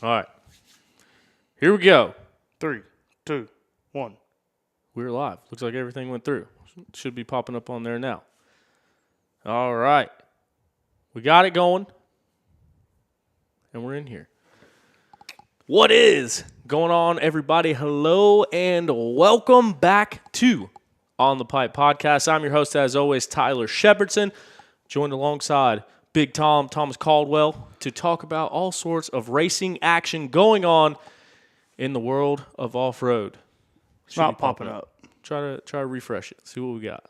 All right. Here we go. 3, 2, 1. We're live. Looks like everything went through. Should be popping up on there now. All right. We got it going. And we're in here. What is going on, everybody? Hello and welcome back to On the Pipe Podcast. I'm your host, as always, Tyler Shepardson, joined alongside Big Tom, Thomas Caldwell, to talk about all sorts of racing action going on in the world of off-road. It's not popping up. Try to refresh it. See what we got.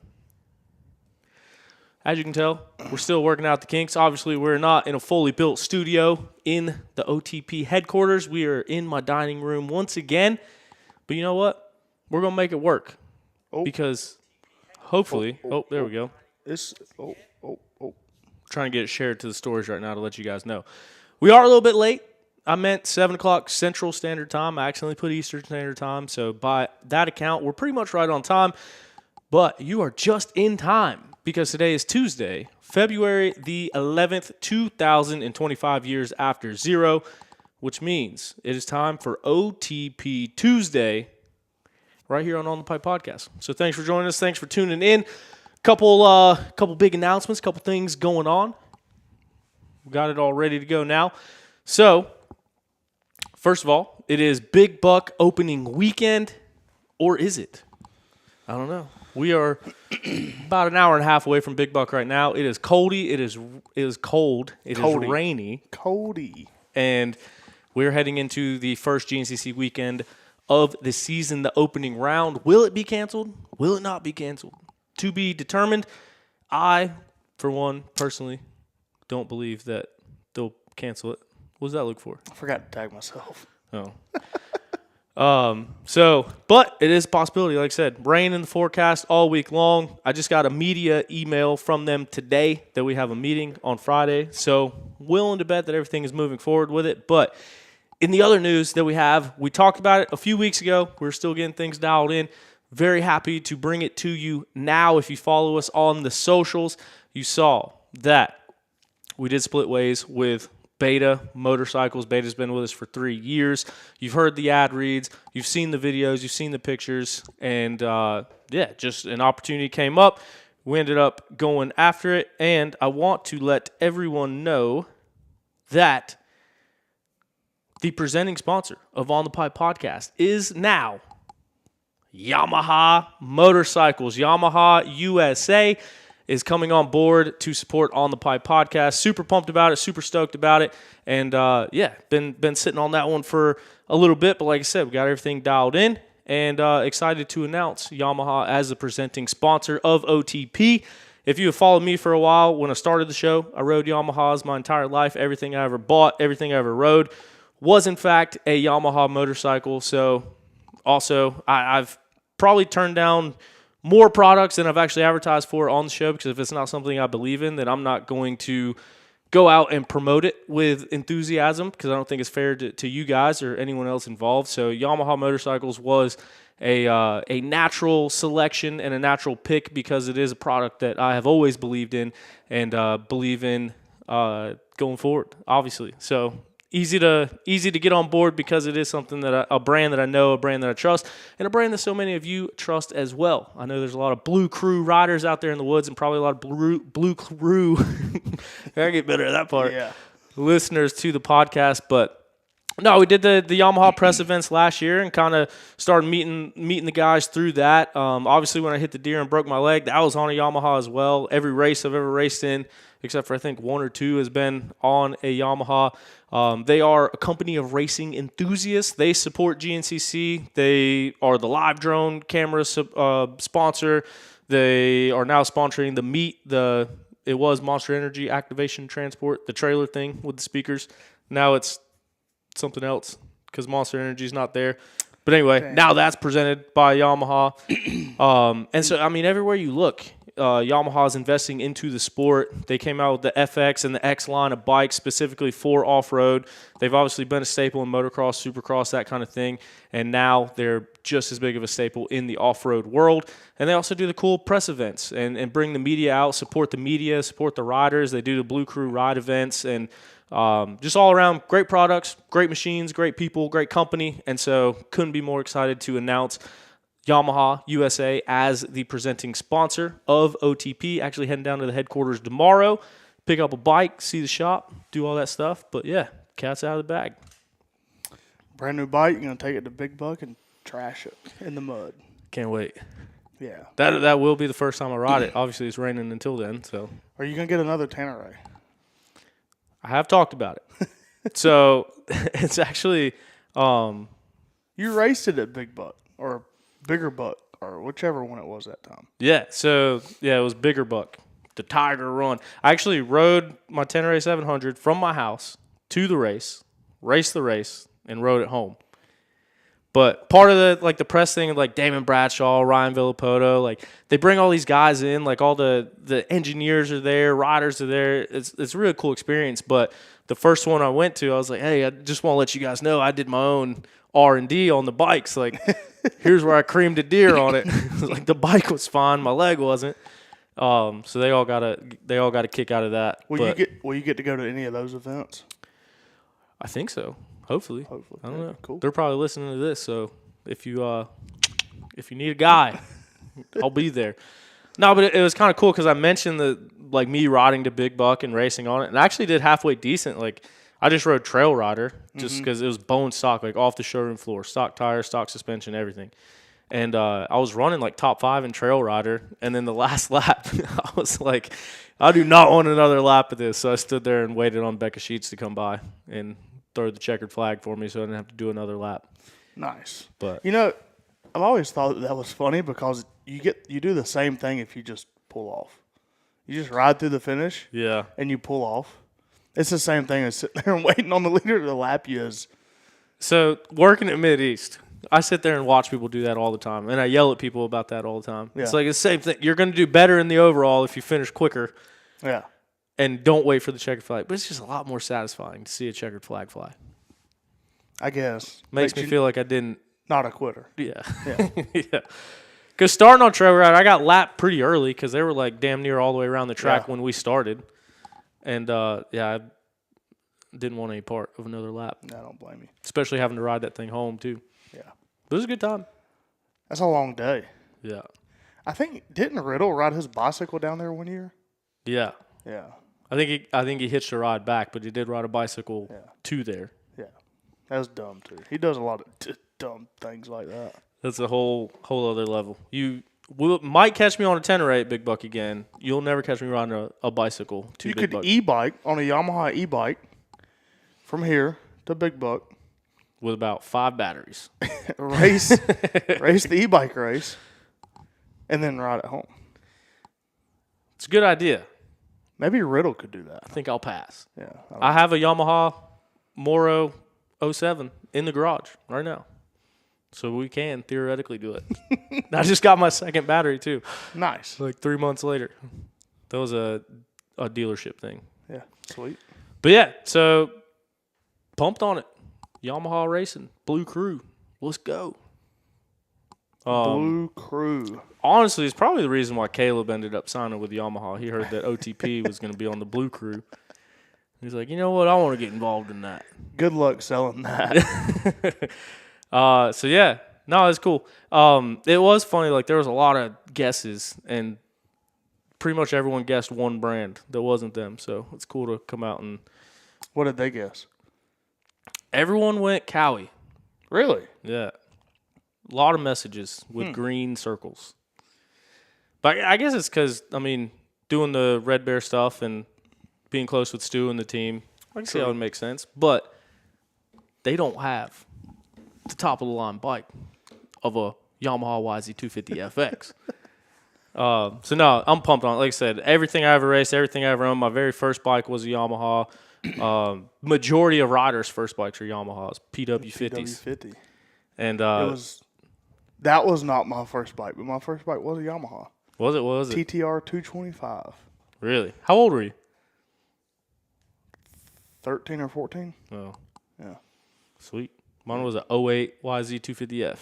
As you can tell, we're still working out the kinks. Obviously, we're not in a fully built studio in the OTP headquarters. We are in my dining room once again. But you know what? We're going to make it work. Because hopefully... there we go. Trying to get it shared to the stories right now to let you guys know. We are a little bit late. I meant 7 o'clock Central Standard Time. I accidentally put Eastern Standard Time. So by that account, we're pretty much right on time. But you are just in time because today is Tuesday, February the 11th, 2025 years after zero, which means it is time for OTP Tuesday right here on the Pipe Podcast. So thanks for joining us. Thanks for tuning in. Couple big announcements, couple things going on. We got it all ready to go now. So, first of all, it is Big Buck opening weekend, or is it? I don't know. We are about an hour and a half away from Big Buck right now. It is coldy. It is cold. It is rainy. Cody. And we're heading into the first GNCC weekend of the season, the opening round. Will it be canceled? Will it not be canceled? To be determined. I, for one, personally, don't believe that they'll cancel it. What does that look for? I forgot to tag myself. Oh. But it is a possibility. Like I said, rain in the forecast all week long. I just got a media email from them today that we have a meeting on Friday. So willing to bet that everything is moving forward with it. But in the other news that we talked about it a few weeks ago. We're still getting things dialed in. Very happy to bring it to you now. If you follow us on the socials, you saw that we did split ways with Beta Motorcycles. Beta's been with us for 3 years. You've heard the ad reads. You've seen the videos. You've seen the pictures. And, just an opportunity came up. We ended up going after it. And I want to let everyone know that the presenting sponsor of On the Pipe Podcast is now Yamaha Motorcycles. Yamaha USA is coming on board to support On the Pipe Podcast. Super pumped about it, super stoked about it. And, been sitting on that one for a little bit. But like I said, we got everything dialed in and excited to announce Yamaha as the presenting sponsor of OTP. If you have followed me for a while, when I started the show, I rode Yamahas my entire life. Everything I ever bought, everything I ever rode was, in fact, a Yamaha motorcycle. So, also, I've probably turned down more products than I've actually advertised for on the show, because if it's not something I believe in, then I'm not going to go out and promote it with enthusiasm, because I don't think it's fair to you guys or anyone else involved. So Yamaha Motorcycles was a natural selection and a natural pick, because it is a product that I have always believed in and believe in going forward, obviously. So easy to get on board, because it is something that a brand that I know, a brand that I trust, and a brand that so many of you trust as well. I know there's a lot of Blue Crew riders out there in the woods, and probably a lot of Blue Crew. I get better at that part. Yeah. Listeners to the podcast, but no, we did the Yamaha press events last year and kind of started meeting the guys through that. Obviously, when I hit the deer and broke my leg, that was on a Yamaha as well. Every race I've ever raced in, except for I think 1 or 2, has been on a Yamaha. They are a company of racing enthusiasts. They support GNCC. They are the live drone camera sponsor. They are now sponsoring the meet. It was Monster Energy Activation Transport, the trailer thing with the speakers. Now it's something else because Monster Energy is not there. But anyway, Now that's presented by Yamaha. And so, I mean, everywhere you look, Yamaha is investing into the sport. They came out with the FX and the X line of bikes specifically for off-road. They've obviously been a staple in motocross, supercross, that kind of thing. And now they're just as big of a staple in the off-road world. And they also do the cool press events and bring the media out, support the media, support the riders. They do the Blue Crew ride events and Just all around great products, great machines, great people, great company. And so couldn't be more excited to announce Yamaha USA as the presenting sponsor of OTP. Actually heading down to the headquarters tomorrow, pick up a bike, see the shop, do all that stuff. But yeah, cat's out of the bag. Brand new bike. You're going to take it to Big Buck and trash it in the mud. Can't wait. Yeah. That will be the first time I ride it. Obviously, it's raining until then. So Are you going to get another Tanneray? I have talked about it. So it's actually You raced it at Big Buck or Bigger Buck or whichever one it was that time. yeah. So yeah, it was Bigger Buck, the Tiger Run. I actually rode my Tenere 700 from my house to the race, raced the race, and rode it home. But part of the press thing, like Damon Bradshaw, Ryan Villapoto, like they bring all these guys in, like all the engineers are there, riders are there. It's a really cool experience. But the first one I went to, I was like, hey, I just want to let you guys know I did my own R&D on the bikes. Like, here's where I creamed a deer on it. Like the bike was fine, my leg wasn't. So they all got a kick out of that. Will you get to go to any of those events? I think so. Hopefully. I don't know. Cool. They're probably listening to this, so if you need a guy, I'll be there. No, but it was kind of cool because I mentioned me riding to Big Buck and racing on it, and I actually did halfway decent. Like I just rode Trail Rider just because it was bone stock, like off the showroom floor, stock tires, stock suspension, everything. And I was running like top 5 in Trail Rider, and then the last lap, I was like, I do not want another lap of this. So I stood there and waited on Becca Sheets to come by and throw the checkered flag for me so I didn't have to do another lap. Nice. But I've always thought that was funny because you do the same thing if you just pull off. You just ride through the finish. Yeah. And you pull off. It's the same thing as sitting there and waiting on the leader to lap you. So working at Mideast, I sit there and watch people do that all the time, and I yell at people about that all the time. Yeah. It's like the same thing. You're going to do better in the overall if you finish quicker. Yeah. And don't wait for the checkered flag. But it's just a lot more satisfying to see a checkered flag fly. I guess. Makes me feel like I didn't. Not a quitter. Yeah. Yeah. Yeah. Because starting on Trail Ride, I got lapped pretty early because they were like damn near all the way around the track when we started. And, I didn't want any part of another lap. No, I don't blame you. Especially having to ride that thing home, too. Yeah. But it was a good time. That's a long day. Yeah. I think, didn't Riddle ride his bicycle down there one year? Yeah. Yeah. I think he hitched a ride back, but he did ride a bicycle to there. Yeah. That was dumb, too. He does a lot of dumb things like that. That's a whole other level. You might catch me on a Tenere at Big Buck again. You'll never catch me riding a bicycle to You Big Buck. could e-bike on a Yamaha e-bike from here to Big Buck. With about 5 batteries. race the e-bike race, and then ride it home. It's a good idea. Maybe Riddle could do that. I think I'll pass. Yeah. I have a Yamaha Moro 07 in the garage right now. So we can theoretically do it. I just got my second battery, too. Nice. Like 3 months later. That was a dealership thing. Yeah. Sweet. But, yeah, so pumped on it. Yamaha Racing, Blue Crew. Let's go. Blue Crew. Honestly, it's probably the reason why Caleb ended up signing with Yamaha. He heard that OTP was going to be on the Blue Crew. He's like, you know what? I want to get involved in that. Good luck selling that. So, yeah. No, it's cool. It was funny. Like, there was a lot of guesses, and pretty much everyone guessed one brand that wasn't them. So, it's cool to come out and... What did they guess? Everyone went Cowie. Really? Yeah. A lot of messages with green circles. But I guess it's because, doing the Red Bear stuff and being close with Stu and the team, I can see how it makes sense. But they don't have the top-of-the-line bike of a Yamaha YZ250FX. So, no, I'm pumped on it. Like I said, everything I ever raced, everything I ever owned, my very first bike was a Yamaha. Majority of riders' first bikes are Yamahas, PW50s. PW50. And that was not my first bike, but my first bike was a Yamaha. Was it? TTR 225. Really? How old were you? 13 or 14. Oh. Yeah. Sweet. Mine was a 08 YZ250F.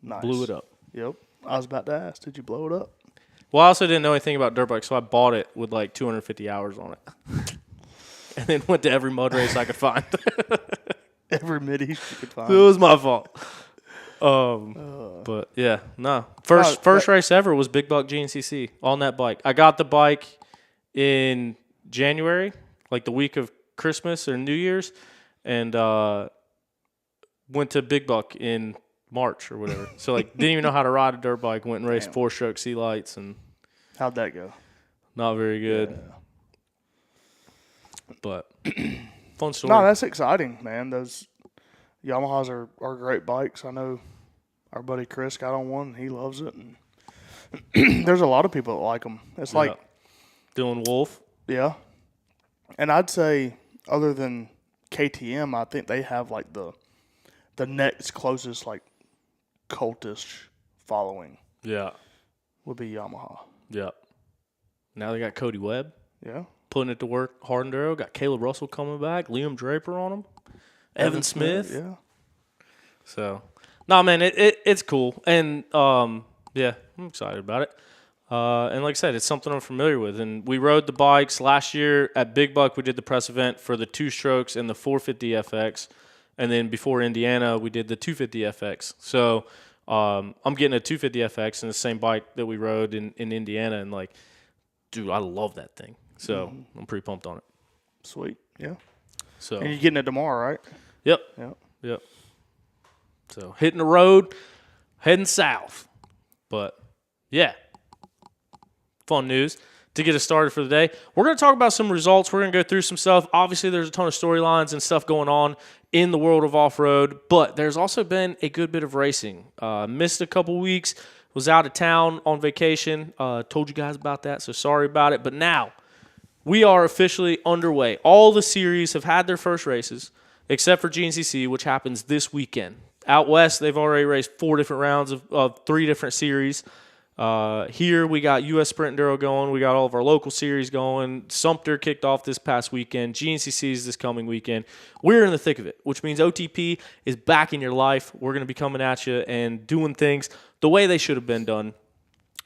Nice. Blew it up. Yep. I was about to ask, did you blow it up? Well, I also didn't know anything about dirt bikes, so I bought it with like 250 hours on it. and then went to every mud race I could find. Every mid-east you could find. It was my fault. But yeah, no. First race ever was Big Buck GNCC on that bike. I got the bike in January, like the week of Christmas or New Year's, and went to Big Buck in March or whatever. So like didn't even know how to ride a dirt bike. Went and raced 4-stroke sea lights, and how'd that go? not very good. Yeah. But fun story. No, that's exciting, man. Those Yamahas are great bikes. I know our buddy Chris got on one, and he loves it. And there's a lot of people that like them. It's like Dylan Wolf. Yeah. And I'd say other than KTM, I think they have like the next closest like cultish following. Yeah. Would be Yamaha. Yeah. Now they got Cody Webb. Yeah. Putting it to work, hard enduro. Got Caleb Russell coming back. Liam Draper on him. Evan Smith. Yeah. So, no, man, it's cool. And, yeah, I'm excited about it. And like I said, it's something I'm familiar with. And we rode the bikes last year at Big Buck. We did the press event for the 2-strokes and the 450 FX. And then before Indiana, we did the 250 FX. So I'm getting a 250 FX and the same bike that we rode in Indiana. And, like, dude, I love that thing. So I'm pretty pumped on it. Sweet. Yeah. So and you're getting it tomorrow, right? Yep. Yep. So hitting the road, heading south. But, yeah. Fun news to get us started for the day. We're going to talk about some results. We're going to go through some stuff. Obviously, there's a ton of storylines and stuff going on in the world of off-road, but there's also been a good bit of racing. Missed a couple weeks, was out of town on vacation. Told you guys about that, so sorry about it. But now we are officially underway. All the series have had their first races, except for GNCC, which happens this weekend. Out west, they've already raced 4 different rounds of 3 different series. Here we got U.S. Sprint Enduro going. We got all of our local series going. Sumter kicked off this past weekend. GNCC is this coming weekend. We're in the thick of it, which means OTP is back in your life. We're going to be coming at you and doing things the way they should have been done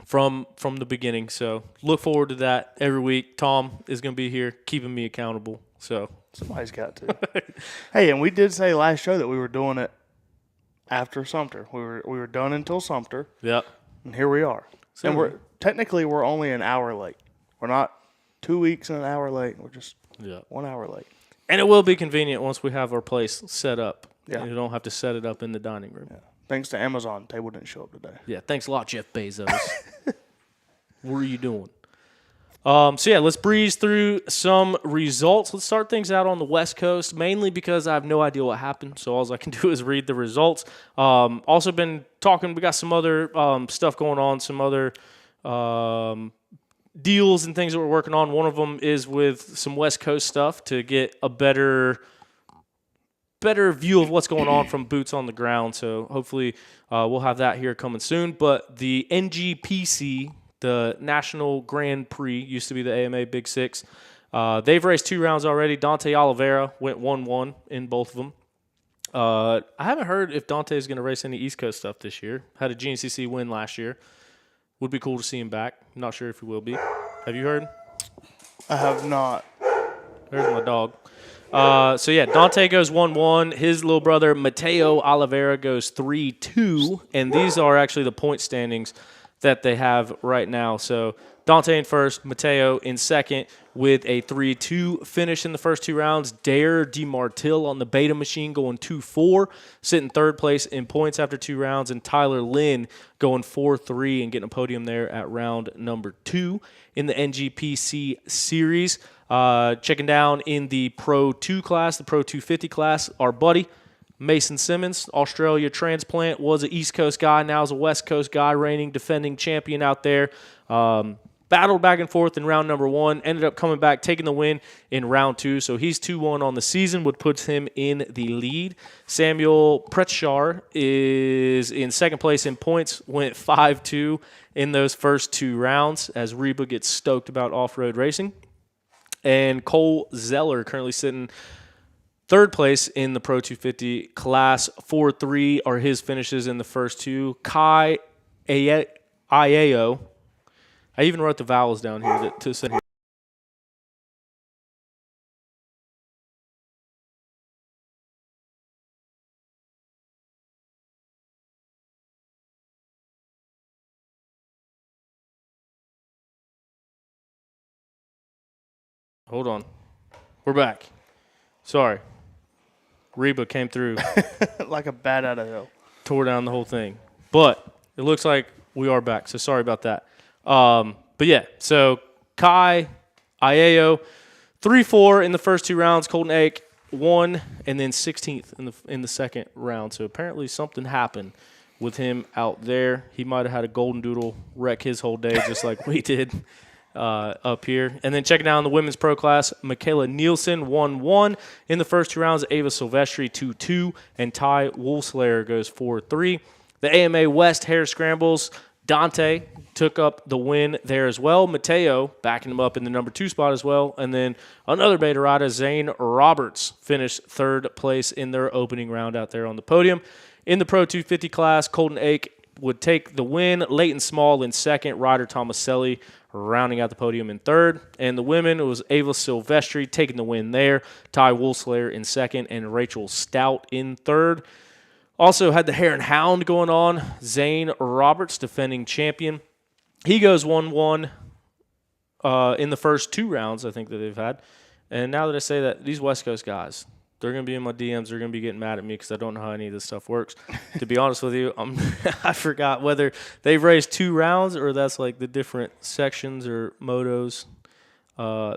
from the beginning. So look forward to that every week. Tom is going to be here keeping me accountable. So somebody's got to. Hey, and we did say last show that we were doing it after Sumter. We were done until Sumter. Yep. And here we are. So and we're only an hour late. We're not 2 weeks and an hour late. We're just 1 hour late. And it will be convenient once we have our place set up. Yeah. You don't have to set it up in the dining room. Yeah. Thanks to Amazon, table didn't show up today. Yeah, thanks a lot, Jeff Bezos. What are you doing? So, yeah, let's breeze through some results. Let's start things out on the West Coast, mainly because I have no idea what happened, so all I can do is read the results. Also been talking, we got some other stuff going on, some other deals and things that we're working on. One of them is with some West Coast stuff to get a better view of what's going on from boots on the ground, so hopefully we'll have that here coming soon. But the NGPC, the National Grand Prix, used to be the AMA Big Six. They've raced 2 rounds already. Dante Oliveira went 1-1 in both of them. I haven't heard if Dante is going to race any East Coast stuff this year. Had a GNCC win last year. Would be cool to see him back. I'm not sure if he will be. Have you heard? I have not. There's my dog. So, yeah, Dante goes 1-1. His little brother, Mateo Oliveira, goes 3-2. And these are actually the point standings that they have right now. So Dante in first, Mateo in second with a 3-2 finish in the first 2 rounds. Dare DeMartille on the Beta machine going 2-4, sitting third place in points after 2 rounds, and Tyler Lynn going 4-3 and getting a podium there at round number 2 in the NGPC series. Checking down in the Pro 2 class, the Pro 250 class, our buddy Mason Simmons, Australia transplant, was an East Coast guy, now is a West Coast guy, reigning, defending champion out there. Battled back and forth in round number 1, ended up coming back, taking the win in round 2. So he's 2-1 on the season, which puts him in the lead. Samuel Pretschar is in second place in points, went 5-2 in those first 2 rounds as Reba gets stoked about off-road racing. And Cole Zeller currently sitting third place in the Pro 250 class. 4-3 are his finishes in the first 2. Kai Iao. I even wrote the vowels down here to say Hold on. We're back. Sorry. Reba came through. Like a bat out of hell. Tore down the whole thing. But it looks like we are back, so sorry about that. But yeah, so Kai, Aieo, 3-4 in the first 2 rounds. Colton Ake, 1, and then 16th in the second round. So apparently something happened with him out there. He might have had a golden doodle wreck his whole day just like we did up here. And then checking out in the women's pro class, Michaela Nielsen 1-1 in the first 2 rounds. Ava Silvestri 2-2, and Ty Wolfslayer goes 4-3. The AMA West Hare Scrambles, Dante took up the win there as well. Mateo backing him up in the number 2 spot as well. And then another beta rider, Zane Roberts, finished 3rd place in their opening round out there on the podium. In the Pro 250 class, Colton Ake would take the win. Leighton Small in second. Ryder Tomaselli rounding out the podium in 3rd. And the women, it was Ava Silvestri taking the win there. Ty Wolfslayer in 2nd. And Rachel Stout in 3rd. Also had the Hare and Hound going on. Zane Roberts, defending champion. He goes 1-1 in the first 2 rounds, I think, that they've had. And now that I say that, these West Coast guys, they're going to be in my DMs. They're going to be getting mad at me because I don't know how any of this stuff works. To be honest with you, I forgot whether they've raced 2 rounds or that's like the different sections or motos.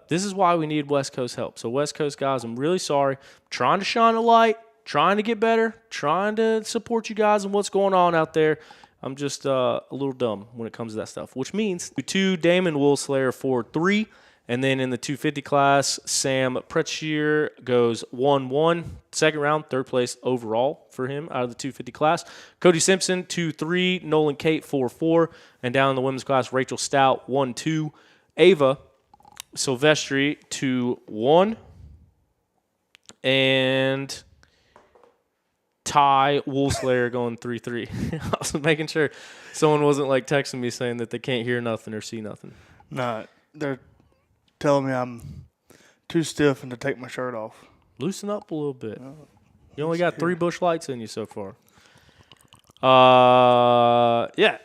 This is why we need West Coast help. So West Coast guys, I'm really sorry. I'm trying to shine a light, trying to get better, trying to support you guys and what's going on out there. I'm just a little dumb when it comes to that stuff, which means 2 Damon Wolfslayer 4-3. And then in the 250 class, Sam Pretschier goes 1-1. Second round, 3rd place overall for him out of the 250 class. Cody Simpson, 2-3. Nolan Kate, 4-4. And down in the women's class, Rachel Stout, 1-2. Ava Silvestri, 2-1. And Ty Wolfslayer going 3-3. I was making sure someone wasn't like texting me saying that they can't hear nothing or see nothing. No, they're telling me I'm too stiff and to take my shirt off. Loosen up a little bit. You only got 3 bush lights in you so far. Yeah.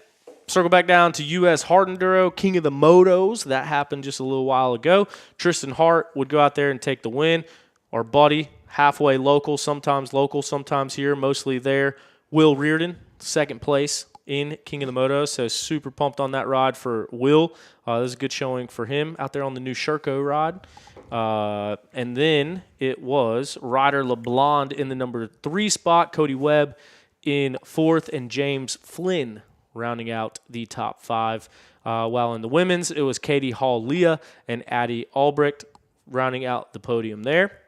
Circle back down to U.S. Hard Enduro, King of the Motos. That happened just a little while ago. Tristan Hart would go out there and take the win. Our buddy, halfway local, sometimes here, mostly there. Will Reardon, 2nd place in King of the Motos. So super pumped on that ride for Will. This is a good showing for him out there on the new Sherco ride. And then it was Ryder LeBlond in the number 3 spot, Cody Webb in 4th, and James Flynn rounding out the top 5. While in the women's, it was Katie Hall-Leah and Addie Albrecht rounding out the podium there.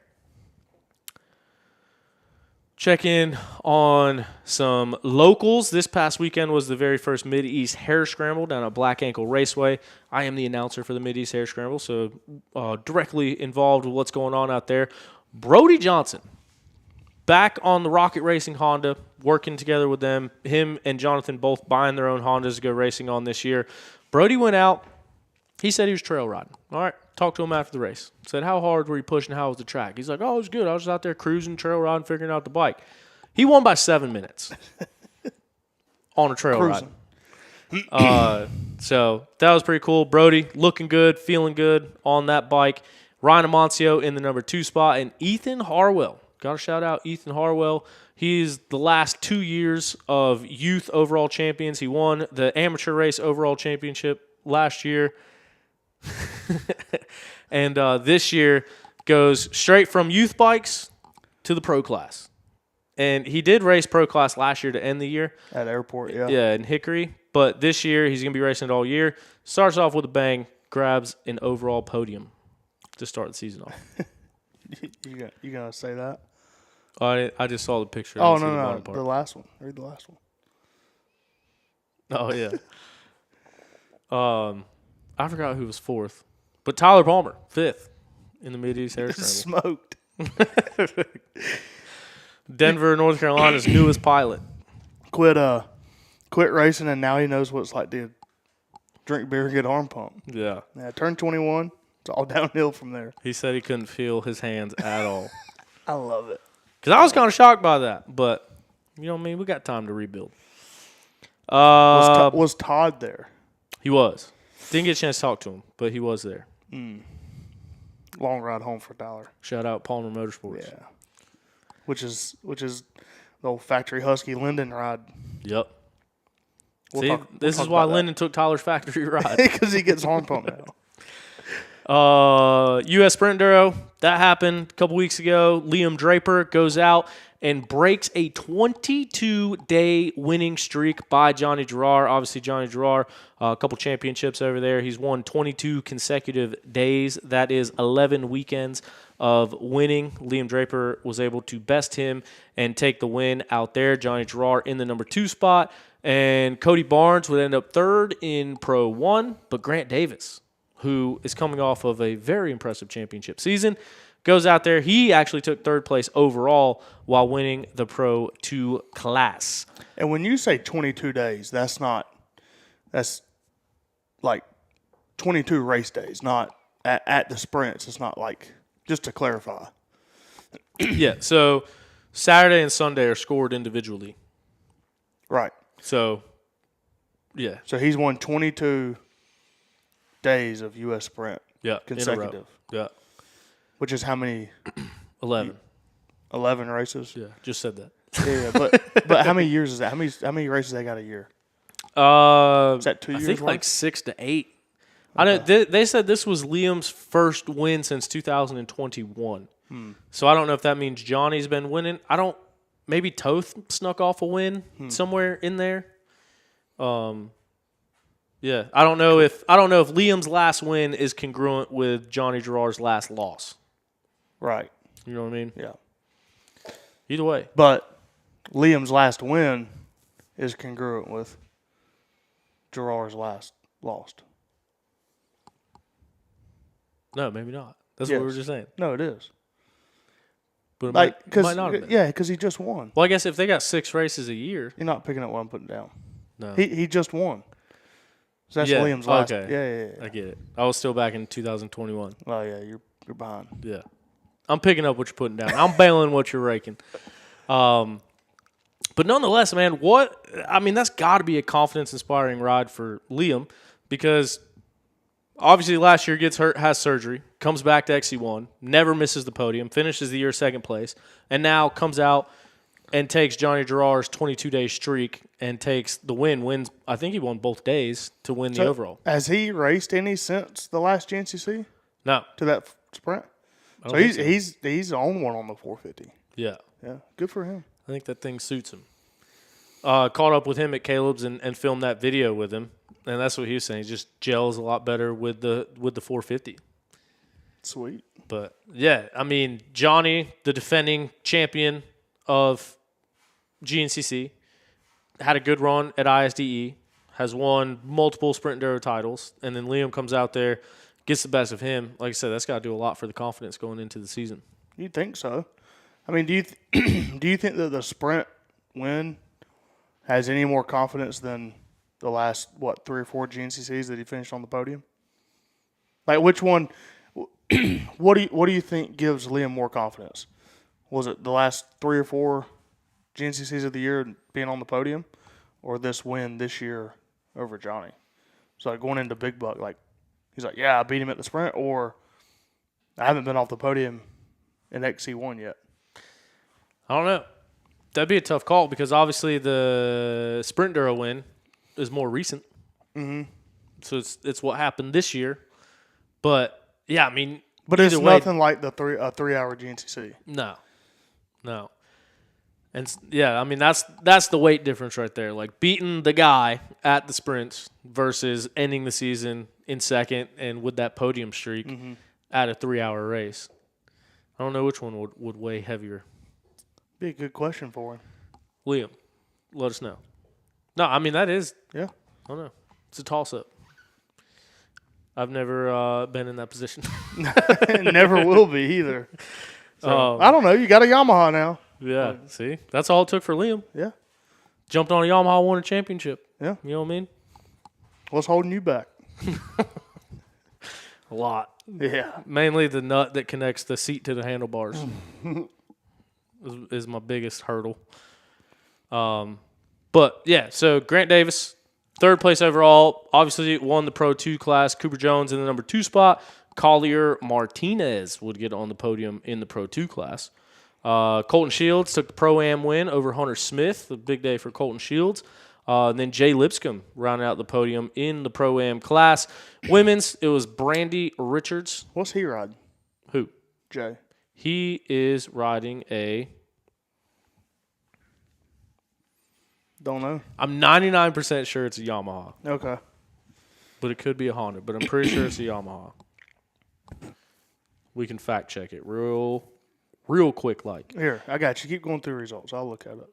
Check in on some locals. This past weekend was the very first Mid-East Hare Scramble down at Black Ankle Raceway. I am the announcer for the Mid-East Hare Scramble, so directly involved with what's going on out there. Brody Johnson, back on the Rocket Racing Honda, working together with them. Him and Jonathan both buying their own Hondas to go racing on this year. Brody went out. He said he was trail riding. All right. Talked to him after the race. Said, how hard were you pushing? How was the track? He's like, oh, it was good. I was just out there cruising, trail riding, figuring out the bike. He won by 7 minutes on a trail ride. So that was pretty cool. Brody looking good, feeling good on that bike. Ryan Amancio in the number 2 spot. And Ethan Harwell. Got to shout out Ethan Harwell. He's the last 2 years of youth overall champions. He won the amateur race overall championship last year. And this year goes straight from youth bikes to the pro class. And he did race pro class last year to end the year. At airport, yeah. Yeah, in Hickory. But this year, he's going to be racing it all year. Starts off with a bang, grabs an overall podium to start the season off. You going to say that? I just saw the picture. Oh, no. The last one. Read the last one. Oh, yeah. I forgot who was 4th. But Tyler Palmer, 5th in the Mid-East Hare Scramble. Smoked. Denver, North Carolina's newest pilot. Quit racing, and now he knows what it's like to drink beer and get arm pump. Yeah. Turned 21. It's all downhill from there. He said he couldn't feel his hands at all. I love it. Because I was kind of shocked by that. But, you know what I mean? We got time to rebuild. Was Todd there? He was. Didn't get a chance to talk to him, but he was there. long ride home for Tyler. Shout out Palmer Motorsports. Yeah. Which is the old factory Husky Linden ride. Yep. We'll this is why Linden took Tyler's factory ride. Because he gets arm pump now. U.S. Sprint Enduro, that happened a couple weeks ago. Liam Draper goes out and breaks a 22-day winning streak by Johnny Gerard. Obviously, Johnny Gerard, a couple championships over there. He's won 22 consecutive days. That is 11 weekends of winning. Liam Draper was able to best him and take the win out there. Johnny Gerard in the number 2 spot. And Cody Barnes would end up 3rd in Pro 1. But Grant Davis, who is coming off of a very impressive championship season, goes out there. He actually took 3rd place overall while winning the Pro 2 class. And when you say 22 days, that's like 22 race days, not at the sprints. It's not like, just to clarify. Yeah, so Saturday and Sunday are scored individually. Right. So, yeah. So he's won 22 days of U.S. Sprint. Yeah, consecutive. Yeah. Which is how many? 11. 11 races? Yeah, just said that. Yeah, but how many years is that? How many races they got a year? Is that 2 years? I think long? like 6 to 8. I know they said this was Liam's first win since 2021. So I don't know if that means Johnny's been winning. Maybe Toth snuck off a win somewhere in there. Yeah, I don't know if Liam's last win is congruent with Johnny Gerard's last loss. Right. You know what I mean? Yeah. Either way. But Liam's last win is congruent with Gerard's last lost. No, maybe not. That's what we were just saying. No, it is. But it Like, might not have been. Yeah, because he just won. Well, I guess if they got 6 races a year. You're not picking up what I'm putting down. No. He just won. So that's Liam's last. Okay. Yeah. I get it. I was still back in 2021. Oh, yeah, you're behind. Yeah. I'm picking up what you're putting down. I'm bailing what you're raking. But nonetheless, man, that's got to be a confidence-inspiring ride for Liam because obviously last year gets hurt, has surgery, comes back to XC1, never misses the podium, finishes the year 2nd place, and now comes out and takes Johnny Gerard's 22-day streak and takes the win. Wins, I think he won both days to win the overall. Has he raced any since the last GNCC? No. To that sprint? So he's on one on the 450. Yeah. Yeah, good for him. I think that thing suits him. Caught up with him at Caleb's and filmed that video with him, and that's what he was saying. He just gels a lot better with the 450. Sweet. But, yeah, Johnny, the defending champion of GNCC, had a good run at ISDE, has won multiple Sprint Enduro titles, and then Liam comes out there, gets the best of him. Like I said, that's got to do a lot for the confidence going into the season. You'd think so. Do you do you think that the Sprint win has any more confidence than the last 3 or 4 GNCCs that he finished on the podium? Like which one? What do you think gives Liam more confidence? Was it the last 3 or 4 GNCCs of the year being on the podium, or this win this year over Johnny? So like going into Big Buck, like he's like, yeah, I beat him at the sprint, or I haven't been off the podium in XC1 yet. I don't know. That'd be a tough call because obviously the Sprint Enduro win is more recent. Mm-hmm. So it's what happened this year. But, yeah, But it's nothing like the 3-hour GNCC. No. And, yeah, that's the weight difference right there. Like, beating the guy at the sprints versus ending the season in 2nd and with that podium streak at a 3-hour race. I don't know which one would weigh heavier. Be a good question for him. Liam, let us know. No, that is. Yeah. I don't know. It's a toss-up. I've never been in that position. Never will be either. So, I don't know. You got a Yamaha now. Yeah, see? That's all it took for Liam. Yeah. Jumped on a Yamaha, won a championship. Yeah. You know what I mean? What's holding you back? A lot. Yeah. Mainly the nut that connects the seat to the handlebars is my biggest hurdle. But, yeah, so Grant Davis, 3rd place overall. Obviously won the Pro 2 class. Cooper Jones in the number 2 spot. Collier Martinez would get on the podium in the Pro 2 class. Colton Shields took the Pro-Am win over Hunter Smith, a big day for Colton Shields. And then Jay Lipscomb rounded out the podium in the Pro-Am class. Women's, it was Brandy Richards. What's he riding? Who? Jay. He is riding a... Don't know. I'm 99% sure it's a Yamaha, Okay. but it could be a Honda. But I'm pretty sure it's a Yamaha. We can fact check it real quick like. Here, I got you. Keep going through results. I'll look at it.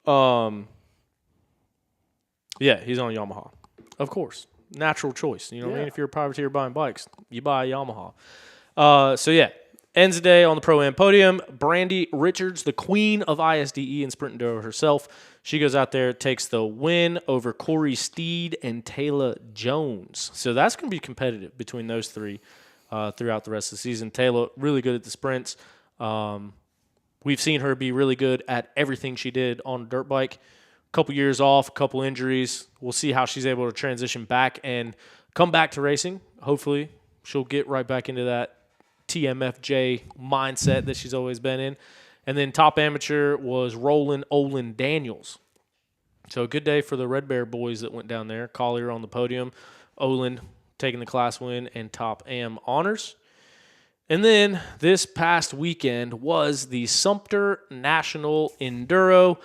Yeah, he's on Yamaha. Of course. Natural choice. You know what I mean? If you're a privateer buying bikes, you buy a Yamaha. So, yeah. Ends the day on the Pro-Am podium. Brandy Richards, the queen of ISDE and Sprint Enduro herself. She goes out there, takes the win over Corey Steed and Taylor Jones. So that's going to be competitive between those three throughout the rest of the season. Taylor, really good at the sprints. We've seen her be really good at everything she did on a dirt bike. Couple years off, a couple injuries. We'll see how she's able to transition back and come back to racing. Hopefully, she'll get right back into that TMFJ mindset that she's always been in. And then top amateur was Roland Olin Daniels. So a good day for the Red Bear boys that went down there. Collier on the podium, Olin taking the class win and top am honors. And then this past weekend was the Sumter National Enduro,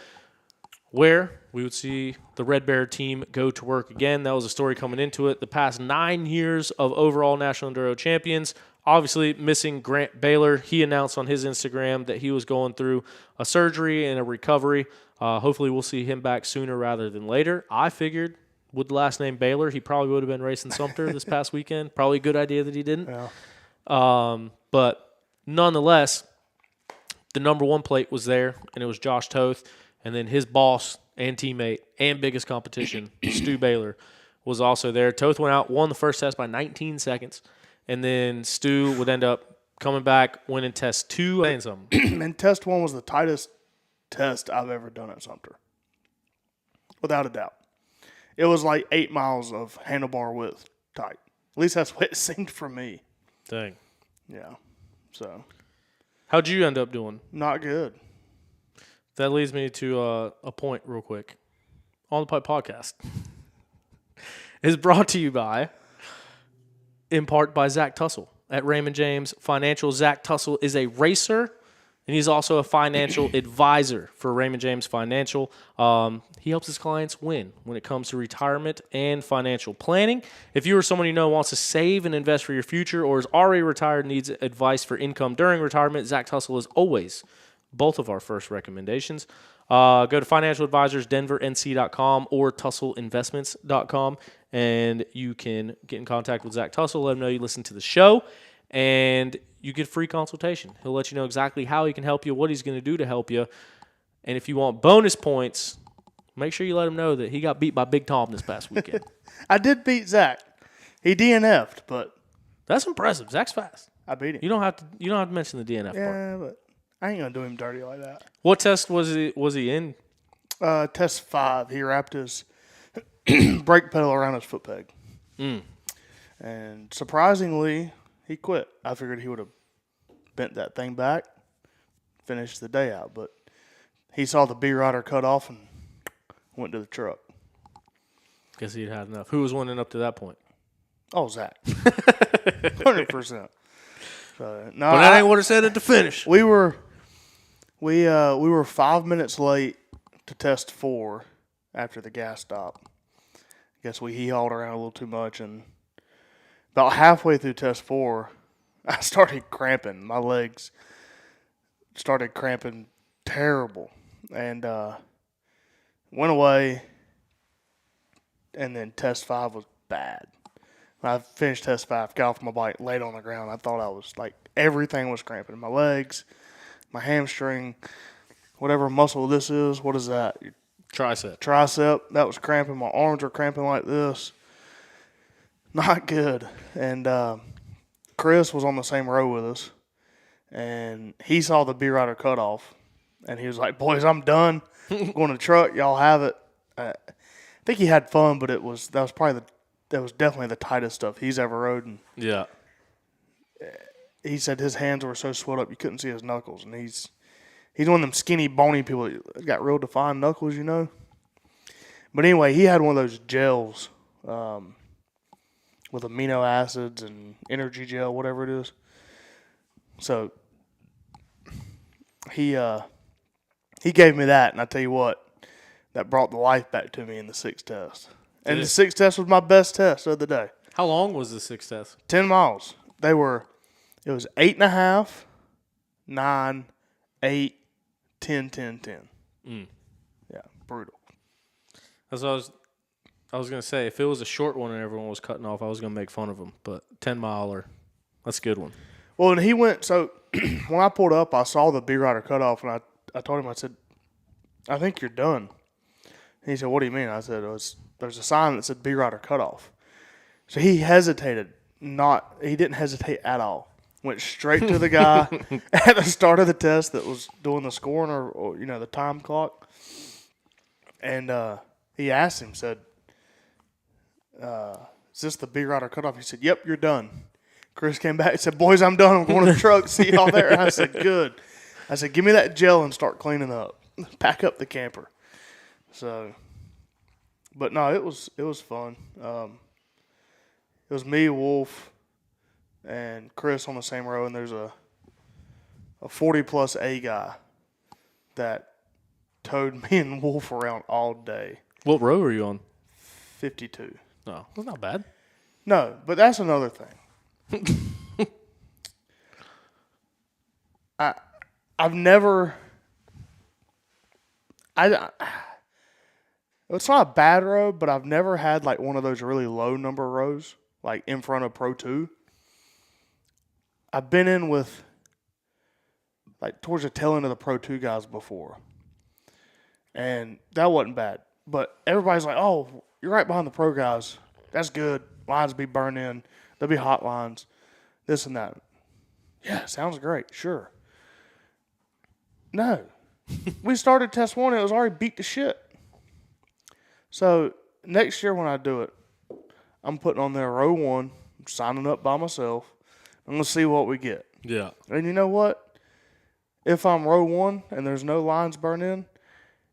where we would see the Red Bear team go to work again. That was a story coming into it. The past 9 years of overall National Enduro champions, obviously missing Grant Baylor. He announced on his Instagram that he was going through a surgery and a recovery. Hopefully we'll see him back sooner rather than later. I figured with the last name Baylor, he probably would have been racing Sumter this past weekend. Probably a good idea that he didn't. Yeah. But nonetheless, the number one plate was there, and it was Josh Toth. And then his boss and teammate and biggest competition, Stu Baylor, was also there. Toth went out, won the first test by 19 seconds. And then Stu would end up coming back, winning test 2 and something. And test 1 was the tightest test I've ever done at Sumter. Without a doubt. It was like 8 miles of handlebar width tight. At least that's what it seemed for me. Dang. Yeah. So. How'd you end up doing? Not good. That leads me to a point real quick. On the Pipe podcast is brought to you by, in part by Zach Tussle at Raymond James Financial. Zach Tussle is a racer, and he's also a financial advisor for Raymond James Financial. He helps his clients win when it comes to retirement and financial planning. If you or someone you know wants to save and invest for your future or is already retired and needs advice for income during retirement, Zach Tussle is always both of our first recommendations. Go to financialadvisorsdenvernc.com or tussleinvestments.com, and you can get in contact with Zach Tussle. Let him know you listen to the show, and you get a free consultation. He'll let you know exactly how he can help you, what he's going to do to help you. And if you want bonus points, make sure you let him know that he got beat by Big Tom this past weekend. I did beat Zach. He DNF'd, but that's impressive. Zach's fast. I beat him. You don't have to mention the DNF part. Yeah, but I ain't gonna do him dirty like that. What test was he in? Test 5. He wrapped his brake pedal around his foot peg. And surprisingly, he quit. I figured he would have bent that thing back, finished the day out, but he saw the B-rider cut off and went to the truck. Guess he'd had enough. Who was winning up to that point? Oh, Zach. 100%. So, no, But that ain't what it said at the finish. We were 5 minutes late to test 4 after the gas stop. Guess he hauled around a little too much, and about halfway through test 4, I started cramping. My legs started cramping terrible, and went away. And then test 5 was bad. When I finished test 5, got off my bike, laid on the ground. I thought I was like, everything was cramping. My legs, my hamstring, whatever muscle this is. What is that? Tricep. That was cramping. My arms are cramping like this. Not good. And Chris was on the same row with us. And he saw the B-rider cut off. And he was like, boys, I'm done. I'm going to the truck. Y'all have it. I think he had fun, but that was definitely the tightest stuff he's ever rode. And yeah. he said his hands were so swelled up you couldn't see his knuckles, and he's one of them skinny, bony people that got real defined knuckles, you know. But anyway, he had one of those gels with amino acids and energy gel, whatever it is. So he gave me that, and I tell you what, that brought the life back to me in the 6th test. And the 6th test was my best test of the day. How long was the 6th test? 10 miles. It was 8.5, 9, 8, 10, 10, 10. Yeah, brutal. That's what I was going to say. If it was a short one and everyone was cutting off, I was going to make fun of them. But 10-miler, that's a good one. Well, and he went, so when I pulled up, I saw the B-Rider cutoff, and I told him, I said, I think you're done. And he said, what do you mean? I said, there's a sign that said B-Rider cutoff. So he hesitated. He didn't hesitate at all. Went straight to the guy at the start of the test that was doing the scoring or the time clock. And he asked him, said, is this the B-Rider cutoff? He said, yep, you're done. Chris came back and said, boys, I'm done. I'm going to the truck. See y'all there. And I said, good. I said, give me that gel and start cleaning up. Pack up the camper. So, but no, it was fun. It was me, Wolf, and Chris on the same row, and there's a 40-plus A guy that towed me and Wolf around all day. What row were you on? 52. No, that's not bad. No, but that's another thing. I've never. It's not a bad row, but I've never had like one of those really low number rows, like in front of Pro 2. I've been in with, like, towards the tail end of the Pro 2 guys before. And that wasn't bad. But everybody's like, oh, you're right behind the pro guys. That's good. Lines be burned in. There'll be hot lines. This and that. Yeah, sounds great. Sure. No. We started test 1 and it was already beat to shit. So next year when I do it, I'm putting on there row 1. I'm signing up by myself. I'm going to see what we get. Yeah. And you know what? If I'm row 1 and there's no lines burned in,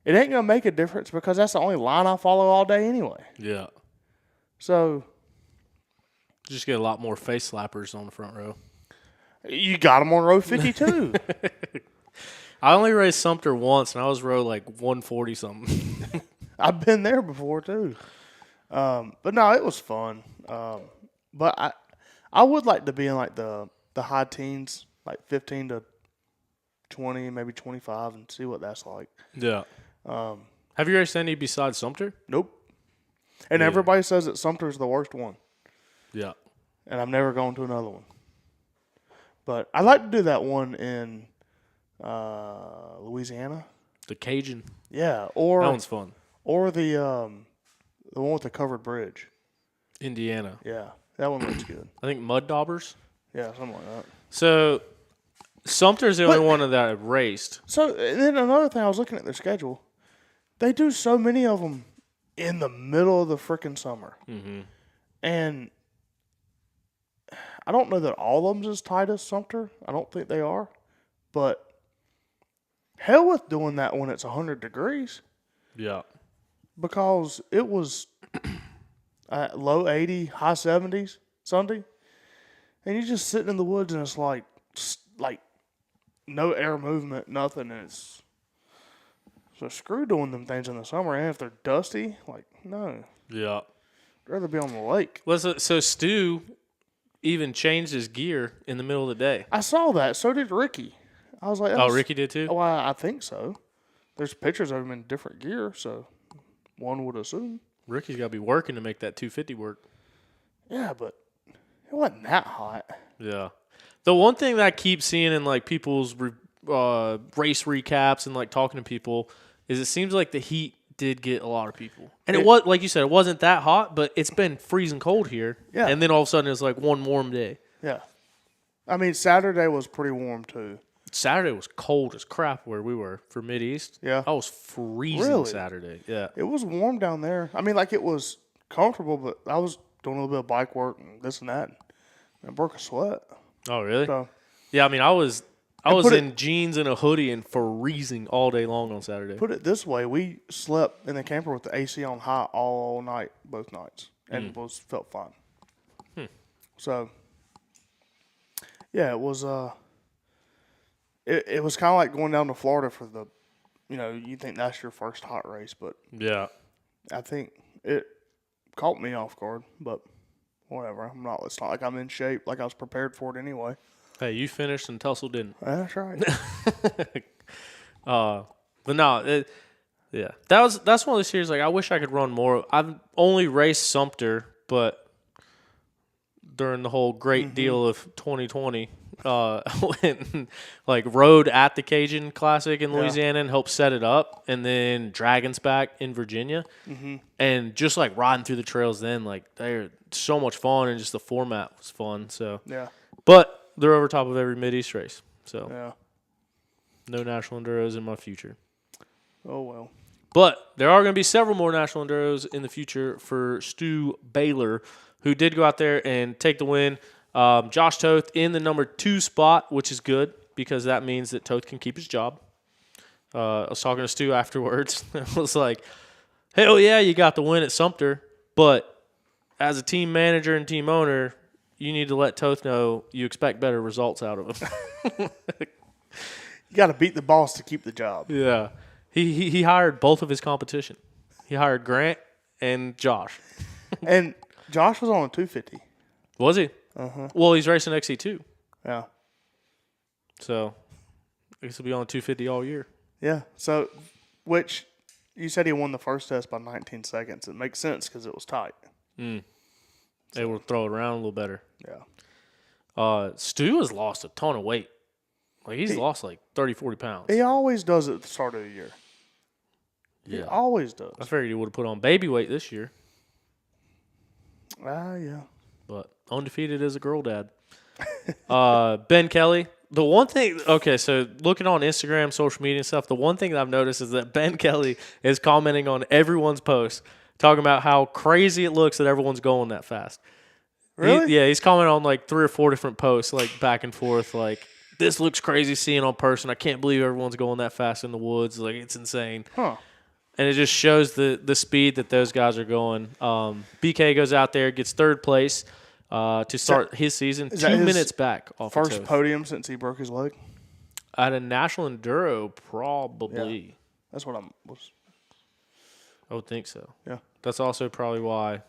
it ain't going to make a difference because that's the only line I follow all day anyway. Yeah. So. Just get a lot more face slappers on the front row. You got them on row 52. I only raced Sumter once, and I was row like 140-something. I've been there before, too. But no, it was fun. But I would like to be in like the high teens, like 15 to 20, maybe 25, and see what that's like. Yeah. Have you raced any besides Sumter? Nope. And everybody says that Sumter's the worst one. Yeah. And I've never gone to another one. But I'd like to do that one in Louisiana. The Cajun. Yeah. Or that one's fun. Or the one with the covered bridge. Indiana. Yeah. That one looks good. I think Mud Daubers. Yeah, something like that. So Sumter's the only one that I've raced. So, and then another thing, I was looking at their schedule. They do so many of them in the middle of the freaking summer. Mm-hmm. And I don't know that all of them's as tight as Sumter. I don't think they are. But hell with doing that when it's 100 degrees. Yeah. Because it was low 80, high 70s Sunday. And you're just sitting in the woods and it's like no air movement, nothing. And it's so screw doing them things in the summer. And if they're dusty, like, no. Yeah. I'd rather be on the lake. Well, so Stu even changed his gear in the middle of the day. I saw that. So did Ricky. I was like, oh, Ricky did too? Well, I think so. There's pictures of him in different gear, so one would assume. Ricky's got to be working to make that 250 work. Yeah, but it wasn't that hot. Yeah. The one thing that I keep seeing in like people's race recaps and like talking to people is it seems like the heat did get a lot of people. And it was, like you said, it wasn't that hot, but it's been freezing cold here. Yeah. And then all of a sudden it's like one warm day. Yeah. I mean, Saturday was pretty warm too. Saturday was cold as crap where we were for Mideast. Yeah. I was freezing Really? Saturday. Yeah. It was warm down there. I mean, like it was comfortable, but I was doing a little bit of bike work and this and that. And I broke a sweat. Oh, really? So Yeah, I mean, I was put in jeans and a hoodie and freezing all day long on Saturday. Put it this way, we slept in the camper with the AC on high all night, both nights, and felt fine. So, yeah, it was it was kind of like going down to Florida for the, you think that's your first hot race, but Yeah. I think it caught me off guard, but whatever. It's not like I'm in shape, like I was prepared for it anyway. Hey, you finished and Tussle didn't. That's right. But no, that's one of those series. Like, I wish I could run more. I've only raced Sumter, but during the whole great deal of 2020, went and, rode at the Cajun Classic in Louisiana and helped set it up, and then Dragons back in Virginia, and just riding through the trails. Then they're so much fun, and just the format was fun. So Yeah. but they're over top of every Mid-East race. So Yeah. no National Enduros in my future. Oh well. But there are going to be several more National Enduros in the future for Stu Baylor, who did go out there and take the win. Josh Toth in the number 2 spot, which is good because that means that Toth can keep his job. I was talking to Stu afterwards. It was like, hell yeah, you got the win at Sumter, but as a team manager and team owner, you need to let Toth know you expect better results out of him. You got to beat the boss to keep the job. Yeah. He hired both of his competition. He hired Grant and Josh. And Josh was on a 250. Was he? Uh-huh. Well, he's racing XC2. Yeah. So, I guess he'll be on 250 all year. Yeah. So, which you said he won the first test by 19 seconds. It makes sense because it was tight. They will throw it around a little better. Yeah. Stu has lost a ton of weight. He's lost 30, 40 pounds. He always does it at the start of the year. Yeah. He always does. I figured he would have put on baby weight this year. Yeah. But undefeated as a girl dad. Ben Kelly. The one thing, okay, so looking on Instagram, social media and stuff, the one thing that I've noticed is that Ben Kelly is commenting on everyone's posts, talking about how crazy it looks that everyone's going that fast. Really? He's commenting on 3 or 4 different posts, back and forth, this looks crazy seeing on person. I can't believe everyone's going that fast in the woods. It's insane. Huh. And it just shows the speed that those guys are going. BK goes out there, gets 3rd place to start his season. 2 minutes back off first podium since he broke his leg? At a National Enduro, probably. Yeah. That's what I would think so. Yeah. That's also probably why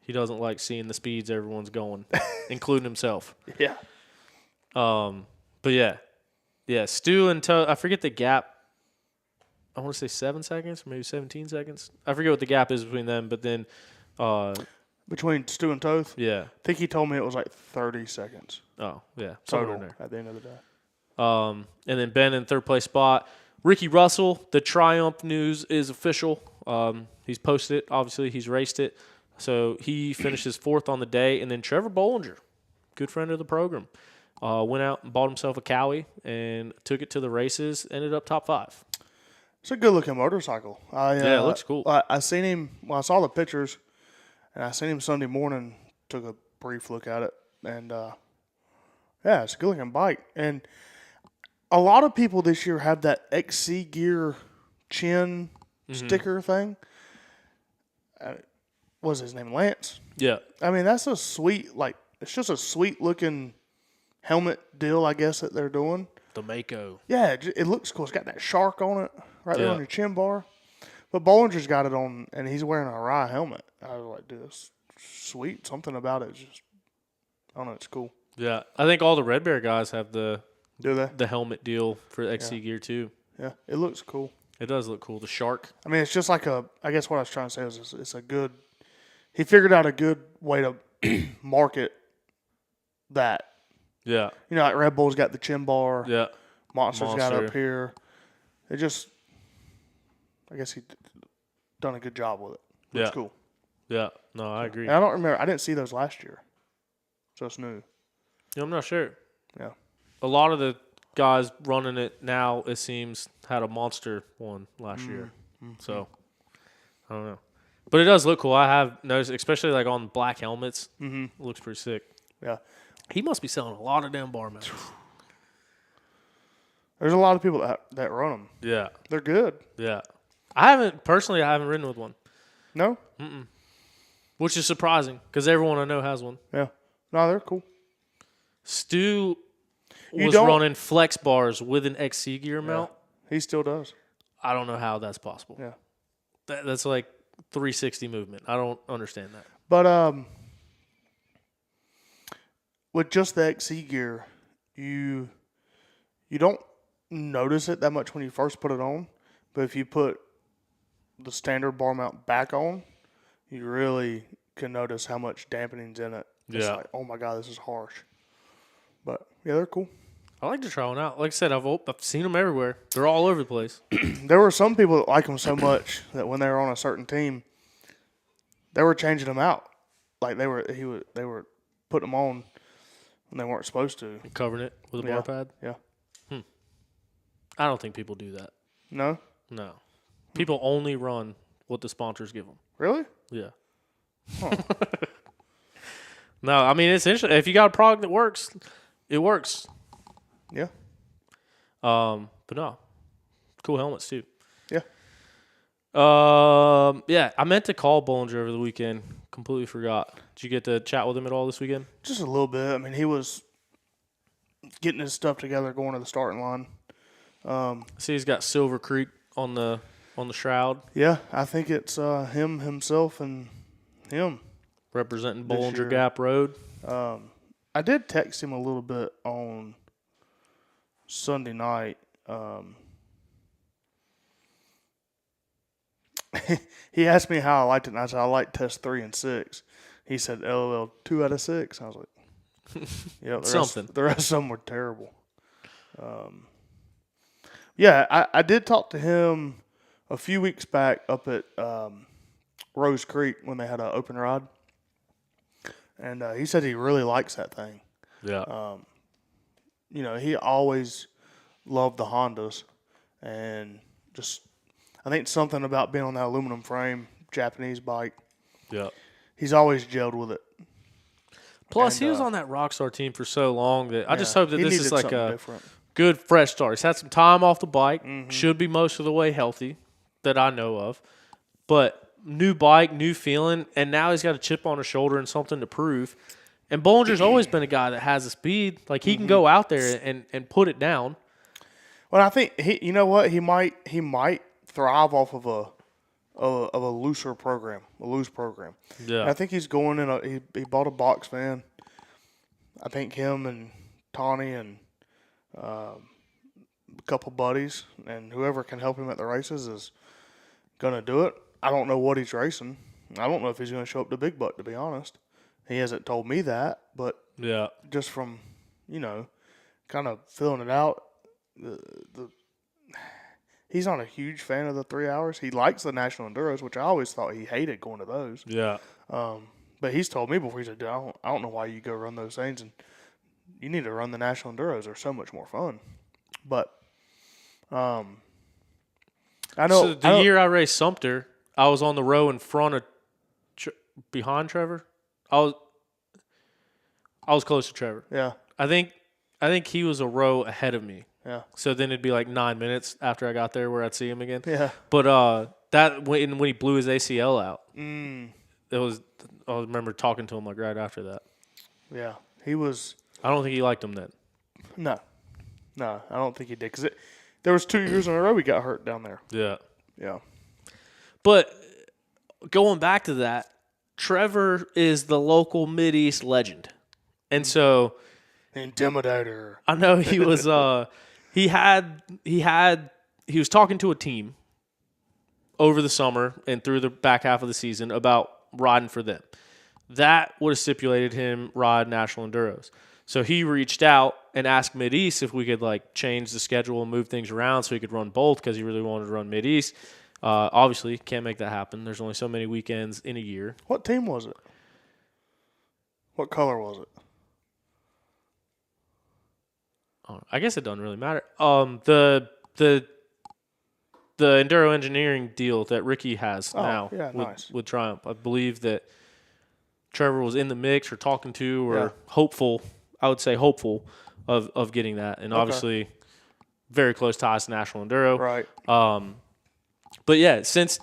he doesn't like seeing the speeds everyone's going, including himself. Yeah. But yeah, Stu and I forget the gap. I want to say 7 seconds, maybe 17 seconds. I forget what the gap is between them, but then between Stu and Toth? Yeah. I think he told me it was 30 seconds. Oh, yeah. Total at the end of the day. And then Ben in 3rd place spot. Ricky Russell, the Triumph news is official. He's posted it. Obviously, he's raced it. So he finishes 4th on the day. And then Trevor Bollinger, good friend of the program, went out and bought himself a Cowie and took it to the races, ended up top 5. It's a good-looking motorcycle. Yeah, it looks cool. I seen him. Well, I saw the pictures, and I seen him Sunday morning. Took a brief look at it, and yeah, it's a good-looking bike. And a lot of people this year have that XC Gear chin sticker thing. What was his name? Lance. Yeah. I mean, that's a sweet. It's just a sweet-looking helmet deal, I guess, that they're doing. The Mako. Yeah, it looks cool. It's got that shark on it right there on your chin bar. But Bollinger's got it on, and he's wearing a Rye helmet. I was like, dude, that's sweet. Something about it. Just, I don't know. It's cool. Yeah. I think all the Red Bear guys have the helmet deal for XC Gear too. Yeah, it looks cool. It does look cool. The shark. I mean, it's just I guess what I was trying to say is it's a good, he figured out a good way to market that. Yeah. Like Red Bull's got the chin bar. Yeah. Monster's got up here. It just, I guess he done a good job with it. It's cool. Yeah. No, I agree. And I don't remember. I didn't see those last year. So it's new. Yeah, I'm not sure. Yeah. A lot of the guys running it now, it seems, had a monster one last year. So, I don't know. But it does look cool. I have noticed, especially on black helmets. It looks pretty sick. Yeah. He must be selling a lot of damn bar mounts. There's a lot of people that run them. Yeah. They're good. Yeah. I haven't ridden with one. No? Which is surprising because everyone I know has one. Yeah. No, they're cool. Stu was running flex bars with an XC gear mount. He still does. I don't know how that's possible. Yeah. That's like 360 movement. I don't understand that. But with just the XC gear, you don't notice it that much when you first put it on. But if you put the standard bar mount back on, you really can notice how much dampening's in it. It's like, oh my God, this is harsh. But yeah, they're cool. I like to try one out. Like I said, I've seen them everywhere. They're all over the place. There were some people that like them so much that when they were on a certain team, they were changing them out. Like they were putting them on when they weren't supposed to. Covering it with a bar pad? Yeah. I don't think people do that. No? No. People only run what the sponsors give them. Really? Yeah. Huh. No, I mean, it's interesting. If you got a product that works, it works. Yeah. But no. Cool helmets, too. Yeah. Yeah, I meant to call Bollinger over the weekend. Completely forgot. Did you get to chat with him at all this weekend? Just a little bit. I mean, he was getting his stuff together, going to the starting line. I see he's got Silver Creek on the shroud. Yeah, I think it's himself, and him. Representing Bollinger Gap Road. I did text him a little bit on Sunday night. He asked me how I liked it, and I said, I like test 3 and 6. He said, LOL, 2 out of 6. I was like, yeah, the rest of them were terrible. Yeah, I did talk to him a few weeks back up at Rose Creek when they had an open ride. And he said he really likes that thing. Yeah. You know, he always loved the Hondas. And just, I think something about being on that aluminum frame, Japanese bike. Yeah. He's always gelled with it. Plus, he was on that Rockstar team for so long that I just hope that this is like a different. Good fresh start. He's had some time off the bike. Should be most of the way healthy that I know of. But new bike, new feeling, and now he's got a chip on his shoulder and something to prove. And Bollinger's always been a guy that has the speed. Like, he can go out there and put it down. Well, I think you know what, he might thrive off of a looser program, a loose program. Yeah, and I think he's going in he bought a box van. I think him and Tawny and a couple buddies and whoever can help him at the races is gonna do it. I don't know what he's racing. I don't know if he's gonna show up to Big Buck, to be honest. He hasn't told me that, but yeah, just from kind of filling it out. He's not a huge fan of the 3 hours. He likes the National Enduros, which I always thought he hated going to those. Yeah. But he's told me before, he said, I don't know why you go run those things, and you need to run the National Enduros. They're so much more fun. But I know. So the year I raced Sumter, I was on the row in front of, behind Trevor. I was close to Trevor. Yeah. I think he was a row ahead of me. Yeah. So then it'd be like 9 minutes after I got there where I'd see him again. Yeah. But that when he blew his ACL out, it was. I remember talking to him like right after that. Yeah. He was. I don't think he liked him then. No, I don't think he did, because there was 2 years in a row he got hurt down there. Yeah. Yeah. But going back to that, Trevor is the local Mideast legend, and so Intimidator. I know he was. He was talking to a team over the summer and through the back half of the season about riding for them. That would have stipulated him ride National Enduros. So he reached out and asked Mideast if we could like change the schedule and move things around so he could run both, because he really wanted to run Mideast. Obviously, can't make that happen. There's only so many weekends in a year. What team was it? What color was it? I guess it doesn't really matter. The Enduro engineering deal that Ricky has now nice. with Triumph, I believe that Trevor was in the mix or talking to or hopeful. I would say hopeful of getting that, and obviously very close ties to National Enduro. Right. But yeah, since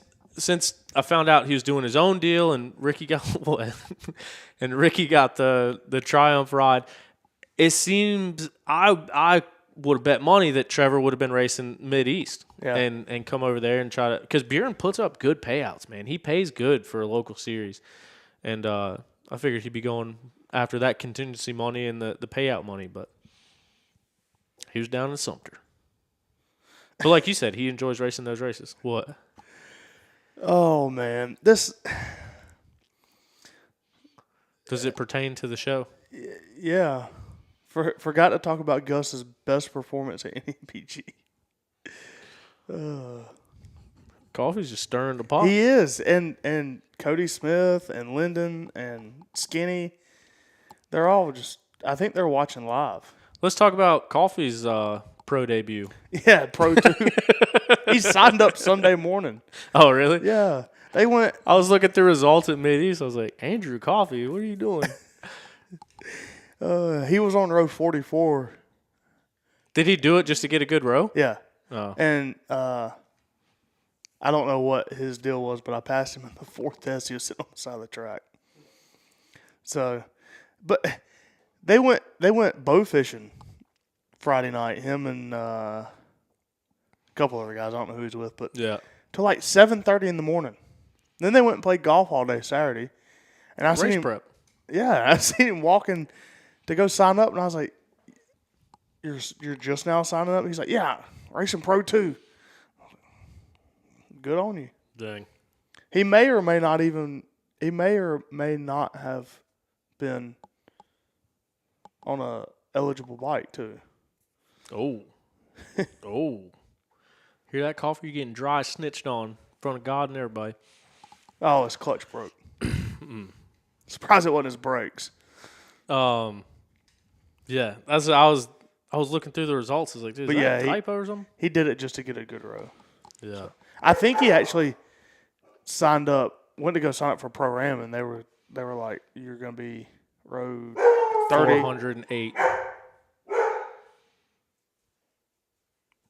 I found out he was doing his own deal, and Ricky got the Triumph ride, it seems I would have bet money that Trevor would have been racing Mid-East and come over there and try to – because Buren puts up good payouts, man. He pays good for a local series. And I figured he'd be going after that contingency money and the payout money, but he was down in Sumter. But like you said, he enjoys racing those races. What? Oh, man. This – Does it pertain to the show? Yeah. Forgot to talk about Gus's best performance at NEPG. Coffee's just stirring the pot. He is. And Cody Smith and Lyndon and Skinny, they're all just – I think they're watching live. Let's talk about Coffee's pro debut. Yeah, Pro 2. He signed up Sunday morning. Oh, really? Yeah. They went – I was looking through results at Mid-East. I was like, Andrew Coffee, what are you doing? He was on row 44. Did he do it just to get a good row? Yeah. Oh. And I don't know what his deal was, but I passed him in the fourth test. He was sitting on the side of the track. So, but they went bow fishing Friday night. Him and a couple other guys. I don't know who he's with, but till like 7:30 in the morning. Then they went and played golf all day Saturday. And I seen him prep. Yeah, I seen him walking to go sign up, and I was like, "You're just now signing up?" He's like, "Yeah, racing Pro 2." Good on you. Dang. He may or may not have been on a eligible bike too. Oh. Oh. Hear that, Coffee? You're getting dry snitched on in front of God and everybody. Oh, his clutch broke. Surprised it wasn't his brakes. Yeah, I was looking through the results. I was like, dude, is that a typo or something? He did it just to get a good row. Yeah. So, I think he actually went to go sign up for Pro-Am, and they were like, "You're going to be row 30." 408.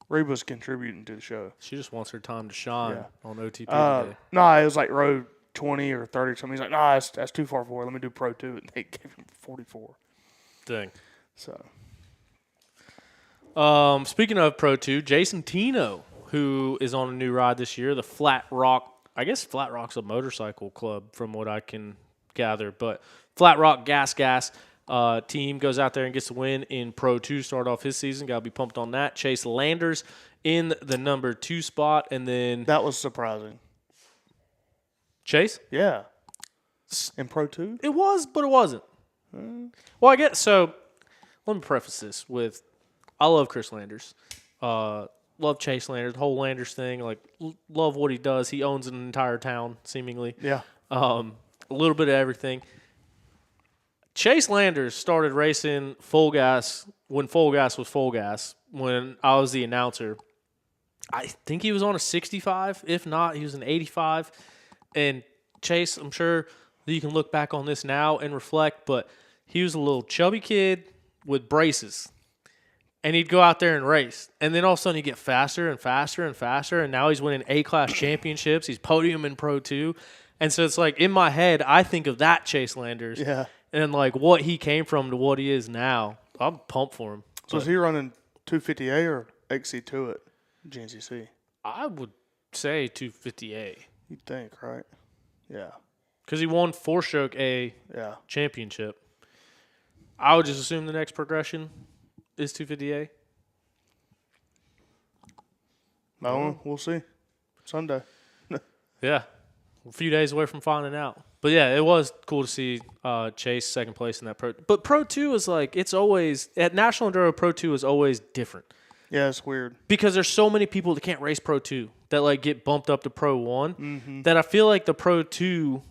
Reba's contributing to the show. She just wants her time to shine on OTP today. No, it was like row 20 or 30 or something. He's like, "No, that's too far for her. Let me do Pro 2." And they gave him 44. Dang. So. Speaking of Pro 2, Jason Tino, who is on a new ride this year, the Flat Rock. I guess Flat Rock's a motorcycle club from what I can gather. But Flat Rock Gas team goes out there and gets a win in Pro 2 to start off his season. Got to be pumped on that. Chase Landers in the number 2 spot. And then That was surprising. Chase? Yeah. In Pro 2? It was, but it wasn't. Well, I guess so. Let me preface this with I love Chris Landers. Love Chase Landers, the whole Landers thing. Like, love what he does. He owns an entire town, seemingly. Yeah. A little bit of everything. Chase Landers started racing full gas when full gas was full gas, when I was the announcer. I think he was on a 65. If not, he was an 85. And Chase, I'm sure that you can look back on this now and reflect, but he was a little chubby kid with braces. And he'd go out there and race. And then all of a sudden he'd get faster and faster and faster. And now he's winning A-class championships. He's podium in Pro 2. And so it's like in my head, I think of that Chase Landers. Yeah. And like what he came from to what he is now. I'm pumped for him. So is he running 250A or XC2 at GNCC? I would say 250A. You'd think, right? Yeah. Because he won 4-stroke A championship. I would just assume the next progression is 250A. No, we'll see. Sunday. Yeah. A few days away from finding out. But yeah, it was cool to see Chase second place in that Pro. But Pro 2 is like, it's always, at National Enduro, Pro 2 is always different. Yeah, it's weird. Because there's so many people that can't race Pro 2 that like get bumped up to Pro 1 that I feel like the Pro 2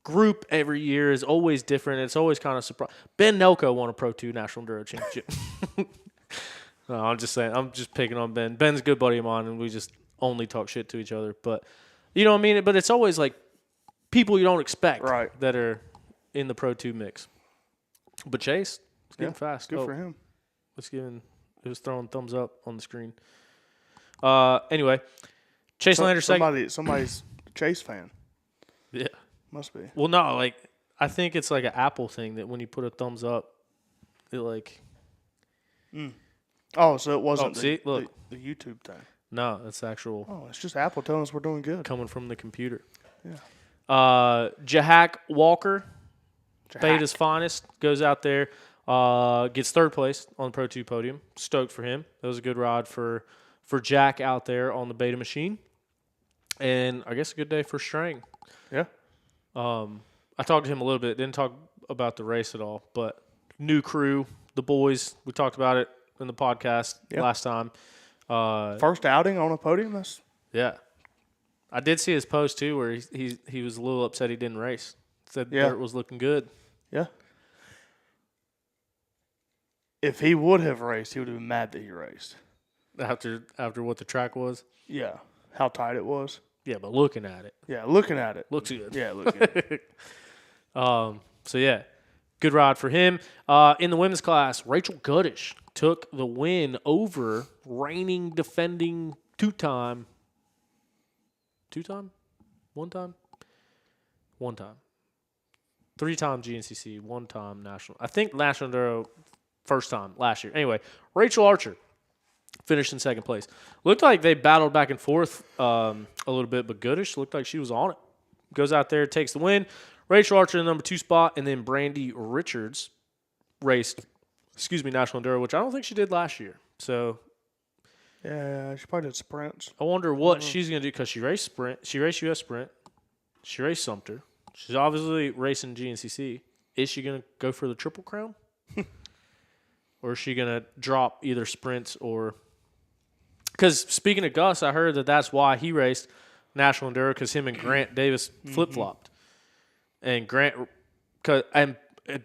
group every year is always different. It's always kind of surprising. Ben Nelko won a Pro 2 National Enduro Championship. No, I'm just saying. I'm just picking on Ben. Ben's a good buddy of mine, and we just only talk shit to each other. But, you know what I mean? But it's always like people you don't expect Right. that are in the Pro 2 mix. But Chase, it's getting fast. Good for him. It was throwing thumbs up on the screen. Anyway, Chase Lander second. Somebody's a Chase fan. Yeah. Must be. Well, no, like I think it's like an Apple thing that when you put a thumbs up, it like. Oh, so it wasn't the YouTube thing. No, that's actual. Oh, it's just Apple telling us we're doing good. Coming from the computer. Yeah. Jahack Walker, Beta's finest, goes out there, gets third place on the Pro 2 podium. Stoked for him. That was a good ride for Jack out there on the Beta machine. And I guess a good day for Strang. Yeah. I talked to him a little bit. Didn't talk about the race at all, but new crew, the boys. We talked about it in the podcast last time. First outing on a podium. Yeah. I did see his post too, where he was a little upset he didn't race. Said dirt was looking good. Yeah. If he would have raced, he would have been mad that he raced. After what the track was. Yeah. How tight it was. Yeah, but looking at it. Yeah, looking at it. Looks good. Yeah, looks good. So, yeah, good ride for him. In the women's class, Rachel Guttish took the win over reigning, defending, two-time. One-time? Three-time GNCC, one-time national. I think National Enduro first time last year. Anyway, Rachel Archer finished in second place. Looked like they battled back and forth a little bit, but Goodish looked like she was on it. Goes out there, takes the win. Rachel Archer in the number 2 spot, and then Brandy Richards raced, National Enduro, which I don't think she did last year. So, yeah, she probably did sprints. I wonder what she's going to do because she raced sprint. She raced US Sprint. She raced Sumter. She's obviously racing GNCC. Is she going to go for the Triple Crown? Or is she going to drop either sprints or... Because speaking of Gus, I heard that's why he raced National Enduro, because him and Grant Davis flip-flopped. And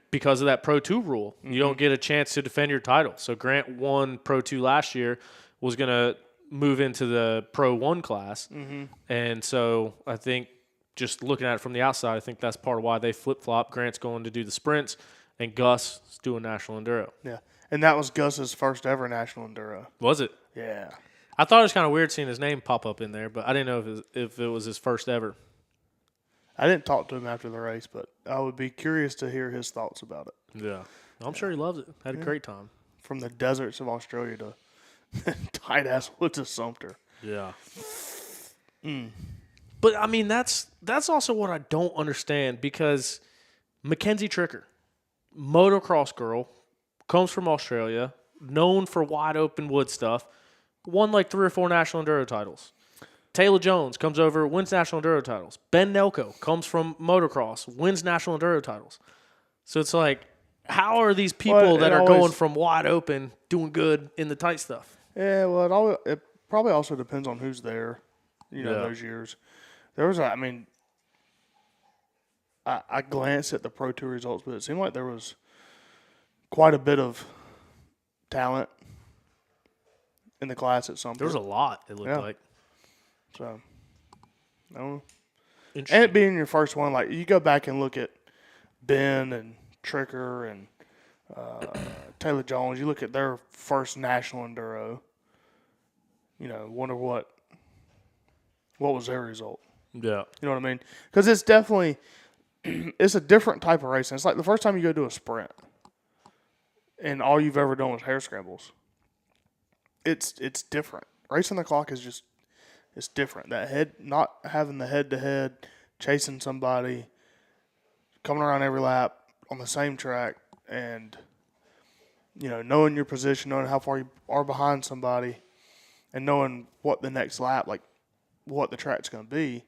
because of that Pro 2 rule, you don't get a chance to defend your title. So Grant won Pro 2 last year, was going to move into the Pro 1 class. And so I think just looking at it from the outside, I think that's part of why they flip-flop. Grant's going to do the sprints, and Gus is doing National Enduro. Yeah, and that was Gus's first ever National Enduro. Was it? Yeah. I thought it was kind of weird seeing his name pop up in there, but I didn't know if it was his first ever. I didn't talk to him after the race, but I would be curious to hear his thoughts about it. Yeah. I'm sure he loves it. Had a great time. From the deserts of Australia to tight-ass woods of Sumter. Yeah. But, I mean, that's also what I don't understand, because Mackenzie Tricker, motocross girl, comes from Australia, known for wide-open wood stuff, won like 3 or 4 National Enduro titles. Taylor Jones comes over, wins National Enduro titles. Ben Nelko comes from motocross, wins National Enduro titles. So it's like, how are these people that are going from wide open doing good in the tight stuff? Yeah, well, it probably also depends on who's there, those years. There was, I glanced at the Pro 2 results, but it seemed like there was quite a bit of talent in the class at Sumter. There was a lot, it looked like. So, I don't know. Interesting. And it being your first one, like, you go back and look at Ben and Tricker and Taylor Jones, you look at their first National Enduro, wonder what was their result. Yeah. You know what I mean? Because it's definitely, it's a different type of racing. It's like the first time you go do a sprint and all you've ever done was hair scrambles. It's different. Racing the clock is just, it's different. Not having the head-to-head, chasing somebody, coming around every lap on the same track, and, knowing your position, knowing how far you are behind somebody, and knowing what the next lap, like what the track's going to be.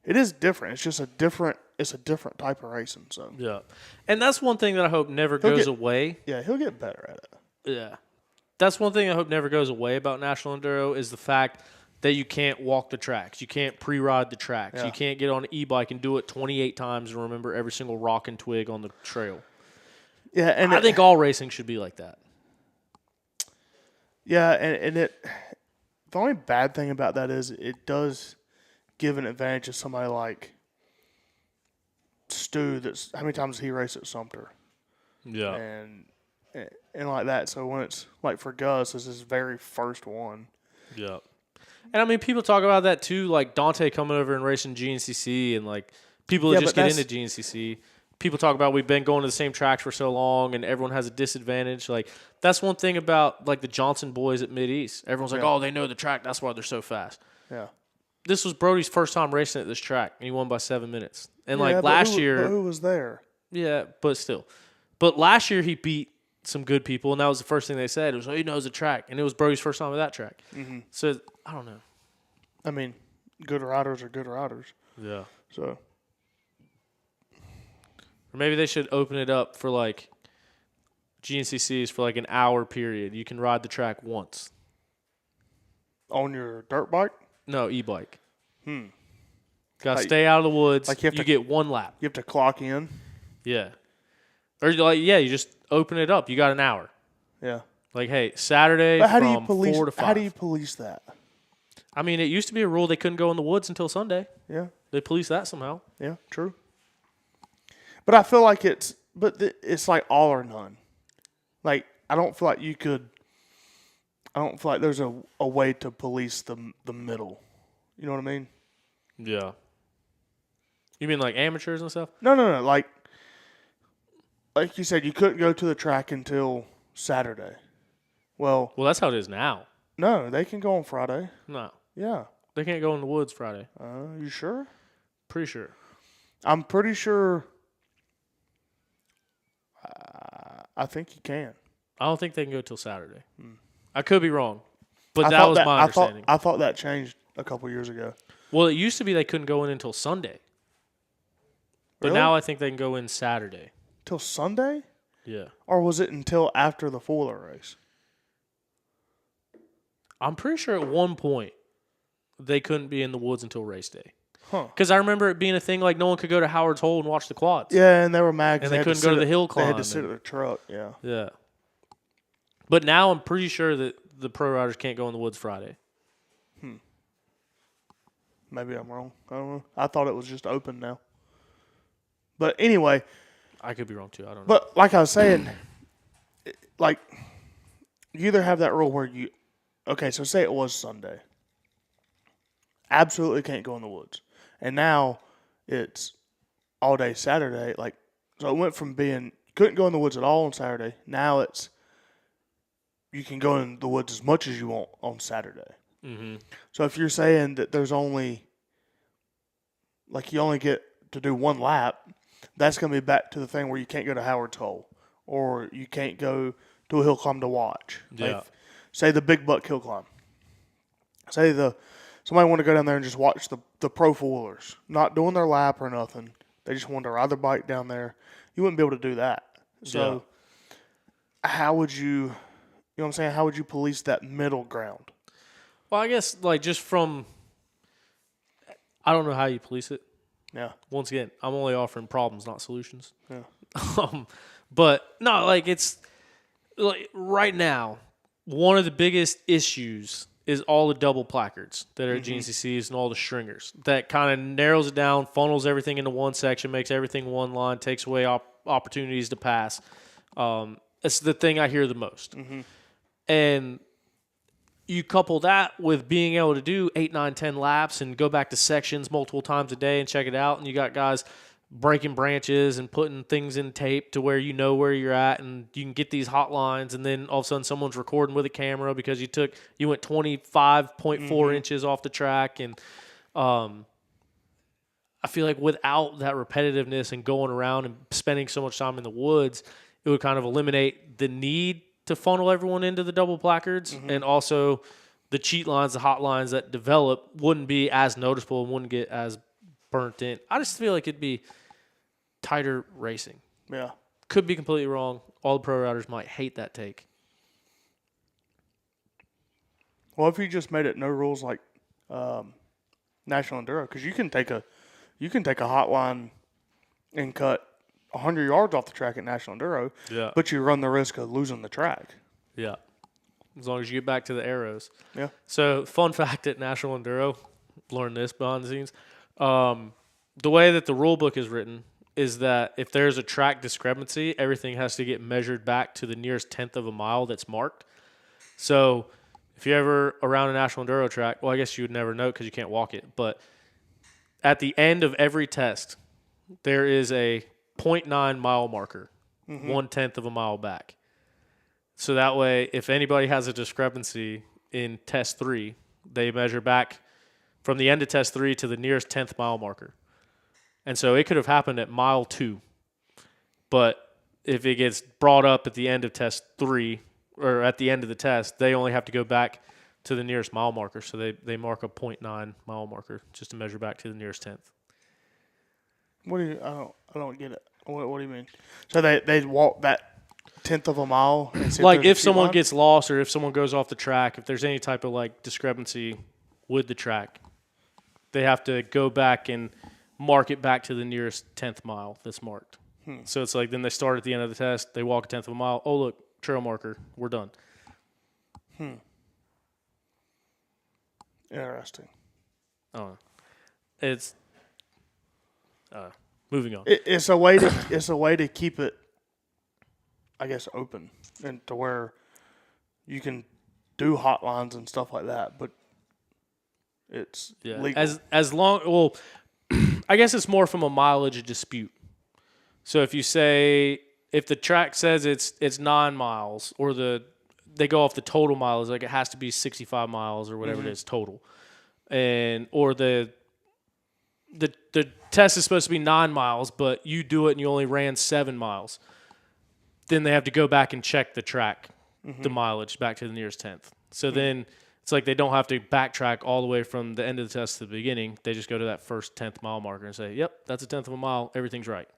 It is different. It's just a different type of racing. So yeah, and that's one thing that I hope never goes away. Yeah, he'll get better at it. Yeah, that's one thing I hope never goes away about National Enduro is the fact that you can't walk the tracks. You can't pre-ride the tracks. Yeah. You can't get on an e-bike and do it 28 times and remember every single rock and twig on the trail. Yeah, and I think all racing should be like that. Yeah, and the only bad thing about that is it does give an advantage to somebody like Stu, how many times he raced at Sumter, Yeah. and like that. So when it's like for Gus, this is his very first one. Yeah. And I mean, people talk about that too, like Dante coming over and racing GNCC, and like people that just get into GNCC. People talk about we've been going to the same tracks for so long, and everyone has a disadvantage. Like that's one thing about like the Johnson boys at Mid-East. Everyone's like, oh, they know the track. That's why they're so fast. Yeah. This was Brody's first time racing at this track, and he won by 7 minutes. And like last year, who was there? Yeah, but still. But last year he beat some good people, and that was the first thing they said. It was, he knows the track, and it was Brody's first time at that track. Mm-hmm. So I don't know. I mean, good riders are good riders. Yeah. So. Or maybe they should open it up for like GNCCs for like an hour period. You can ride the track once. On your dirt bike? No, e-bike. Got to stay out of the woods. Like you get one lap. You have to clock in? Yeah. Or like, you just open it up. You got an hour. Yeah. Like, hey, Saturday from 4 to 5. How do you police that? I mean, it used to be a rule they couldn't go in the woods until Sunday. Yeah. They police that somehow. Yeah, true. But I feel like it's like all or none. Like, I don't feel like there's a way to police the middle. You know what I mean? Yeah. You mean like amateurs and stuff? No. Like you said, you couldn't go to the track until Saturday. Well, that's how it is now. No, they can go on Friday. No. Yeah. They can't go in the woods Friday. You sure? Pretty sure. I'm pretty sure. I think you can. I don't think they can go till Saturday. I could be wrong, but that was my understanding. I thought that changed a couple years ago. Well, it used to be they couldn't go in until Sunday. But now I think they can go in Saturday. Till Sunday? Yeah. Or was it until after the Fuller race? I'm pretty sure at one point they couldn't be in the woods until race day. Huh. Because I remember it being a thing like no one could go to Howard's Hole and watch the quads. Yeah, and they were mad. And they couldn't go to the hill climb. They had to sit at their truck, yeah. Yeah. But now I'm pretty sure that the pro riders can't go in the woods Friday. Maybe I'm wrong. I don't know. I thought it was just open now. But anyway. I could be wrong too. I don't know. But like I was saying, like, you either have that rule where you, okay, so say it was Sunday. Absolutely can't go in the woods. And now it's all day Saturday. Like, so it went from being, couldn't go in the woods at all on Saturday. Now it's, you can go in the woods as much as you want on Saturday. Mm-hmm. So if you're saying that there's only, like you only get to do one lap, that's going to be back to the thing where you can't go to Howard's Hole or you can't go to a hill climb to watch. Yeah. Like, say the Big Buck hill climb. Say somebody want to go down there and just watch the pro four-wheelers, not doing their lap or nothing. They just want to ride their bike down there. You wouldn't be able to do that. So how would you know what I'm saying? How would you police that middle ground? Well, I guess like just from, I don't know how you police it. Yeah. Once again, I'm only offering problems, not solutions. Yeah. But no, like it's like right now, one of the biggest issues is all the double placards that are at GNCCs and all the stringers. That kind of narrows it down, funnels everything into one section, makes everything one line, takes away opportunities to pass. It's the thing I hear the most. Mm-hmm. And you couple that with being able to do 8, 9, 10 laps and go back to sections multiple times a day and check it out. And you got guys breaking branches and putting things in tape to where you know where you're at, and you can get these hotlines, and then all of a sudden someone's recording with a camera because you went 25.4 inches off the track. And I feel like without that repetitiveness and going around and spending so much time in the woods, it would kind of eliminate the need to funnel everyone into the double placards, and also the cheat lines, the hot lines that develop wouldn't be as noticeable and wouldn't get as burnt in. I just feel like it'd be tighter racing. Yeah. Could be completely wrong. All the pro riders might hate that take. Well, if you just made it no rules like National Enduro, because you can take a hot line and cut 100 yards off the track at National Enduro, but you run the risk of losing the track. Yeah. As long as you get back to the arrows. Yeah. So, fun fact at National Enduro, learned this behind the scenes. The way that the rule book is written is that if there's a track discrepancy, everything has to get measured back to the nearest tenth of a mile that's marked. So if you're ever around a national enduro track, well, I guess you would never know because you can't walk it. But at the end of every test, there is a 0.9 mile marker, 1/10 of a mile back. So that way, if anybody has a discrepancy in test 3, they measure back from the end of test 3 to the nearest 10th mile marker. And so it could have happened at mile 2. But if it gets brought up at the end of test 3 or at the end of the test, they only have to go back to the nearest mile marker. So they mark a 0.9 mile marker just to measure back to the nearest 10th. What do you? I don't get it. What do you mean? So they walk that 10th of a mile. And see Like there's if a someone line? gets lost or if someone goes off the track, if there's any type of like discrepancy with the track, they have to go back and mark it back to the nearest 10th mile that's marked. So it's like then they start at the end of the test, they walk a 10th of a mile. Oh, look, trail marker, we're done. Interesting. I don't know. It's moving on. It's a way to keep it, I guess, open and to where you can do hotlines and stuff like that, but it's legal. As long, well, I guess it's more from a mileage dispute. So if you say, if the track says it's 9 miles or they go off the total miles, like it has to be 65 miles or whatever it is total. And, or the test is supposed to be 9 miles, but you do it and you only ran 7 miles. Then they have to go back and check the track, the mileage back to the nearest 10th. So then it's like they don't have to backtrack all the way from the end of the test to the beginning. They just go to that first 10th mile marker and say, yep, that's a 10th of a mile. Everything's right.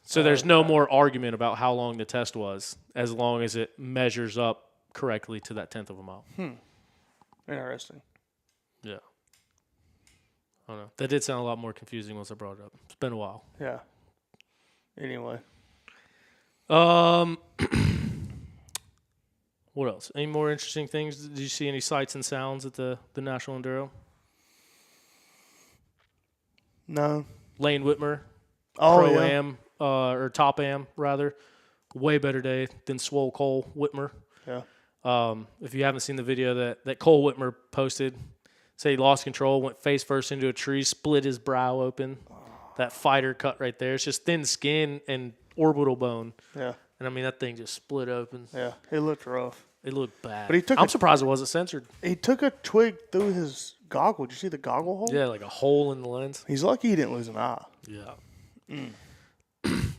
So there's no more argument about how long the test was as long as it measures up correctly to that 10th of a mile. Interesting. Yeah. I don't know. That did sound a lot more confusing once I brought it up. It's been a while. Yeah. Anyway. What else? Any more interesting things? Did you see any sights and sounds at the National Enduro? No. Lane Whitmer, Oh, Pro-Am, or Top-Am, rather. Way better day than Swole Cole Whitmer. Yeah. If you haven't seen the video that Cole Whitmer posted, say he lost control, went face first into a tree, split his brow open. That fighter cut right there. It's just thin skin and orbital bone. Yeah. And, I mean, that thing just split open. Yeah. It looked rough. It looked bad. But I'm surprised it wasn't censored. He took a twig through his goggle. Did you see the goggle hole? Yeah, like a hole in the lens. He's lucky he didn't lose an eye. Yeah.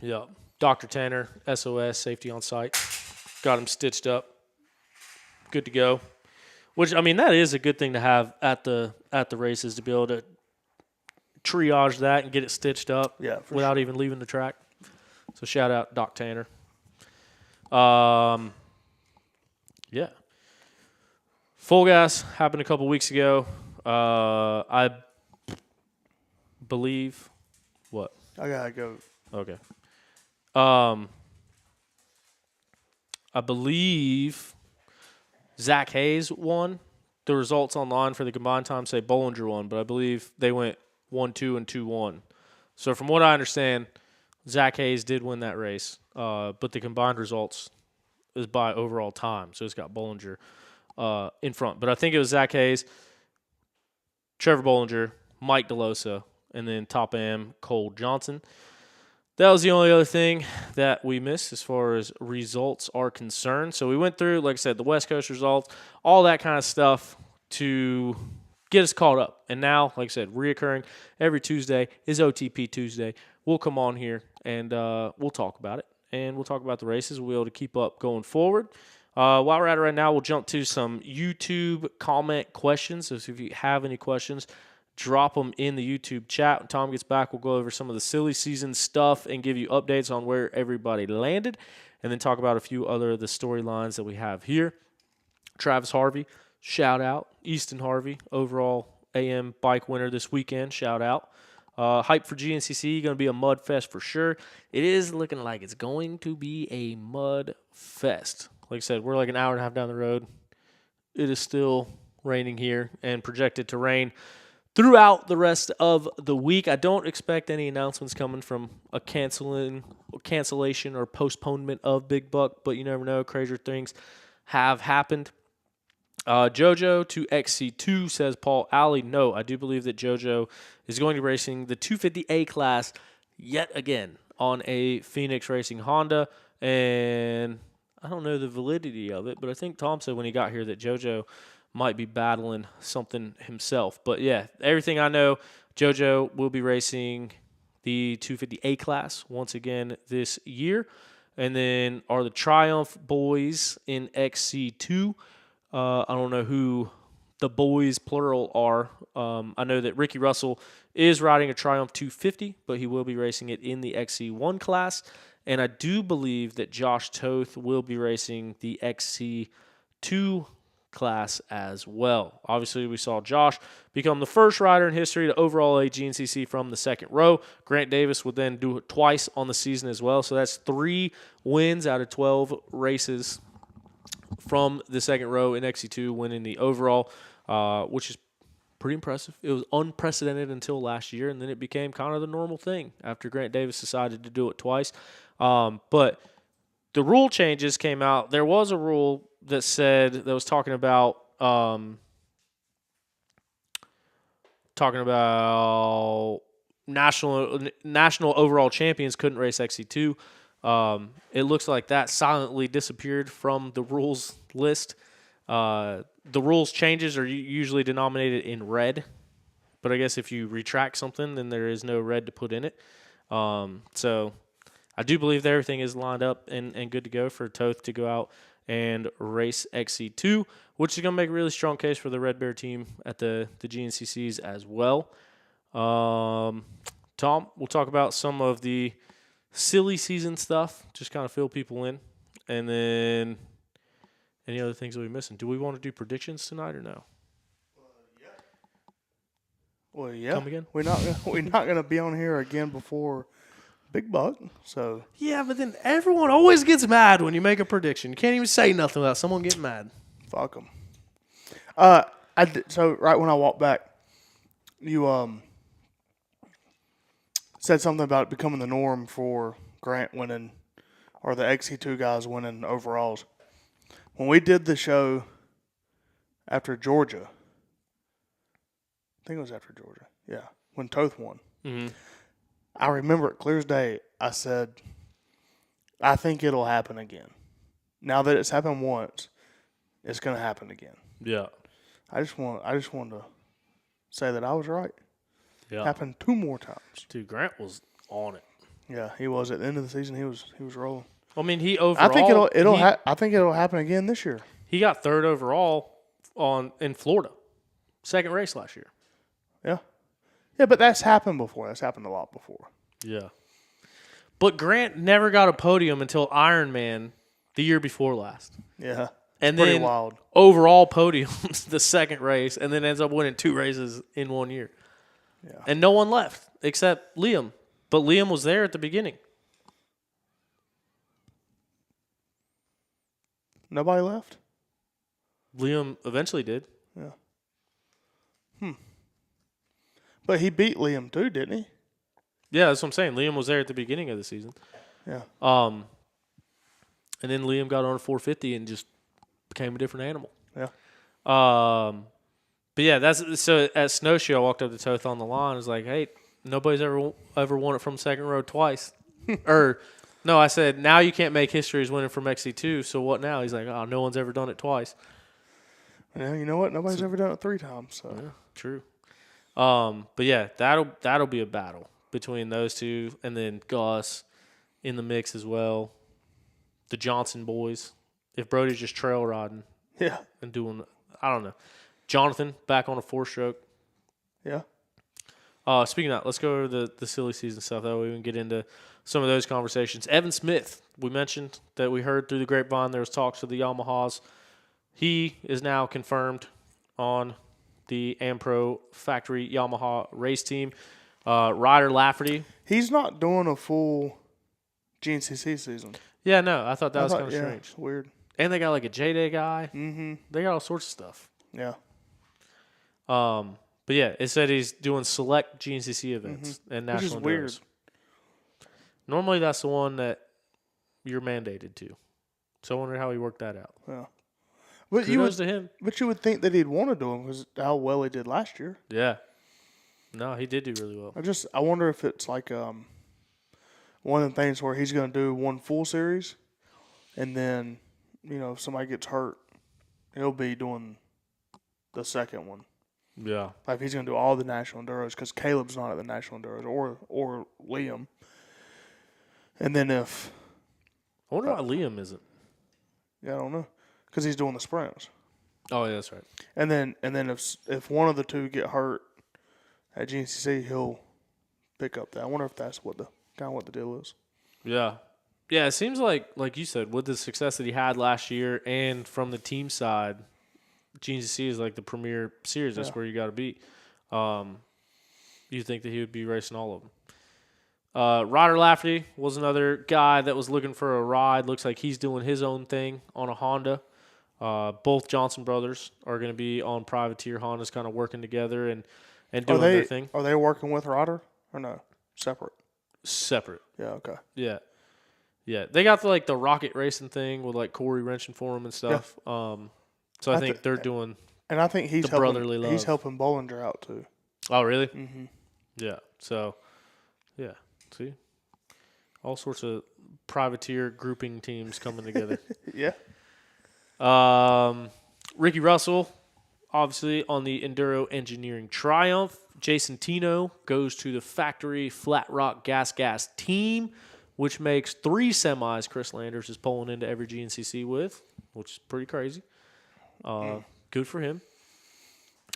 Yeah. Dr. Tanner, SOS, safety on site. Got him stitched up. Good to go. Which, I mean, that is a good thing to have at the races, to be able to triage that and get it stitched up without even leaving the track. So shout out Doc Tanner. Yeah. Full Gas happened a couple weeks ago. I believe what? I gotta go. Okay. I believe Zach Hayes won. The results online for the combined time say Bollinger won, but I believe they went 1-2 and 2-1. So from what I understand, Zach Hayes did win that race, but the combined results is by overall time. So it's got Bollinger in front. But I think it was Zach Hayes, Trevor Bollinger, Mike DeLosa, and then Top-Am Cole Johnson. That was the only other thing that we missed as far as results are concerned. So we went through, like I said, the West Coast results, all that kind of stuff to get us caught up. And now, like I said, reoccurring every Tuesday is OTP Tuesday. We'll come on here and we'll talk about it. And we'll talk about the races. We'll be able to keep up going forward. While we're at it right now, we'll jump to some YouTube comment questions. So if you have any questions, drop them in the YouTube chat. When Tom gets back, we'll go over some of the silly season stuff and give you updates on where everybody landed, and then talk about a few other of the storylines that we have here. Travis Harvey, shout out. Easton Harvey, overall AM bike winner this weekend, shout out. Hype for GNCC, going to be a mud fest for sure. It is looking like it's going to be a mud fest. Like I said, we're like an hour and a half down the road. It is still raining here and projected to rain throughout the rest of the week. I don't expect any announcements coming from a cancellation or postponement of Big Buck, but you never know. Crazier things have happened. JoJo to XC2 says Paul Alley. No, I do believe that JoJo is going to be racing the 250A class yet again on a Phoenix Racing Honda, and I don't know the validity of it, but I think Tom said when he got here that JoJo might be battling something himself. But yeah, everything I know, JoJo will be racing the 250A class once again this year. And then are the Triumph boys in XC2. I don't know who the boys, plural, are. I know that Ricky Russell is riding a Triumph 250, but he will be racing it in the XC1 class. And I do believe that Josh Toth will be racing the XC2 class as well. Obviously, we saw Josh become the first rider in history to overall a GNCC from the second row. Grant Davis would then do it twice on the season as well. So that's 3 wins out of 12 races from the second row in XC2, winning the overall, which is pretty impressive. It was unprecedented until last year, and then it became kind of the normal thing after Grant Davis decided to do it twice. But the rule changes came out. There was a rule that was talking about national overall champions couldn't race XC2. It looks like that silently disappeared from the rules list. The rules changes are usually denominated in red, but I guess if you retract something, then there is no red to put in it. So I do believe that everything is lined up and good to go for Toth to go out and race XC2, which is going to make a really strong case for the Red Bear team at the GNCCs as well. Tom, we'll talk about some of the silly season stuff, just kind of fill people in, and then any other things that we're missing. Do we want to do predictions tonight or no? Well, yeah. Come again? We're not gonna be on here again before Big Buck. So yeah, but then everyone always gets mad when you make a prediction. You can't even say nothing without someone getting mad. Fuck them. So right when I walked back, you said something about it becoming the norm for Grant winning, or the XC2 guys winning overalls. When we did the show after Georgia, I think it was after Georgia, yeah, when Toth won. Mm-hmm. I remember it clear as day. I said, I think it'll happen again. Now that it's happened once, it's going to happen again. Yeah. I just want to say that I was right. Yeah. Happened 2 more times. Dude, Grant was on it. Yeah, he was at the end of the season. He was rolling. I mean, he overall. I think it'll happen again this year. He got 3rd overall in Florida, 2nd race last year. Yeah. Yeah, but that's happened before. That's happened a lot before. Yeah. But Grant never got a podium until Ironman the year before last. Yeah. And pretty then wild. Overall podiums the 2nd race, and then ends up winning 2 races in 1 year. Yeah. And no one left except Liam. But Liam was there at the beginning. Nobody left? Liam eventually did. Yeah. But he beat Liam too, didn't he? Yeah, that's what I'm saying. Liam was there at the beginning of the season. Yeah. And then Liam got on a 450 and just became a different animal. Yeah. But yeah, that's so at Snowshoe, I walked up to Toth on the line. I was like, hey, nobody's ever won it from 2nd row twice. Or no, I said, now you can't make history as winning from XC2, so what now? He's like, oh, no one's ever done it twice. Yeah, you know what? Nobody's ever done it 3 times. So yeah, true. But yeah, that'll be a battle between those two, and then Gus in the mix as well. The Johnson boys. If Brody's just trail riding, yeah, and doing, I don't know. Jonathan back on a 4-stroke. Yeah. Speaking of that, let's go over the silly season stuff. That way we can get into some of those conversations. Evan Smith, we mentioned that we heard through the grapevine there was talks of the Yamahas. He is now confirmed on the Ampro Factory Yamaha race team. Ryder Lafferty. He's not doing a full GNCC season. Yeah, no, I thought that was kind of strange. Weird. And they got like a J-Day guy. Mm-hmm. They got all sorts of stuff. Yeah. But But yeah, it said he's doing select GNCC events and Which is national weird. enduros. Normally, that's the one that you're mandated to. So I wonder how he worked that out. Yeah. But Kudos to him. But you would think that he'd want to do them because how well he did last year. Yeah. No, he did do really well. I wonder if it's like one of the things where he's going to do one full series, and then if somebody gets hurt, he'll be doing the second one. Yeah. Like he's going to do all the national enduros because Caleb's not at the national enduros or Liam. And then I wonder why Liam isn't. Yeah, I don't know, because he's doing the sprints. Oh, yeah, that's right. And then if one of the two get hurt at GNCC, he'll pick up that. I wonder if that's what the deal is. Yeah. Yeah, it seems like you said, with the success that he had last year and from the team side, GNCC is like the premier series. That's where you got to be. You think that he would be racing all of them. Ryder Lafferty was another guy that was looking for a ride. Looks like he's doing his own thing on a Honda. Both Johnson brothers are going to be on privateer Hondas, kind of working together and doing their thing. Are they working with Ryder or no? Separate. Yeah, okay. Yeah. Yeah. They got the rocket racing thing with like Corey wrenching for them and stuff. Yeah. So I think they're doing. And I think he's helping, brotherly love. He's helping Bollinger out too. Oh, really? Mm-hmm. Yeah. So, yeah. See, all sorts of privateer grouping teams coming together. Yeah. Ricky Russell, obviously on the Enduro Engineering Triumph. Jason Tino goes to the factory Flat Rock Gas team, which makes 3 semis Chris Landers is pulling into every GNCC with, which is pretty crazy. Good for him.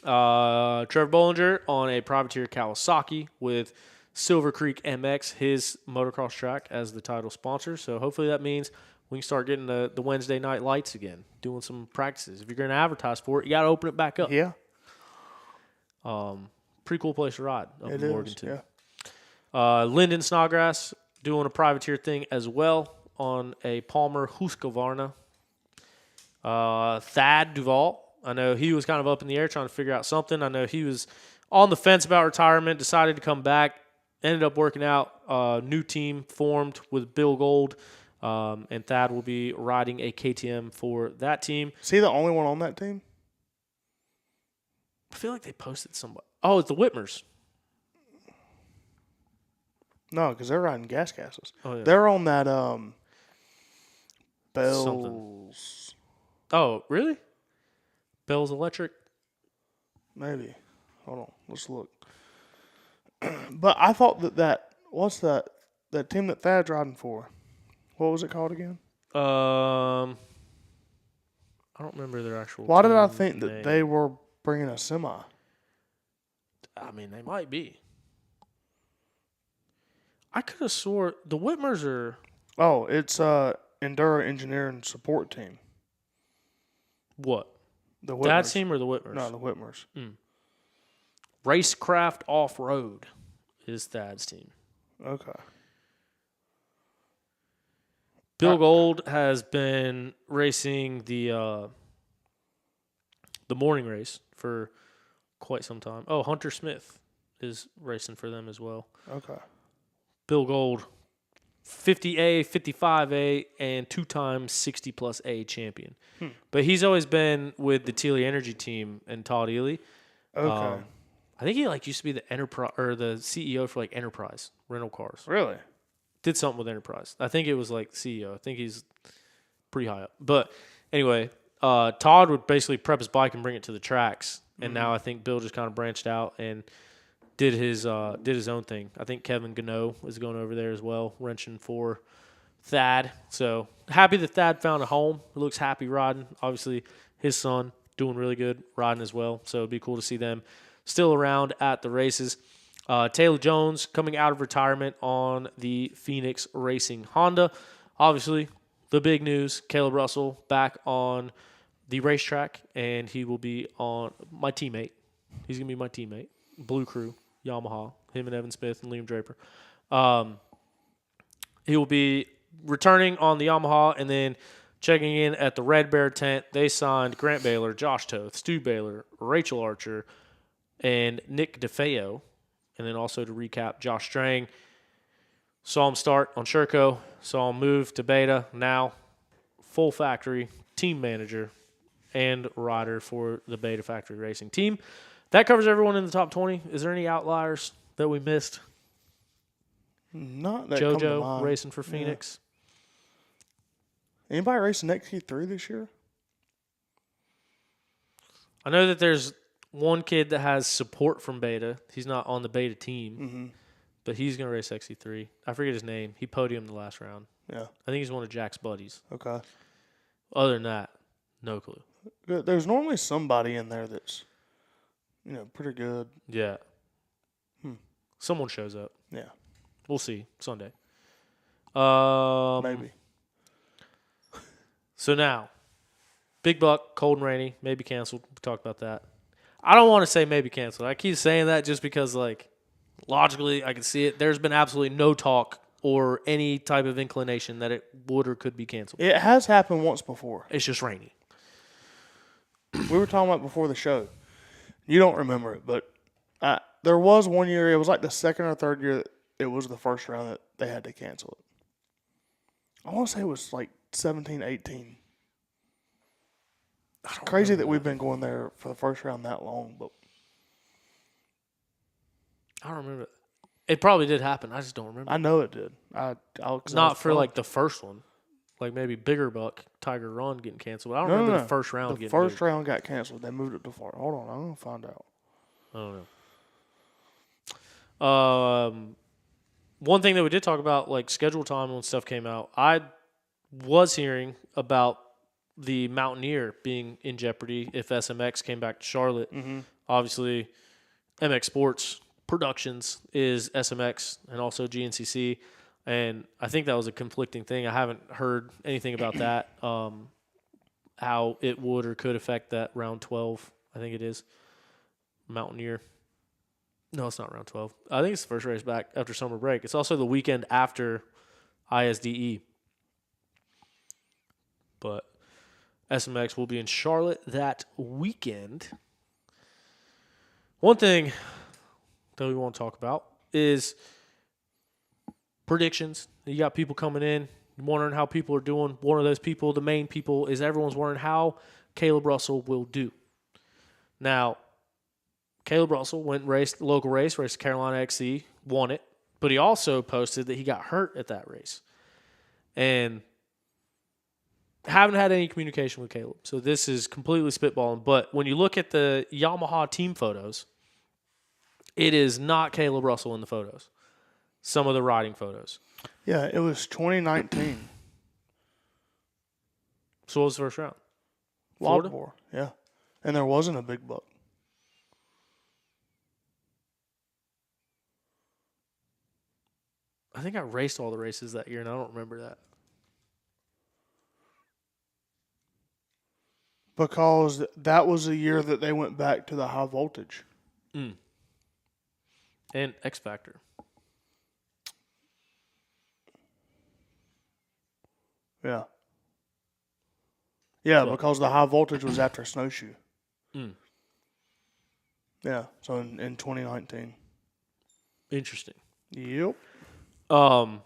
Trevor Bollinger on a privateer Kawasaki with Silver Creek MX, his motocross track, as the title sponsor. So hopefully that means we can start getting the Wednesday night lights again, doing some practices. If you're going to advertise for it, you got to open it back up. Yeah. Pretty cool place to ride up in Morganton. Yeah. Lyndon Snodgrass doing a privateer thing as well on a Palmer Husqvarna. Thad Duvall, I know he was kind of up in the air trying to figure out something. I know he was on the fence about retirement, decided to come back, ended up working out. New team formed with Bill Gold, and Thad will be riding a KTM for that team. Is he the only one on that team? I feel like they posted somebody. Oh, it's the Whitmers. No, because they're riding gas gases. Oh, yeah. They're on that Bell's. Something. Oh, really? Bell's Electric? Maybe. Hold on. Let's look. But I thought what's that team that Thad's riding for? What was it called again? I don't remember their actual Why did I team think name. that they were bringing a semi? I mean, they might be. I could have swore the Whitmers are. Oh, it's Enduro Engineering Support Team. What? The Whitmers. Dad's team or the Whitmers? No, the Whitmers. Racecraft Off-Road is Thad's team. Okay. Bill Gold has been racing the morning race for quite some time. Oh, Hunter Smith is racing for them as well. Okay. Bill Gold, 50A, 55A, and 2-time 60+ A champion. But he's always been with the Tealy Energy team and Todd Ely. Okay. I think he used to be the enterprise or the CEO for Enterprise rental cars. Really? Did something with Enterprise. I think it was CEO. I think he's pretty high up. But anyway, Todd would basically prep his bike and bring it to the tracks. And now I think Bill just kind of branched out and did his own thing. I think Kevin Gano is going over there as well, wrenching for Thad. So happy that Thad found a home. He looks happy riding. Obviously, his son doing really good riding as well. So it'd be cool to see them still around at the races. Taylor Jones coming out of retirement on the Phoenix Racing Honda. Obviously, the big news, Caleb Russell back on the racetrack, and he will be on my teammate. He's going to be my teammate. Blue Crew, Yamaha, him and Evan Smith and Liam Draper. He will be returning on the Yamaha and then checking in at the Red Bear tent. They signed Grant Baylor, Josh Toth, Stu Baylor, Rachel Archer, and Nick DeFeo. And then also to recap, Josh Strang. Saw him start on Sherco, saw him move to Beta, now full factory, team manager, and rider for the Beta Factory Racing team. That covers everyone in the top 20. Is there any outliers that we missed? Not that come to JoJo mind. racing for Phoenix. Yeah. Anybody racing XT3 this year? I know that there's one kid that has support from Beta. He's not on the Beta team, but he's going to race XC3. I forget his name. He podiumed the last round. Yeah. I think he's one of Jack's buddies. Okay. Other than that, no clue. There's normally somebody in there that's, pretty good. Yeah. Someone shows up. Yeah. We'll see Sunday. Maybe. So now, Big Buck, cold and rainy, maybe canceled. We talked about that. I don't want to say maybe canceled. I keep saying that just because, logically, I can see it. There's been absolutely no talk or any type of inclination that it would or could be canceled. It has happened once before. It's just rainy. We were talking about before the show. You don't remember it, but there was one year, it was like the second or third year, it was the first round that they had to cancel it. I want to say it was like 17, 18. It's crazy that we've been going there for the first round that long, but I don't remember. It probably did happen. I just don't remember. I know it did. Not for the first one. Like maybe Bigger Buck, Tiger Run getting canceled. I don't remember the first round getting canceled. The first round got canceled. They moved it to far. Hold on. I'm going to find out. I don't know. One thing that we did talk about, schedule time when stuff came out, I was hearing about the Mountaineer being in jeopardy if SMX came back to Charlotte. Obviously, MX Sports Productions is SMX and also GNCC, and I think that was a conflicting thing. I haven't heard anything about that, how it would or could affect that round 12, I think it is, Mountaineer. No, it's not round 12. I think it's the first race back after summer break. It's also the weekend after ISDE. But SMX will be in Charlotte that weekend. One thing that we want to talk about is predictions. You got people coming in, wondering how people are doing. One of those people, the main people, is everyone's wondering how Caleb Russell will do. Now, Caleb Russell went and raced the local race, raced the Carolina XC, won it. But he also posted that he got hurt at that race. And haven't had any communication with Caleb. So this is completely spitballing. But when you look at the Yamaha team photos, it is not Caleb Russell in the photos. Some of the riding photos. Yeah, it was 2019. So what was the first round? Florida? Florida? Yeah. And there wasn't a Big Buck. I think I raced all the races that year, and I don't remember that. Because that was the year that they went back to the high voltage. And X Factor. Yeah. Yeah, because the high voltage was after Snowshoe. Yeah, so in 2019. Interesting. Yep. But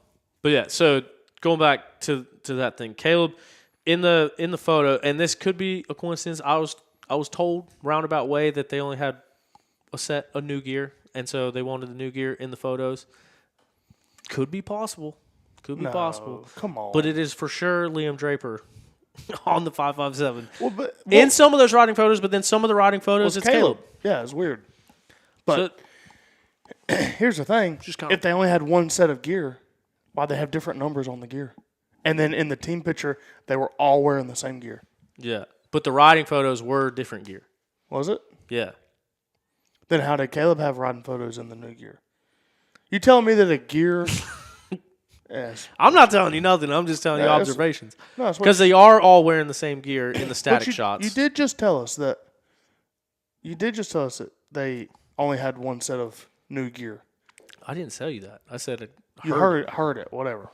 yeah, so going back to that thing, Caleb in the photo, and this could be a coincidence. I was told roundabout way that they only had a set of new gear, and so they wanted the new gear in the photos. Could be possible. Could be possible. Come on. But it is for sure Liam Draper on the 557. Well, in some of those riding photos, but then some of the riding photos, it's Caleb. Yeah, it's weird. But So, here's the thing. If they only had one set of gear, why'd they have different numbers on the gear? And then in the team picture, they were all wearing the same gear. yeah, but the riding photos were different gear. Was it? Yeah. Then how did Caleb have riding photos in the new gear? You telling me that a gear... Yes. I'm not telling you nothing. I'm just telling you observations. Because they are all wearing the same gear in the static shots. You did just tell us that they only had one set of new gear. I didn't tell you that. I said it. You heard it, whatever.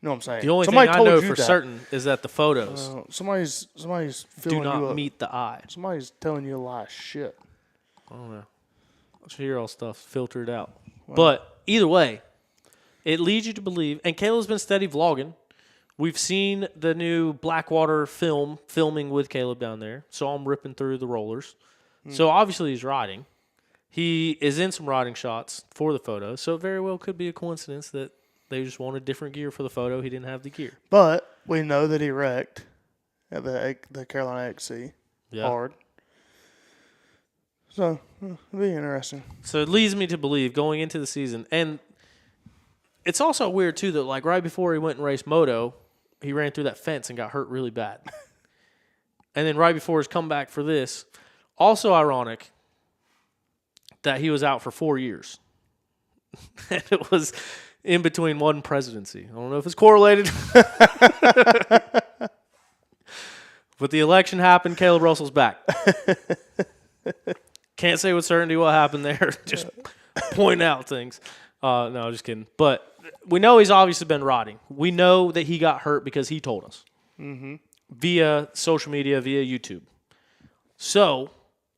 You know what I'm saying? The only thing I know for certain is that the photos somebody's do not meet the eye. Somebody's telling you a lie. Shit. I don't know. hear all stuff, filter it out. Wow. But either way, it leads you to believe, and Caleb's been steady vlogging. We've seen the new Blackwater filming with Caleb down there. Saw him ripping through the rollers. So obviously he's riding. He is in some riding shots for the photo. So it very well could be a coincidence that they just wanted different gear for the photo. He didn't have the gear. But we know that he wrecked at the Carolina XC hard. So it'll be interesting. So it leads me to believe going into the season. And it's also weird, too, that like right before he went and raced moto, he ran through that fence and got hurt really bad. And then right before his comeback for this, also ironic that he was out for 4 years. And it was in between one presidency. I don't know if it's correlated. But the election happened. Caleb Russell's back. Can't say with certainty what happened there. Just point out things. No, just kidding. But we know he's obviously been riding. We know that he got hurt because he told us. Via social media, via YouTube. So,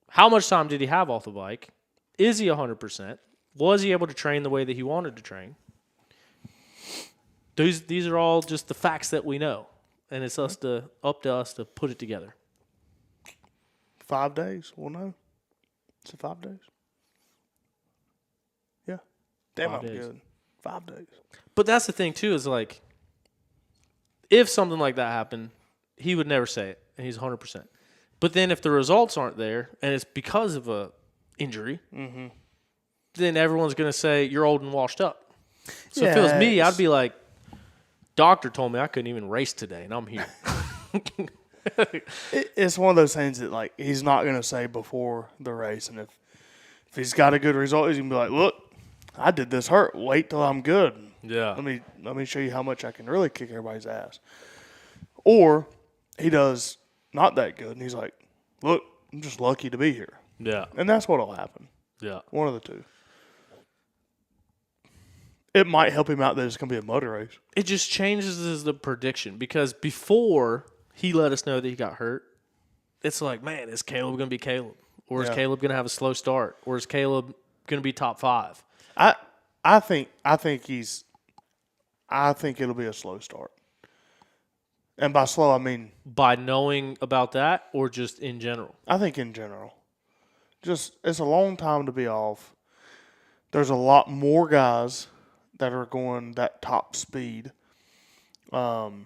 how much time did he have off the bike? Is he 100%? Was he able to train the way that he wanted to train? These are all just the facts that we know. And it's up to us to put it together. 5 days. We'll know. Is it 5 days? Yeah. Damn, I'm good. 5 days. But that's the thing, too, is like, if something like that happened, he would never say it, and he's 100%. But then if the results aren't there, and it's because of a injury, then everyone's going to say, you're old and washed up. So if it was me, I'd be like, doctor told me I couldn't even race today, and I'm here. It's one of those things that, like, he's not going to say before the race. And if he's got a good result, he's going to be like, look, I did this hurt. Wait till I'm good. Yeah. Let me show you how much I can really kick everybody's ass. Or he does not that good, and he's like, look, I'm just lucky to be here. Yeah. And that's what will happen. Yeah. One of the two. It might help him out that it's going to be a motor race. It just changes the prediction because before he let us know that he got hurt, it's like, man, is Caleb going to be Caleb? Or is Caleb going to have a slow start? Or is Caleb going to be top 5? I think it'll be a slow start. And by slow, I mean... By knowing about that or just in general? I think in general. Just, it's a long time to be off. There's a lot more guys that are going that top speed. And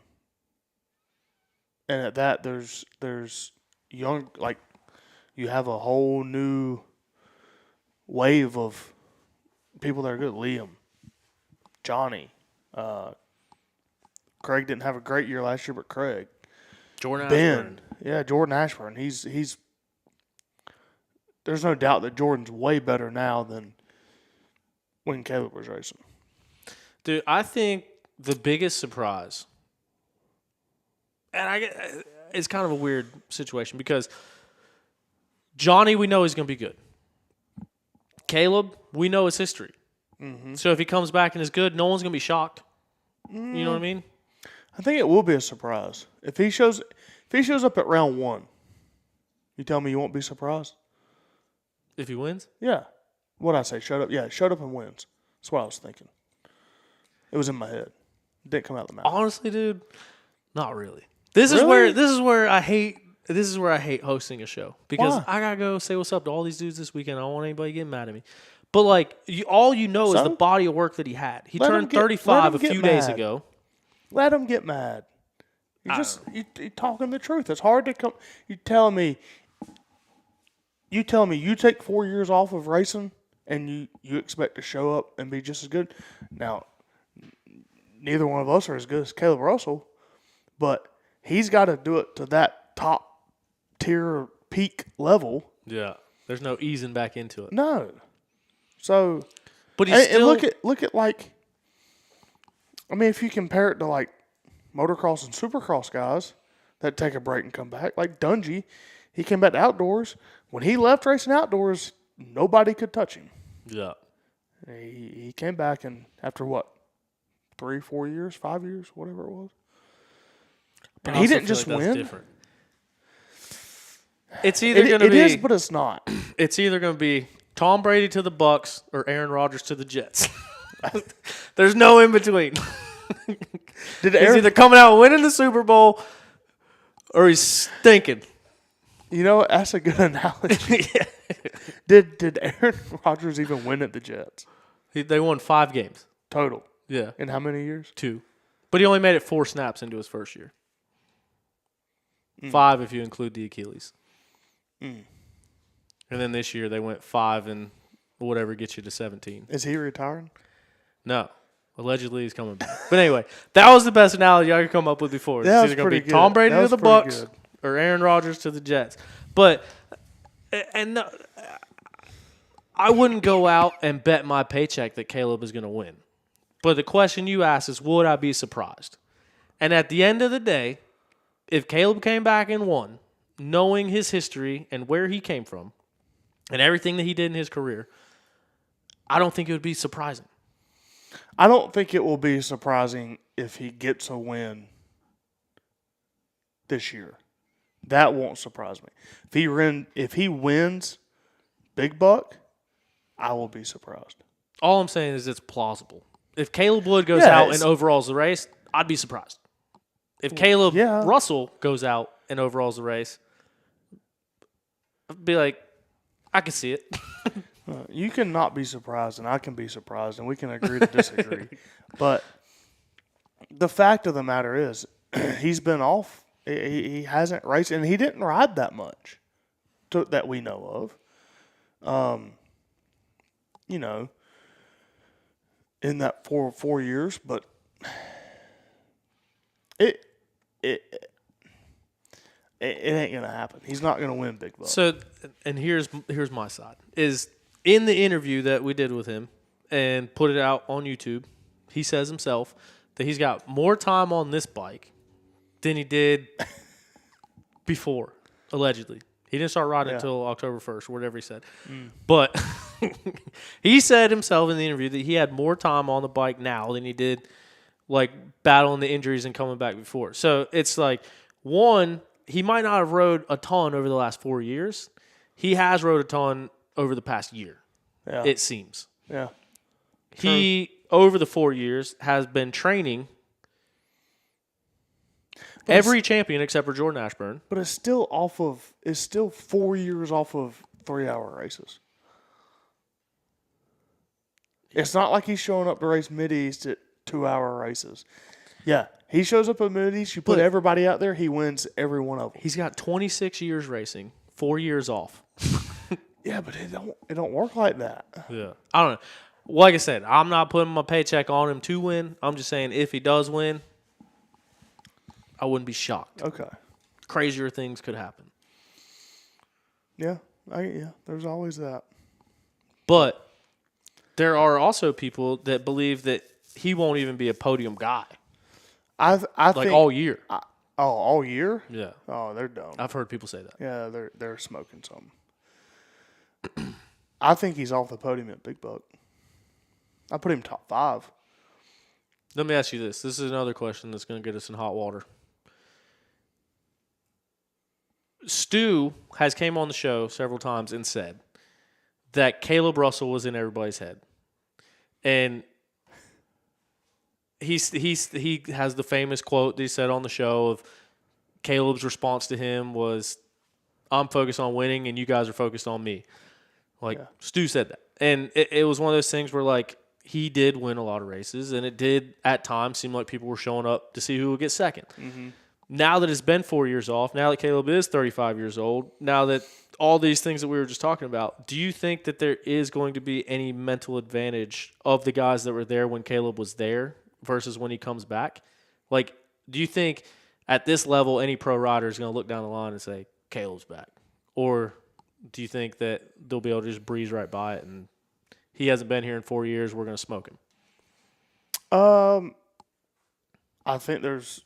at that, there's young, like, you have a whole new wave of people that are good. Liam, Johnny, Craig didn't have a great year last year, but Craig. Jordan Ben. Ashburn. Yeah, Jordan Ashburn. He's there's no doubt that Jordan's way better now than when Caleb was racing. Dude, I think the biggest surprise, and it's kind of a weird situation because Johnny, we know he's going to be good. Caleb, we know his history. So if he comes back and is good, no one's going to be shocked. You know what I mean? I think it will be a surprise. If he shows up at round 1, you tell me you won't be surprised? If he wins? Yeah. What'd I say? Showed up? Yeah, showed up and wins. That's what I was thinking. It was in my head. It didn't come out the mouth. Honestly, dude, not really. This is where I hate hosting a show because I gotta go say what's up to all these dudes this weekend. I don't want anybody getting mad at me. But like, all you know is the body of work that he had. He turned 35 a few days ago. Let him get mad. You're talking the truth. It's hard to come. You telling me you take 4 years off of racing and you expect to show up and be just as good. Now, neither one of us are as good as Caleb Russell, but he's got to do it to that top tier peak level. Yeah, there's no easing back into it. No. So, but he's still and look at like, I mean, if you compare it to like motocross and supercross guys that take a break and come back, like Dungy, he came back to outdoors. When he left racing outdoors, nobody could touch him. Yeah. He came back and after what, 3, 4 years, 5 years, whatever it was. But he didn't just win. It's either going to be. It is, but it's not. It's either going to be Tom Brady to the Bucks or Aaron Rodgers to the Jets. There's no in between. He's either coming out and winning the Super Bowl or he's stinking. You know, that's a good analogy. Yeah. Did Aaron Rodgers even win at the Jets? They won 5 games. Total. Yeah. In how many years? 2. But he only made it 4 snaps into his first year. 5 if you include the Achilles. And then this year they went 5 and whatever gets you to 17. Is he retiring? No. Allegedly he's coming back. But anyway, that was the best analogy I could come up with before. That It's either going to be good. Tom Brady to the Bucks good. or Aaron Rodgers to the Jets. But and I wouldn't go out and bet my paycheck that Caleb is going to win. But the question you asked is, would I be surprised? And at the end of the day, if Caleb came back and won, knowing his history and where he came from and everything that he did in his career, I don't think it would be surprising. I don't think it will be surprising if he gets a win this year. That won't surprise me. If he wins Big Buck, I will be surprised. All I'm saying is it's plausible. If Caleb Wood goes out and overalls the race, I'd be surprised. If Caleb Russell goes out and overalls the race, I'd be like, I can see it. You can not be surprised, and I can be surprised, and we can agree to disagree. But the fact of the matter is, he's been off. He hasn't raced, and he didn't ride that much that we know of. You know, in that 4 years, but it ain't gonna happen. He's not gonna win Big Buck. So, and here's my side is in the interview that we did with him and put it out on YouTube. He says himself that he's got more time on this bike than he did before, allegedly. He didn't start riding until October 1st, or whatever he said. But he said himself in the interview that he had more time on the bike now than he did, like, battling the injuries and coming back before. So it's like, one, he might not have rode a ton over the last 4 years. He has rode a ton over the past year, it seems. Yeah. He, over the 4 years, has been training every champion except for Jordan Ashburn. But it's still 4 years off of 3-hour races. It's not like he's showing up to race Mid-East at 2-hour races. Yeah, he shows up at Mid-East, you put everybody out there, he wins every one of them. He's got 26 years racing, 4 years off. Yeah, but it don't work like that. Yeah. I don't know. Like I said, I'm not putting my paycheck on him to win. I'm just saying if he does win, I wouldn't be shocked. Okay. Crazier things could happen. Yeah, there's always that. But there are also people that believe that he won't even be a podium guy. I think all year. All year? Yeah. Oh, they're dumb. I've heard people say that. Yeah, they're smoking something. I think he's off the podium at Big Buck. I put him top 5. Let me ask you this. This is another question that's going to get us in hot water. Stu has came on the show several times and said that Caleb Russell was in everybody's head. And he has the famous quote that he said on the show of Caleb's response to him was, I'm focused on winning and you guys are focused on me. Stu said that. And it was one of those things where, like, he did win a lot of races, and it did at times seem like people were showing up to see who would get second. Mm-hmm. Now that it's been 4 years off, now that Caleb is 35 years old, now that all these things that we were just talking about, do you think that there is going to be any mental advantage of the guys that were there when Caleb was there versus when he comes back? Like, do you think at this level any pro rider is going to look down the line and say, Caleb's back? Or do you think that they'll be able to just breeze right by it and he hasn't been here in 4 years, we're going to smoke him? I think there's...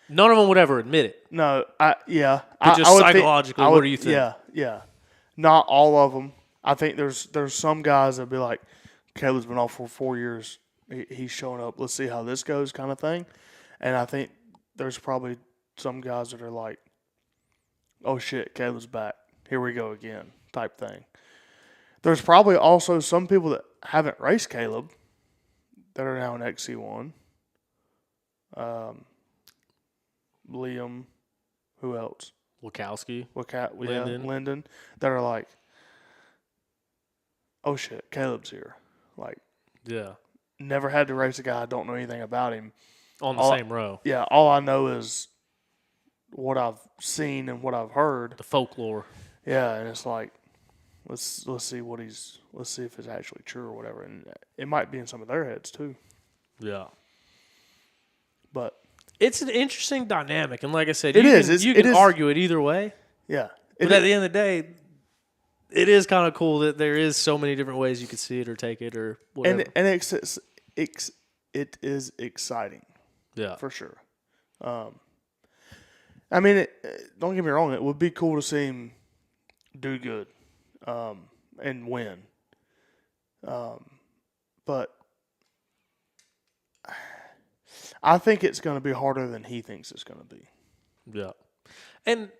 None of them would ever admit it. No, But just psychologically, what do you think? Yeah. Not all of them. I think there's some guys that be like, Caleb's been off for 4 years. He's showing up. Let's see how this goes kind of thing. And I think there's probably some guys that are like, oh, shit, Caleb's back. Here we go again type thing. There's probably also some people that haven't raced Caleb that are now in XC1. Liam, who else? Wachowski. Linden. That are like, oh shit, Caleb's here. Like, yeah, never had to race a guy. I don't know anything about him. On the same row. Yeah, all I know is what I've seen and what I've heard. The folklore. Yeah, and it's like, let's see let's see if it's actually true or whatever. And it might be in some of their heads too. Yeah. But it's an interesting dynamic, and like I said, you can argue it either way. Yeah. But at the end of the day, it is kind of cool that there is so many different ways you could see it or take it or whatever. And it is exciting. Yeah. For sure. I mean, don't get me wrong. It would be cool to see him do good and win. But I think it's going to be harder than he thinks it's going to be. Yeah. And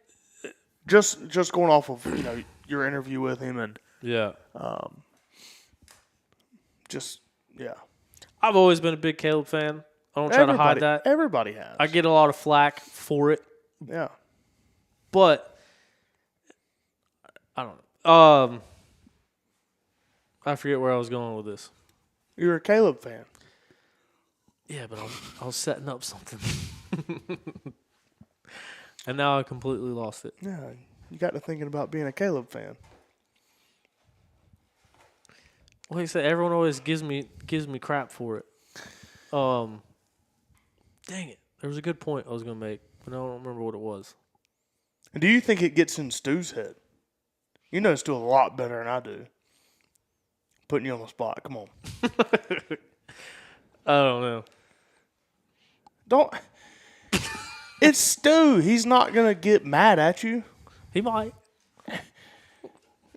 just going off of, your interview with him and yeah. Yeah. I've always been a big Caleb fan. I don't try to hide that. Everybody has. I get a lot of flack for it. Yeah. But I don't know. I forget where I was going with this. You're a Caleb fan. Yeah, but I was setting up something. And now I completely lost it. Yeah, you got to thinking about being a Caleb fan. Well, he said everyone always gives me crap for it. Dang it. There was a good point I was going to make, but I don't remember what it was. And do you think it gets in Stu's head? You know Stu a lot better than I do. Putting you on the spot. Come on. I don't know. It's Stu. He's not going to get mad at you. He might.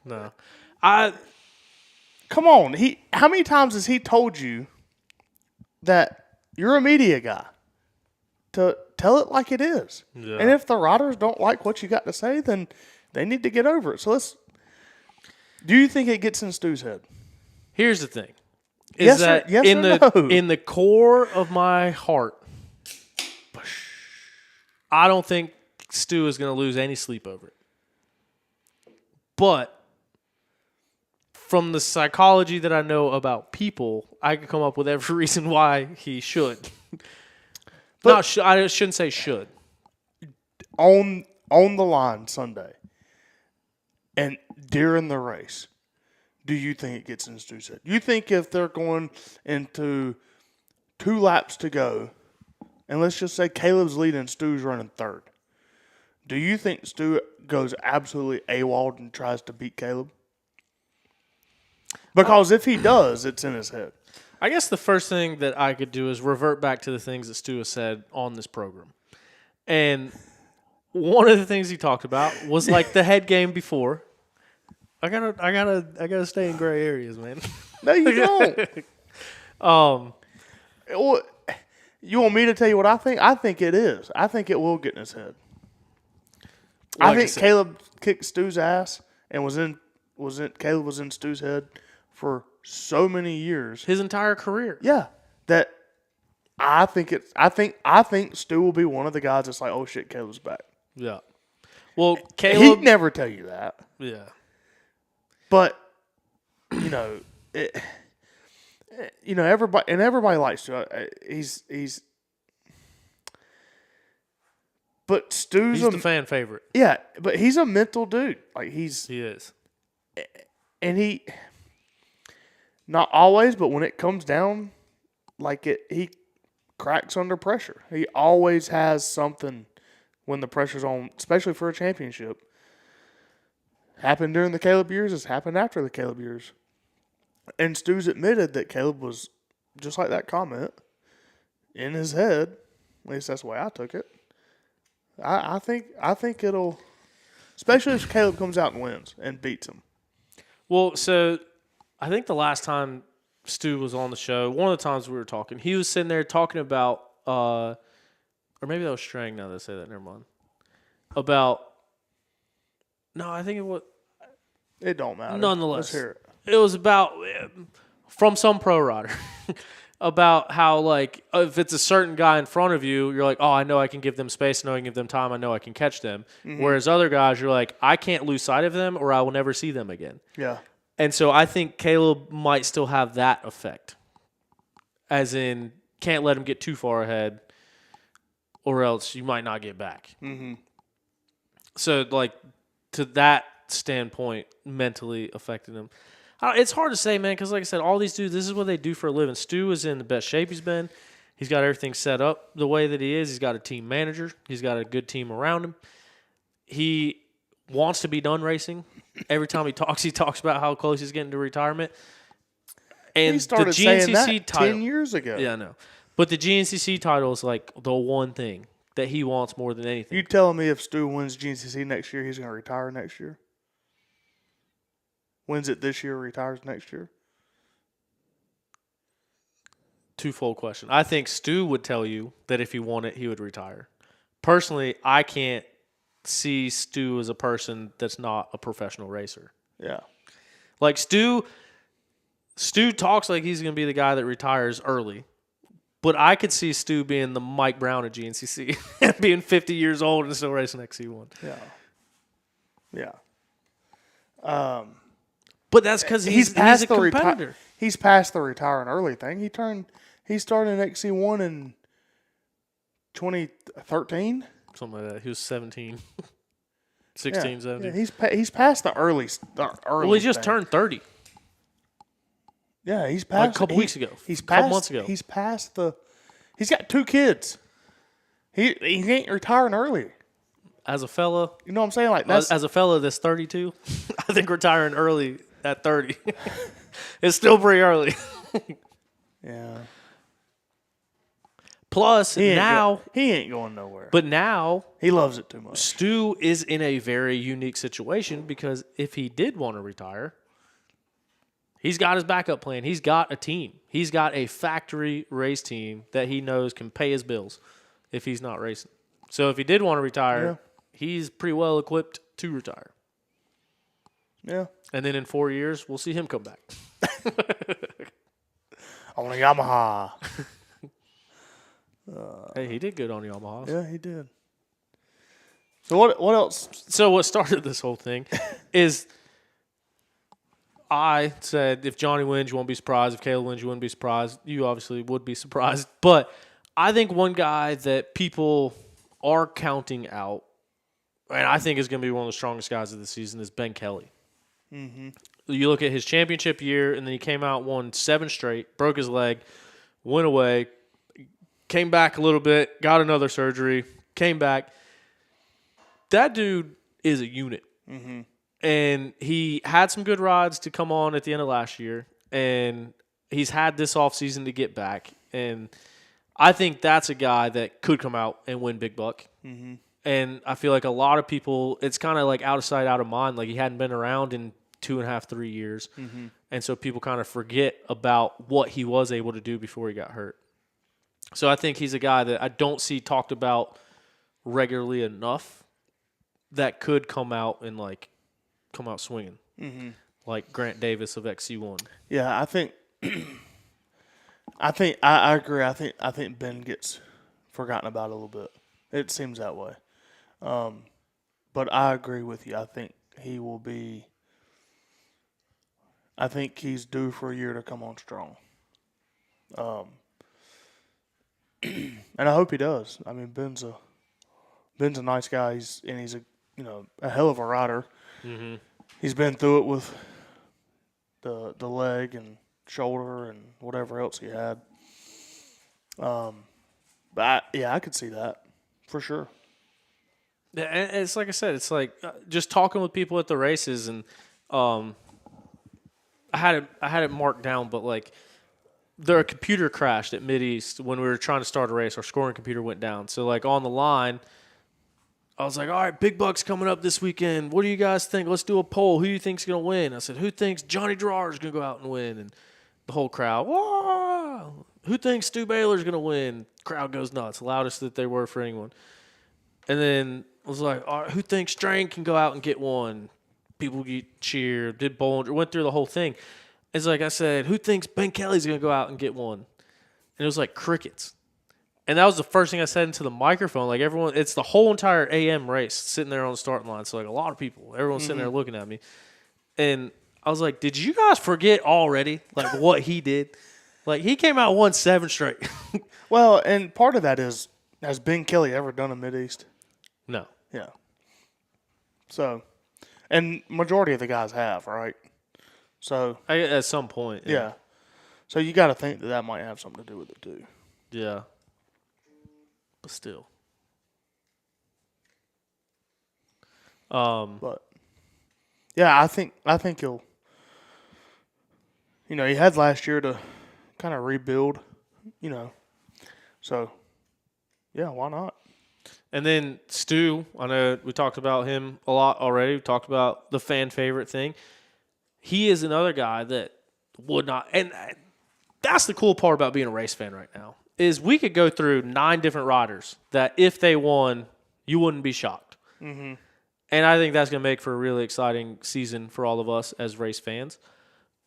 No. Come on. How many times has he told you that you're a media guy? To tell it like it is. Yeah. And if the riders don't like what you got to say, then they need to get over it. So do you think it gets in Stu's head? Here's the thing. Yes that or no? In the core of my heart, I don't think Stu is going to lose any sleep over it. But from the psychology that I know about people, I could come up with every reason why he should. But I shouldn't say should. On the line Sunday and during the race, do you think it gets in Stu's head? You think if they're going into 2 laps to go, and let's just say Caleb's leading and Stu's running third, do you think Stu goes absolutely AWOL and tries to beat Caleb? Because if he does, it's in his head. I guess the first thing that I could do is revert back to the things that Stu has said on this program. And one of the things he talked about was like the head game before. I gotta stay in gray areas, man. No, you don't. You want me to tell you what I think? I think it is. I think it will get in his head. I think Caleb kicked Stu's ass and Caleb was in Stu's head for so many years. His entire career. Yeah. That I think Stu will be one of the guys that's like, oh shit, Caleb's back. Yeah. Well, Caleb, he'd never tell you that. Yeah. But everybody likes Stu. But Stu's the fan favorite. Yeah, but he's a mental dude. Like he is. And he not always, but when it comes down, he cracks under pressure. He always has something when the pressure's on, especially for a championship. Happened during the Caleb years, it's happened after the Caleb years. And Stu's admitted that Caleb was, just like that comment, in his head. At least that's the way I took it. I think it'll, especially if Caleb comes out and wins and beats him. Well, so I think the last time Stu was on the show, one of the times we were talking, he was sitting there talking about, or maybe that was Strang now that I say that, never mind. I think it was. It don't matter. Nonetheless. Let's hear It was about from some pro rider about how like if it's a certain guy in front of you, you're like, oh, I know I can give them space, I know I can give them time, I know I can catch them. Whereas other guys, you're like, I can't lose sight of them, or I will never see them again. Yeah. And so I think Caleb might still have that effect, as in can't let him get too far ahead, or else you might not get back. Mm-hmm. So like to that standpoint, mentally affecting him. It's hard to say, man, because like I said, all these dudes, this is what they do for a living. Stu is in the best shape he's been. He's got everything set up the way that he is. He's got a team manager. He's got a good team around him. He wants to be done racing. Every time he talks about how close he's getting to retirement. And He started the GNCC saying that title, 10 years ago. Yeah, I know. But the GNCC title is like the one thing that he wants more than anything. You telling me if Stu wins GNCC next year, he's going to retire next year? Wins it this year, retires next year? Twofold question. I think Stu would tell you that if he won it, he would retire. Personally, I can't see Stu as a person that's not a professional racer. Yeah. Like Stu talks like he's going to be the guy that retires early. But I could see Stu being the Mike Brown at GNCC and being 50 years old and still racing XC1. Yeah. Yeah. But that's because he's a competitor. He's past the retiring early thing. He started in XC1 in 2013. Something like that. He was 17. 16, 17. Yeah, he's past the early. Well, he just turned 30. Yeah, he's past Like a couple weeks ago. He's a past, couple months ago. He's past the. He's got 2 kids. He ain't retiring early. As a fella, You know what I'm saying? Like that's as a fella that's 32, I think retiring early at 30 is still pretty early. yeah. Plus, He he ain't going nowhere. But now He loves it too much. Stu is in a very unique situation because if he did want to retire, he's got his backup plan. He's got a team. He's got a factory race team that he knows can pay his bills if he's not racing. So if he did want to retire, he's pretty well equipped to retire. Yeah. And then in 4 years, we'll see him come back. On a Yamaha. Hey, he did good on Yamaha. Yeah, he did. So what else? So what started this whole thing is I said if Johnny wins, you won't be surprised. If Caleb wins, you wouldn't be surprised. You obviously would be surprised. But I think one guy that people are counting out, and I think is going to be one of the strongest guys of the season, is Ben Kelly. Mm-hmm. You look at his championship year, and then he came out, won 7 straight, broke his leg, went away, came back a little bit, got another surgery, came back. That dude is a unit. Mm-hmm. And he had some good rides to come on at the end of last year, and he's had this offseason to get back. And I think that's a guy that could come out and win Big Buck. Mm-hmm. And I feel like a lot of people, it's kind of like out of sight, out of mind. Like he hadn't been around in 2.5, 3 years. Mm-hmm. And so people kind of forget about what he was able to do before he got hurt. So I think he's a guy that I don't see talked about regularly enough that could come out and come out swinging, like Grant Davis of XC1. Yeah, I think I agree. I think Ben gets forgotten about a little bit. It seems that way. But I agree with you. I think he will be. I think he's due for a year to come on strong. And I hope he does. I mean, Ben's a nice guy. He's a hell of a rider. Mm-hmm. He's been through it with the leg and shoulder and whatever else he had. But I could see that for sure. Yeah, and it's like I said, it's like just talking with people at the races, and I had it marked down, but like their computer crashed at Mideast when we were trying to start a race. Our scoring computer went down, so like on the line, I was like, all right, Big Buck's coming up this weekend. What do you guys think? Let's do a poll. Who do you think's going to win? I said, who thinks Johnny Gerard's going to go out and win? And the whole crowd, whoa! Who thinks Stu Baylor's going to win? Crowd goes nuts. Loudest that they were for anyone. And then I was like, all right, who thinks Strain can go out and get one? people get cheered, did Bollinger, went through the whole thing. It's like I said, who thinks Ben Kelly's going to go out and get one? And it was like crickets. And that was the first thing I said into the microphone. Like everyone, it's the whole entire AM race sitting there on the starting line. So like a lot of people, everyone's sitting there looking at me. And I was like, did you guys forget already like what he did? Like he came out and won 7 straight. Well, and part of that is, has Ben Kelly ever done a Mid-East? No. Yeah. So, and majority of the guys have, right? So At some point. yeah. So you got to think that might have something to do with it too. Yeah. But still. But yeah, I think he'll. You know, he had last year to kind of rebuild. You know, so yeah, why not? And then Stu, I know we talked about him a lot already. We talked about the fan favorite thing. He is another guy that would not, and that's the cool part about being a race fan right now, is we could go through 9 different riders that if they won, you wouldn't be shocked. Mm-hmm. And I think that's going to make for a really exciting season for all of us as race fans.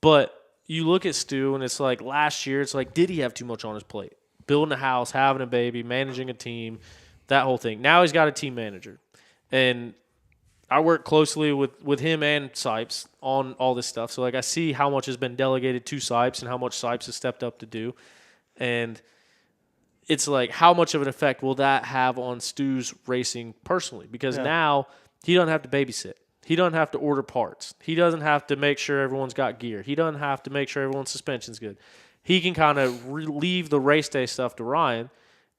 But you look at Stu, and it's like last year, it's like, did he have too much on his plate? Building a house, having a baby, managing a team, that whole thing. Now he's got a team manager. And I work closely with him and Sipes on all this stuff. So, like, I see how much has been delegated to Sipes and how much Sipes has stepped up to do. And it's like, how much of an effect will that have on Stu's racing personally? Because now he doesn't have to babysit. He doesn't have to order parts. He doesn't have to make sure everyone's got gear. He doesn't have to make sure everyone's suspension's good. He can kind of leave the race day stuff to Ryan,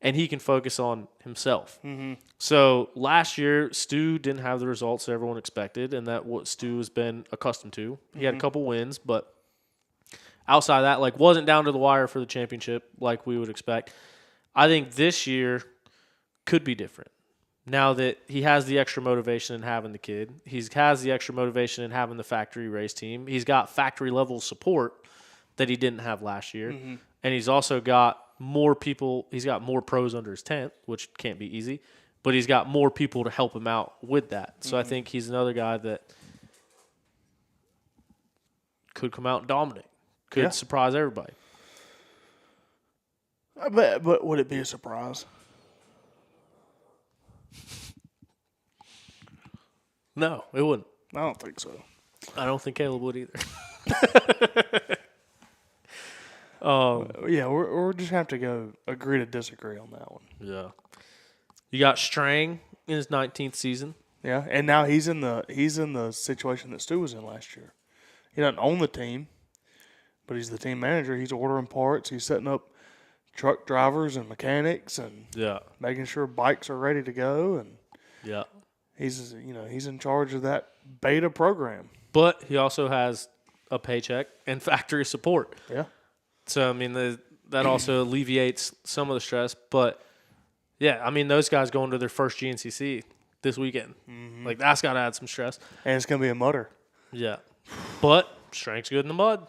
and he can focus on himself. Mm-hmm. So last year, Stu didn't have the results that everyone expected, and that what Stu has been accustomed to. He had a couple wins, but outside of that, like, wasn't down to the wire for the championship like we would expect. I think this year could be different. Now that he has the extra motivation in having the kid, he has the extra motivation in having the factory race team. He's got factory level support that he didn't have last year, and he's also got more people. He's got more pros under his tent, which can't be easy, but he's got more people to help him out with that. So I think he's another guy that could come out and dominate, could surprise everybody. But would it be a surprise? No, it wouldn't. I don't think so. I don't think Caleb would either. Yeah, we're just have to go agree to disagree on that one. Yeah. You got Strang in his 19th season. Yeah, and now he's in the situation that Stu was in last year. He doesn't own the team, but he's the team manager. He's ordering parts. He's setting up truck drivers and mechanics and making sure bikes are ready to go. And he's in charge of that beta program. But he also has a paycheck and factory support. Yeah. So, I mean, that also alleviates some of the stress. But, yeah, I mean, those guys going to their first GNCC this weekend. Mm-hmm. Like, that's got to add some stress. And it's going to be a mudder. Yeah. But Strength's good in the mud.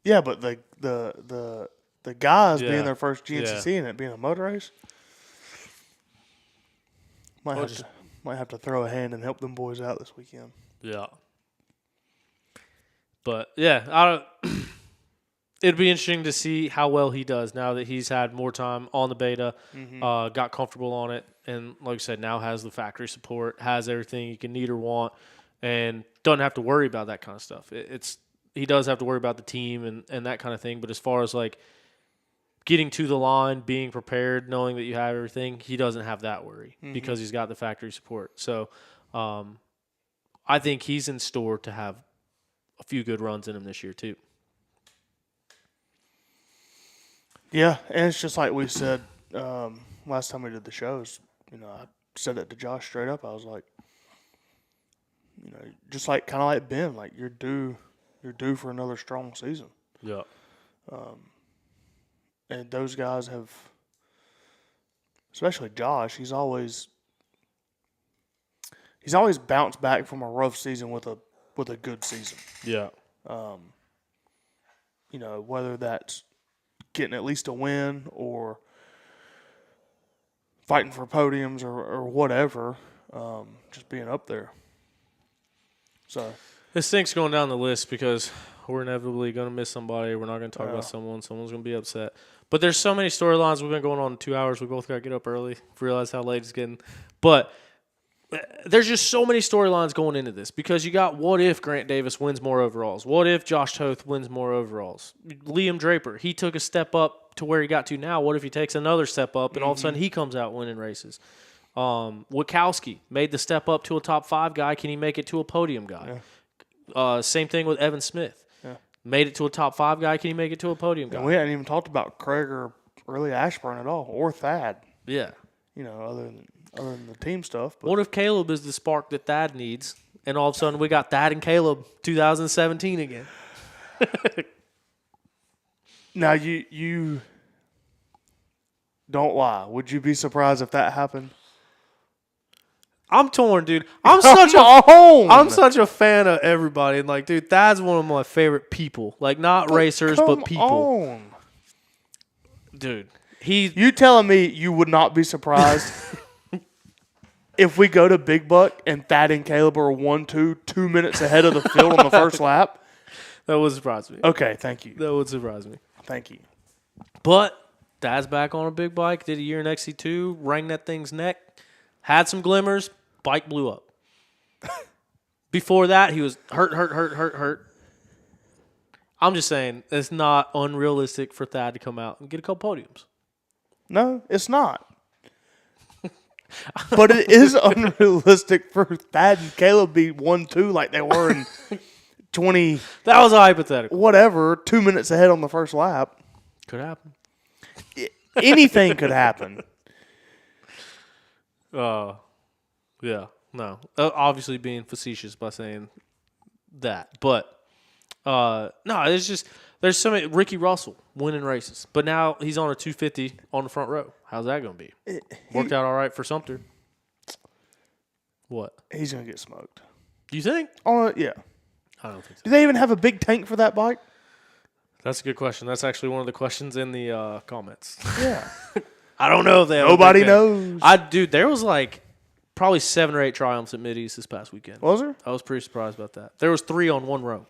Yeah, but the guys being their first GNCC and it being a mud race, might have to throw a hand and help them boys out this weekend. Yeah. But, yeah, it'd be interesting to see how well he does now that he's had more time on the beta, got comfortable on it, and like I said, now has the factory support, has everything he can need or want, and doesn't have to worry about that kind of stuff. He does have to worry about the team and that kind of thing, but as far as like getting to the line, being prepared, knowing that you have everything, he doesn't have that worry because he's got the factory support. So I think he's in store to have a few good runs in him this year too. Yeah, and it's just like we said last time we did the shows. I said that to Josh straight up. I was like, just like kind of like Ben, like you're due for another strong season. Yeah. And those guys have, especially Josh, he's always bounced back from a rough season with a good season. Yeah. Whether that's getting at least a win or fighting for podiums or whatever, just being up there. So This stinks going down the list because we're inevitably going to miss somebody. We're not going to talk about someone. Someone's going to be upset. But there's so many storylines. We've been going on 2 hours. We both got to get up early. Realize how late it's getting. But there's just so many storylines going into this because you got what if Grant Davis wins more overalls? What if Josh Toth wins more overalls? Liam Draper, he took a step up to where he got to now. What if he takes another step up and all of a sudden he comes out winning races? Wachowski made the step up to a top 5 guy. Can he make it to a podium guy? Yeah. Same thing with Evan Smith. Yeah. Made it to a top 5 guy. Can he make it to a podium guy? And we hadn't even talked about Craig or really Ashburn at all, or Thad. Yeah. You know, other than the team stuff. But. What if Caleb is the spark that Thad needs, and all of a sudden we got Thad and Caleb 2017 again? Now, you don't lie. Would you be surprised if that happened? I'm torn, dude. I'm such a fan of everybody. And, like, dude, Thad's one of my favorite people. Like, not racers, but people. On. Dude. You telling me you would not be surprised if we go to Big Buck and Thad and Caleb are 1-2, 2 minutes ahead of the field on the first lap? That would surprise me. Okay, thank you. That would surprise me. Thank you. But Thad's back on a big bike. Did a year in XC2. Rang that thing's neck. Had some glimmers. Bike blew up. Before that, he was hurt. I'm just saying, it's not unrealistic for Thad to come out and get a couple podiums. No, it's not. But it is unrealistic for Thad and Caleb be 1-2 like they were in 20. That was a hypothetical. Whatever, 2 minutes ahead on the first lap. Could happen. Anything could happen. Yeah, no. Obviously being facetious by saying that. But, no, it's just, there's so many. Ricky Russell winning races. But now he's on a 250 on the front row. How's that going to be? Worked out all right for Sumter. What? He's going to get smoked. You think? Yeah. I don't think so. Do they even have a big tank for that bike? That's a good question. That's actually one of the questions in the comments. Yeah. I don't know if they have Nobody knows. Dude, there was like probably 7 or 8 triumphs at Mid-East this past weekend. Was there? I was pretty surprised about that. There was 3 on one row.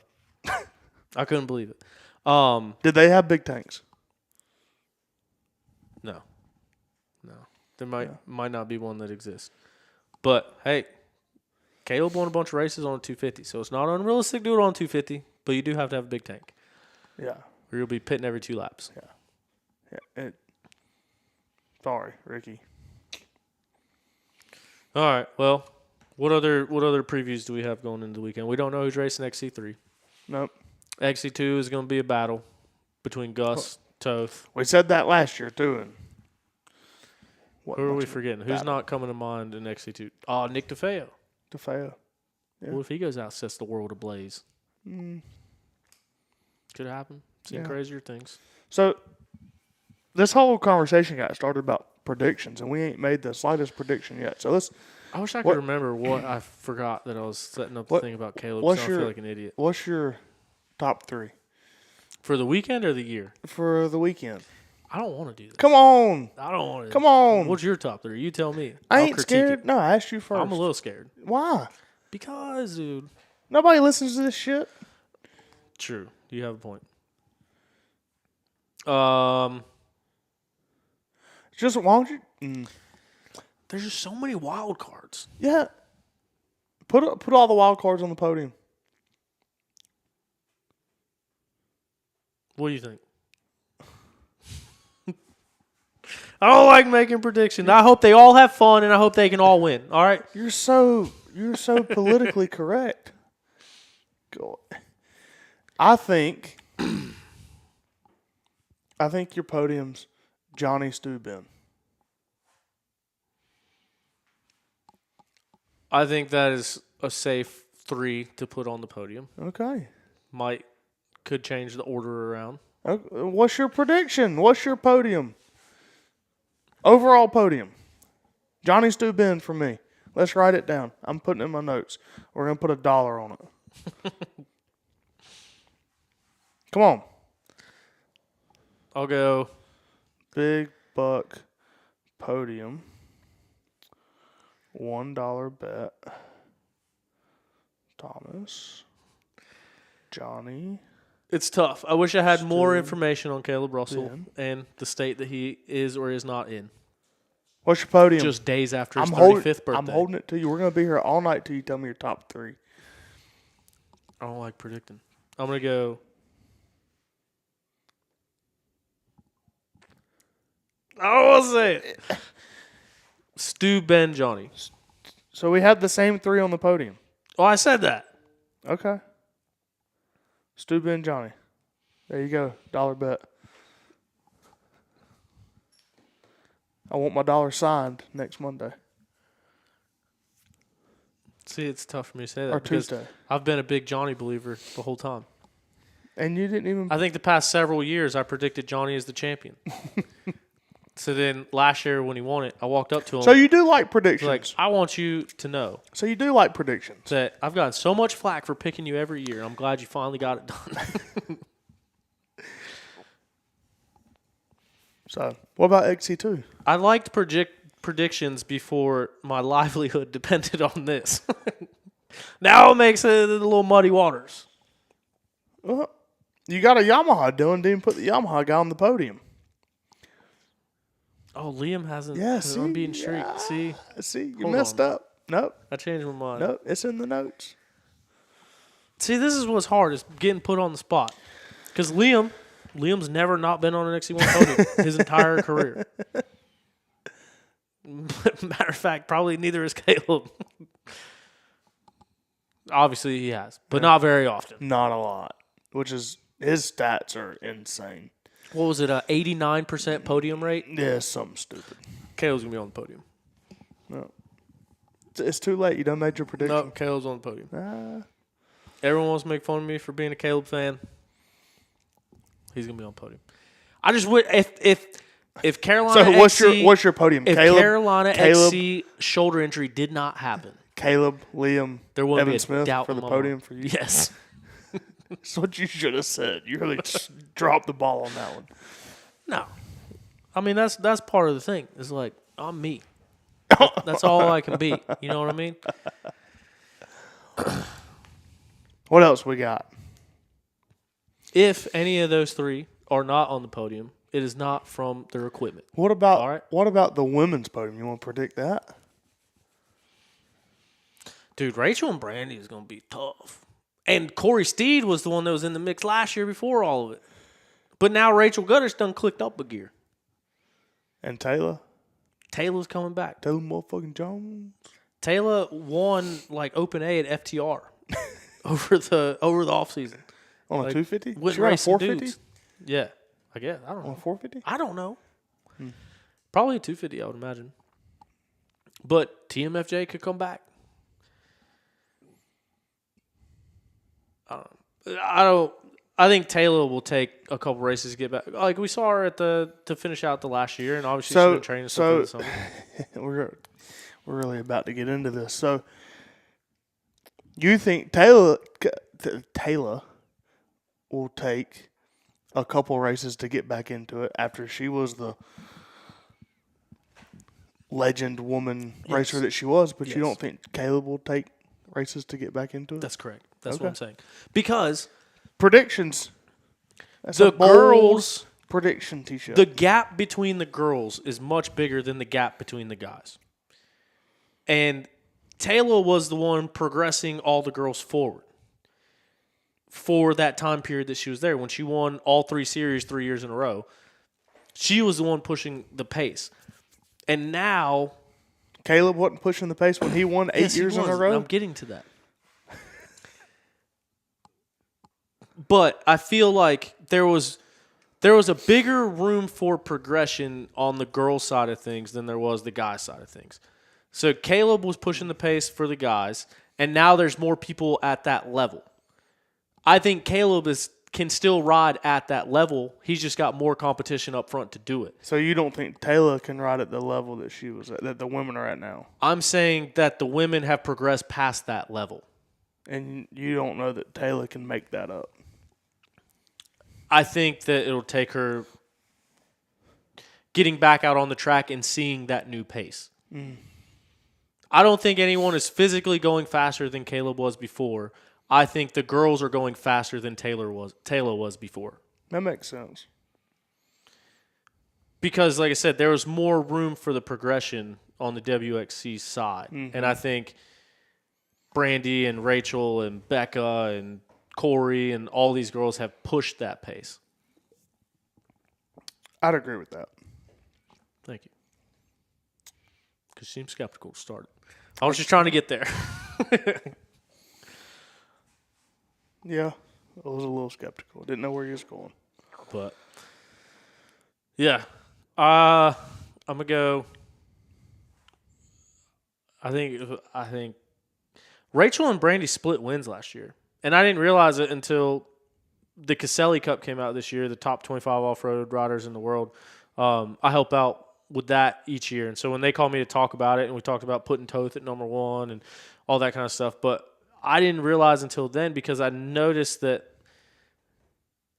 I couldn't believe it. Did they have big tanks? No. There might not be one that exists. But, hey, Caleb won a bunch of races on a 250, so it's not unrealistic to do it on 250, but you do have to have a big tank. Yeah. Or you'll be pitting every 2 laps. Yeah. Sorry, Ricky. All right. Well, what other previews do we have going into the weekend? We don't know who's racing XC3. Nope. XC2 is going to be a battle between Gus, Toth. We said that last year, too. And who are we forgetting? Who's not coming to mind in XC2? Oh, Nick DeFeo. DeFeo. Yeah. What if he goes out and sets the world ablaze? Could happen. Seen crazier things. So, this whole conversation got started about predictions, and we ain't made the slightest prediction yet. So I wish I could remember what I forgot that I was setting up the thing about Caleb, so I feel like an idiot. What's your top 3? For the weekend or the year? For the weekend. I don't want to do this. Come on. I don't want to. Come on. What's your top 3? You tell me. I ain't scared. No, I asked you first. I'm a little scared. Why? Because, dude. Nobody listens to this shit. True. You have a point. Just why don't you? There's just so many wild cards. Yeah. Put all the wild cards on the podium. What do you think? I don't like making predictions. I hope they all have fun, and I hope they can all win. All right? You're so politically correct. God. I think your podium's Johnny, Stu, Ben. I think that is a safe 3 to put on the podium. Okay. Could change the order around. Okay. What's your prediction? What's your podium? Overall podium. Johnny, Stu, Ben for me. Let's write it down. I'm putting it in my notes. We're going to put $1 on it. Come on. I'll go. Big Buck Podium. $1 bet. Thomas, Johnny. It's tough. I wish I had more information on Caleb Russell Ben. and the state that he is or is not in. What's your podium? Just days after his 35th birthday. I'm holding it to you. We're going to be here all night till you tell me your top 3. I don't like predicting. I'm going to go. I don't want to say it. Stu, Ben, Johnny. So we had the same 3 on the podium. Oh, I said that. Okay. Stu, Ben, Johnny. There you go. Dollar bet. I want my dollar signed next Monday. See, it's tough for me to say that. Or because Tuesday. I've been a big Johnny believer the whole time. And you didn't even... I think the past several years I predicted Johnny as the champion. So then last year when he won it, I walked up to him. So you do like predictions. Like, I want you to know. So you do like predictions. That I've gotten so much flack for picking you every year. I'm glad you finally got it done. So, what about XC2? I liked predictions before my livelihood depended on this. Now it makes it a little muddy waters. Well, you got a Yamaha, Dylan. Didn't put the Yamaha guy on the podium. Oh, Liam hasn't Yeah, an see? unbeaten streak. Yeah. See? See, you Hold messed on. up. Nope. I changed my mind. Nope. It's in the notes. See, this is what's hard, is getting put on the spot. Because Liam's never not been on an XC1 podium his entire career. Matter of fact, probably neither is Caleb. Obviously he has, but not very often. Not a lot. Which is, his stats are insane. What was it, 89% podium rate? Yeah, something stupid. Caleb's going to be on the podium. No. It's too late. You done made your prediction. No, Caleb's on the podium. Everyone wants to make fun of me for being a Caleb fan. He's going to be on the podium. I just would, if Carolina So what's your podium? If Caleb, Carolina XC shoulder injury did not happen, Caleb, Liam, there wouldn't Evan be a Smith doubt for in the my podium mind. for you? Yes. That's what you should have said. You really just dropped the ball on that one. No. I mean, that's part of the thing. It's like, I'm me. That's all I can be. You know what I mean? What else we got? If any of those 3 are not on the podium, it is not from their equipment. What about All right. what about the women's podium? You want to predict that? Dude, Rachel and Brandy is going to be tough. And Corey Steed was the one that was in the mix last year before all of it. But now Rachel Gutter's done clicked up a gear. And Taylor? Taylor's coming back. Taylor motherfucking Jones. Taylor won like Open A at FTR over the offseason. On a Like, 250? wouldn't She ran a race some 450? dudes. Yeah, I guess. I don't On a know. 450? I don't know. Probably a 250, I would imagine. But TMFJ could come back. I think Taylor will take a couple races to get back. Like we saw her to finish out the last year, and obviously she's been training stuff for the summer. We're really about to get into this. So, you think Taylor will take a couple races to get back into it after she was the legend woman racer that she was, but you don't think Caleb will take races to get back into it? That's correct. That's what I'm saying. Because predictions. That's the a bold girls prediction T-shirt. The gap between the girls is much bigger than the gap between the guys. And Taylor was the one progressing all the girls forward for that time period that she was there. When she won all 3 series 3 years in a row, she was the one pushing the pace. And now... Caleb wasn't pushing the pace when he won 8 years in a row? I'm getting to that. But I feel like there was a bigger room for progression on the girls' side of things than there was the guys' side of things. So Caleb was pushing the pace for the guys, and now there's more people at that level. I think Caleb can still ride at that level. He's just got more competition up front to do it. So you don't think Taylor can ride at the level that she was at, that the women are at now? I'm saying that the women have progressed past that level. And you don't know that Taylor can make that up? I think that it'll take her getting back out on the track and seeing that new pace. I don't think anyone is physically going faster than Caleb was before. I think the girls are going faster than Taylor was before. That makes sense. Because, like I said, there was more room for the progression on the WXC side. And I think Brandy and Rachel and Becca and Corey and all these girls have pushed that pace. I'd agree with that. Thank you. Because you seem skeptical to start. I was just trying to get there. Yeah, I was a little skeptical. Didn't know where he was going. But, yeah. I'm going to go. I think Rachel and Brandy split wins last year. And I didn't realize it until the Caselli Cup came out this year, the top 25 off-road riders in the world. I help out with that each year. And so when they called me to talk about it, and we talked about putting Toth at number 1 and all that kind of stuff, but I didn't realize until then because I noticed that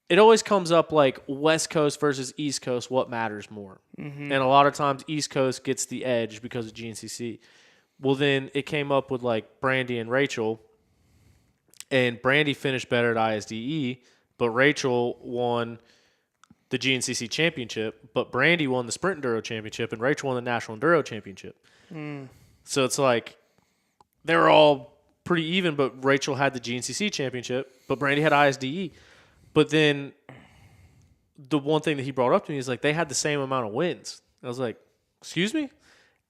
it always comes up like West Coast versus East Coast, what matters more. And a lot of times East Coast gets the edge because of GNCC. Well, then it came up with like Brandy and Rachel, and Brandy finished better at ISDE, but Rachel won the GNCC championship, but Brandy won the Sprint Enduro championship, and Rachel won the National Enduro championship. So it's like they were all pretty even, but Rachel had the GNCC championship, but Brandy had ISDE. But then the one thing that he brought up to me is like they had the same amount of wins. I was like, excuse me?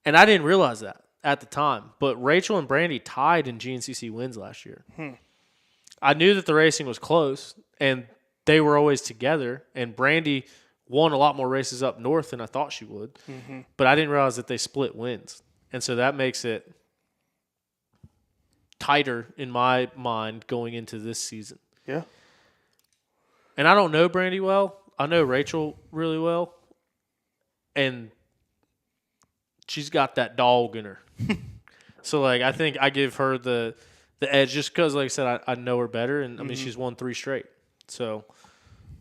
And I didn't realize that at the time. But Rachel and Brandy tied in GNCC wins last year. I knew that the racing was close, and they were always together, and Brandy won a lot more races up north than I thought she would. But I didn't realize that they split wins. And so that makes it tighter in my mind going into this season. Yeah. And I don't know Brandy well. I know Rachel really well. And she's got that dog in her. So, like, I think I give her the edge just because, like I said, I know her better. And, I mean, she's won 3 straight. So,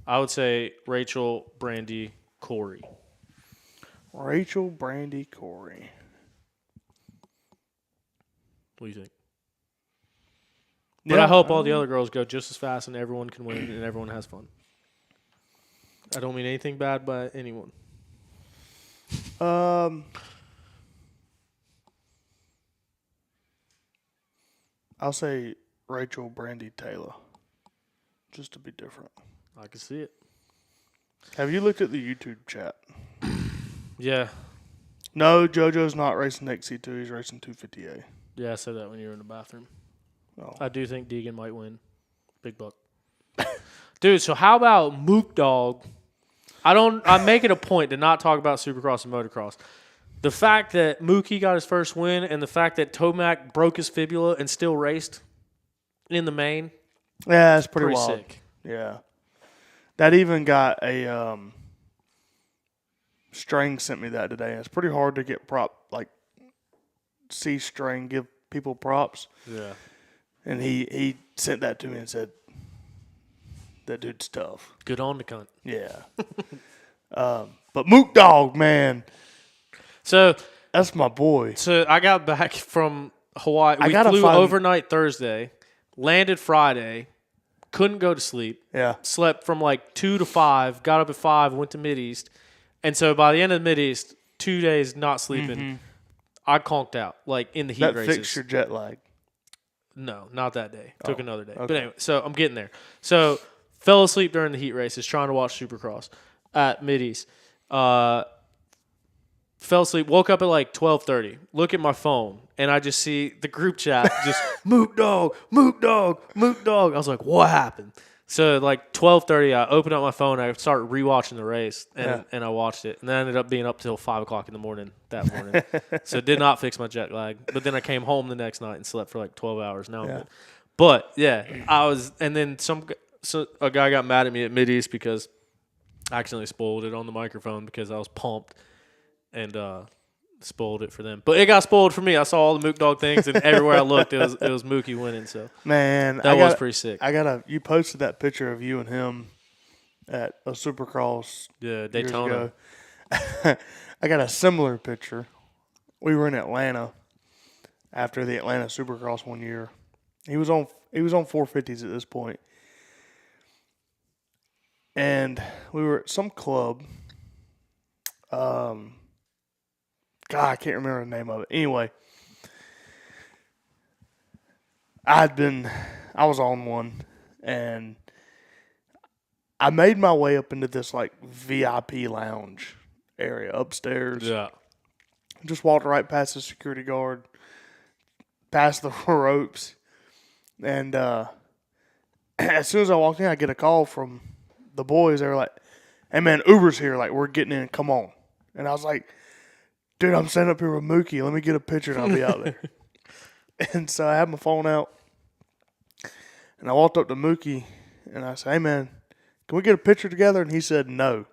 I would say Rachel, Brandy, Corey. Rachel, Brandy, Corey. What do you think? But I hope all the other girls go just as fast and everyone can win and everyone has fun. I don't mean anything bad by anyone. I'll say Rachel, Brandy, Taylor. Just to be different. I can see it. Have you looked at the YouTube chat? Yeah. No, JoJo's not racing XC2. He's racing 250A. Yeah, I said that when you were in the bathroom. Oh. I do think Deegan might win. Big Buck. Dude, so how about Mook Dog? I make it a point to not talk about Supercross and motocross. The fact that Mookie got his first win and the fact that Tomac broke his fibula and still raced in the main. Yeah, that's pretty wild. Sick. Yeah. That even got a String sent me that today. It's pretty hard to get see String give people props. Yeah. And he sent that to me and said, that dude's tough. Good on the cunt. Yeah. But Mook Dog, man. So that's my boy. So I got back from Hawaii. We flew overnight Thursday, landed Friday, couldn't go to sleep. Yeah. Slept from like 2 to 5, got up at 5, went to Mideast. And so by the end of Mideast, 2 days not sleeping, I conked out, like in the heat races. That fixed your jet lag. No, not that day. Took another day. Okay. But anyway, so I'm getting there. So fell asleep during the heat races trying to watch Supercross at Mideast. Fell asleep, woke up at like 12:30. Look at my phone, and I just see the group chat just, Mook Dog, Mook Dog, Mook Dog. I was like, what happened? So like 12:30, I opened up my phone, I started rewatching the race, and I watched it. And then I ended up being up till 5 o'clock in the morning that morning. So it did not fix my jet lag. But then I came home the next night and slept for like 12 hours. Now I'm good. But, yeah, and then a guy got mad at me at Mideast because I accidentally spoiled it on the microphone because I was pumped and spoiled it for them. But it got spoiled for me. I saw all the Mook Dog things, and everywhere I looked, it was Mookie winning. So man, that was pretty sick. You posted that picture of you and him at a Supercross. Yeah, Daytona. I got a similar picture. We were in Atlanta, after the Atlanta Supercross one year. He was on 450s at this point. And we were at some club. God, I can't remember the name of it. Anyway, I was on one, and I made my way up into this like VIP lounge area upstairs. Yeah. Just walked right past the security guard, past the ropes, and as soon as I walked in, I get a call from the boys. They were like, "Hey man, Uber's here. Like, we're getting in. Come on." And I was like, "Dude, I'm standing up here with Mookie. Let me get a picture and I'll be out there." And so I had my phone out, and I walked up to Mookie, and I said, "Hey man, can we get a picture together?" And he said, "No."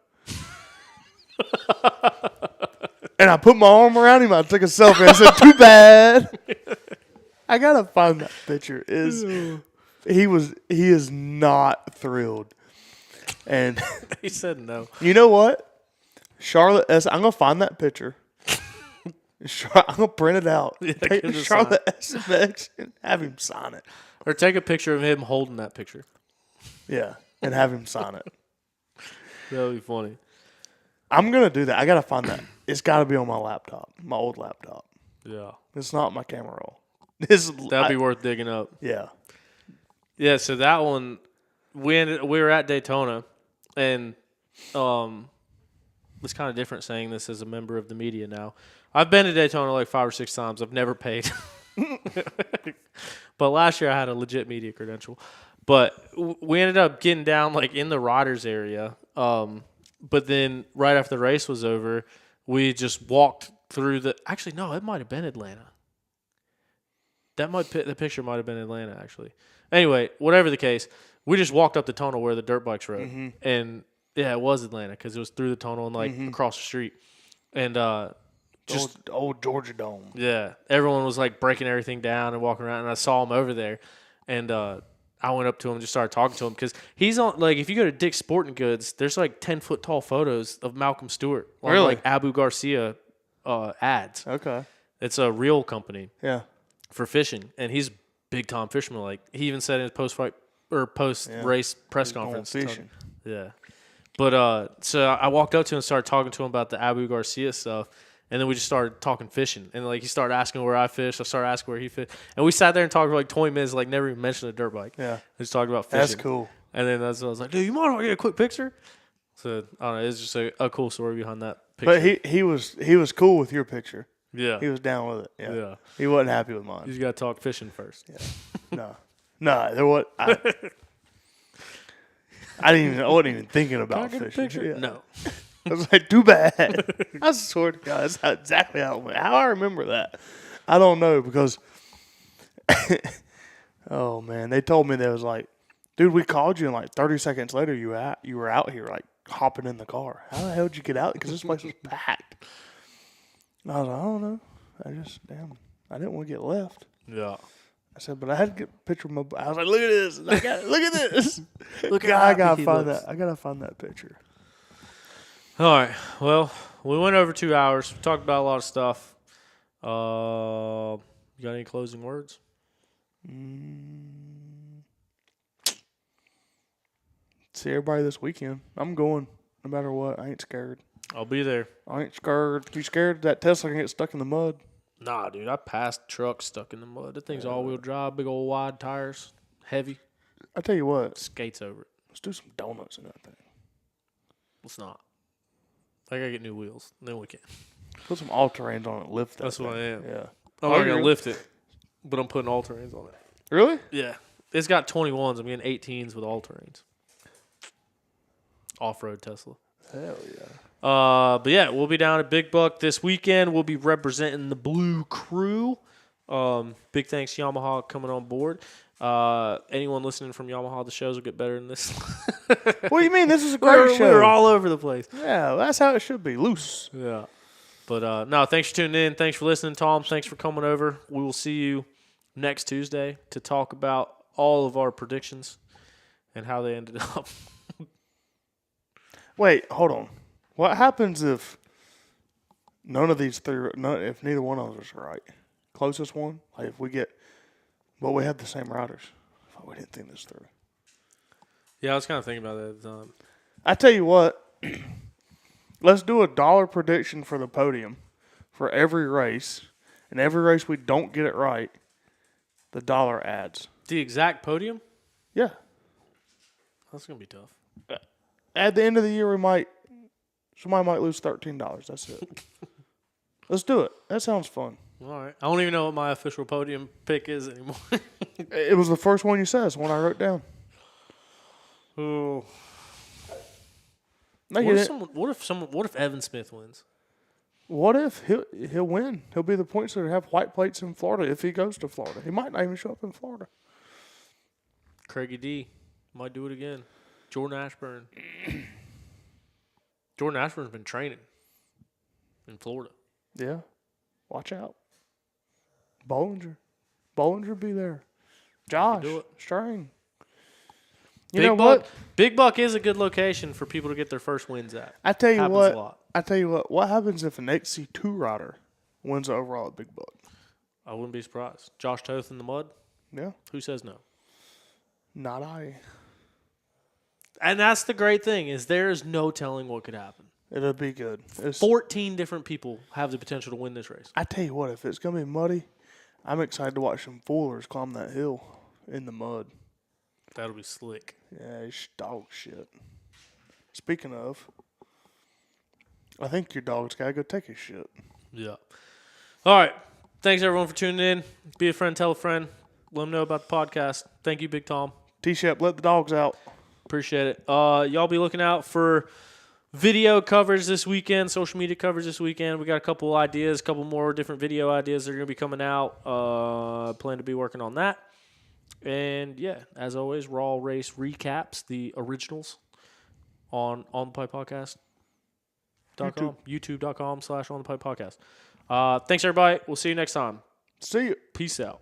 And I put my arm around him. I took a selfie. I said, "Too bad." I gotta find that picture. He is not thrilled. And He said no. you know what? Charlotte S. I'm gonna find that picture. I'm gonna print it out. Take Charlotte SMX and have him sign it. Or take a picture of him holding that picture. Yeah, and have him sign it. That would be funny. I'm gonna do that. I gotta find that. It's gotta be on my laptop, my old laptop. Yeah. It's not my camera roll. That'd be worth digging up. Yeah. Yeah, so that one, we were at Daytona, and it's kind of different saying this as a member of the media now. I've been to Daytona like 5 or 6 times. I've never paid. But last year I had a legit media credential. But we ended up getting down like in the riders area. But then right after the race was over, we just walked through actually, no, it might have been Atlanta. The picture might have been Atlanta, actually. Anyway, whatever the case, we just walked up the tunnel where the dirt bikes rode. Mm-hmm. And, yeah, it was Atlanta because it was through the tunnel and, like, across the street. And just old Georgia Dome. Yeah. Everyone was, like, breaking everything down and walking around. And I saw him over there. And I went up to him and just started talking to him because he's on, like, if you go to Dick's Sporting Goods, there's, like, 10-foot tall photos of Malcolm Stewart. Really? Like Abu Garcia ads. Okay. It's a real company. Yeah. For fishing, and he's big time fisherman. Like he even said in his post race press conference. Fishing. Yeah, but so I walked up to him and started talking to him about the Abu Garcia stuff, and then we just started talking fishing. And like he started asking where I fished, I started asking where he fished, and we sat there and talked for like 20 minutes, like never even mentioned a dirt bike. Yeah, just talking about fishing. That's cool. And then I was like, dude, you mind if I get a quick picture? So I don't know, it's just a cool story behind that picture. But he was cool with your picture. Yeah. He was down with it. Yeah. He wasn't happy with mine. You just got to talk fishing first. Yeah. No, there was. I wasn't even thinking about fishing. Yeah. No. I was like, too bad. I swear to God, that's exactly how it went. How I remember that, I don't know because. Oh man, they told me they was like, dude, we called you and like 30 seconds later you were out here like hopping in the car. How the hell did you get out? Because this place was packed. And I was like, I don't know. I didn't want to get left. Yeah. I said, but I had to get a picture of my. I was like, look at this. Look at this. Look I gotta find that. I gotta find that picture. All right. Well, we went over 2 hours. We talked about a lot of stuff. You got any closing words? See everybody this weekend. I'm going no matter what. I ain't scared. I'll be there. I ain't scared. You scared that Tesla can get stuck in the mud? Nah, dude. I passed trucks stuck in the mud. That thing's all-wheel drive, big old wide tires, heavy. I tell you what. Skates over it. Let's do some donuts in that thing. Let's not. I gotta get new wheels. Then we can. Put some all-terrains on it. Lift that. That's thing. what I am. Yeah. I'm not gonna lift it, but I'm putting all-terrains on it. Really? Yeah. It's got 21s. I'm getting 18s with all-terrains. Off-road Tesla. Hell yeah. But yeah, we'll be down at Big Buck this weekend. We'll be representing the Blue Crew. Big thanks Yamaha coming on board. Anyone listening from Yamaha, the shows will get better than this. What do you mean? This is a great show. We're all over the place. Yeah, that's how it should be. Loose. Yeah. But no, thanks for tuning in. Thanks for listening, Tom. Thanks for coming over. We will see you next Tuesday to talk about all of our predictions and how they ended up. Wait, hold on. What happens if none of these three? If neither one of us is right? closest one. Like if we get, but we have the same riders. We didn't think this through. Yeah, I was kind of thinking about that at the time. I tell you what, let's do a dollar prediction for the podium for every race, and every race we don't get it right, the dollar adds. The exact podium? Yeah. That's going to be tough. At the end of the year, somebody might lose $13. That's it. Let's do it. That sounds fun. All right. I don't even know what my official podium pick is anymore. It was the first one you said. It's the one I wrote down. Oh. No, What if Evan Smith wins? What if he'll win? He'll be the points that have white plates in Florida if he goes to Florida. He might not even show up in Florida. Craigie D might do it again. Jordan Ashburn. Jordan Ashburn's been training in Florida. Yeah. Watch out. Bollinger be there. Josh. Do it. Strain. Big Buck. Big Buck is a good location for people to get their first wins at. I tell you Happens what. a lot. What happens if an XC2 rider wins the overall at Big Buck? I wouldn't be surprised. Josh Toth in the mud? Yeah. Who says no? Not I. And that's the great thing is there is no telling what could happen. It'll be good. 14 different people have the potential to win this race. I tell you what, if it's going to be muddy, I'm excited to watch some foolers climb that hill in the mud. That'll be slick. Yeah, it's dog shit. Speaking of, I think your dog's got to go take his shit. Yeah. All right. Thanks, everyone, for tuning in. Be a friend, tell a friend. Let them know about the podcast. Thank you, Big Tom. T-Shep, let the dogs out. Appreciate it. Y'all be looking out for video coverage this weekend, social media coverage this weekend. We got a couple ideas, a couple more different video ideas that are going to be coming out. Plan to be working on that. And, yeah, as always, Raw Race recaps, the originals, on the Pipe Podcast. YouTube.com/On the Pipe Podcast. Thanks, everybody. We'll see you next time. See you. Peace out.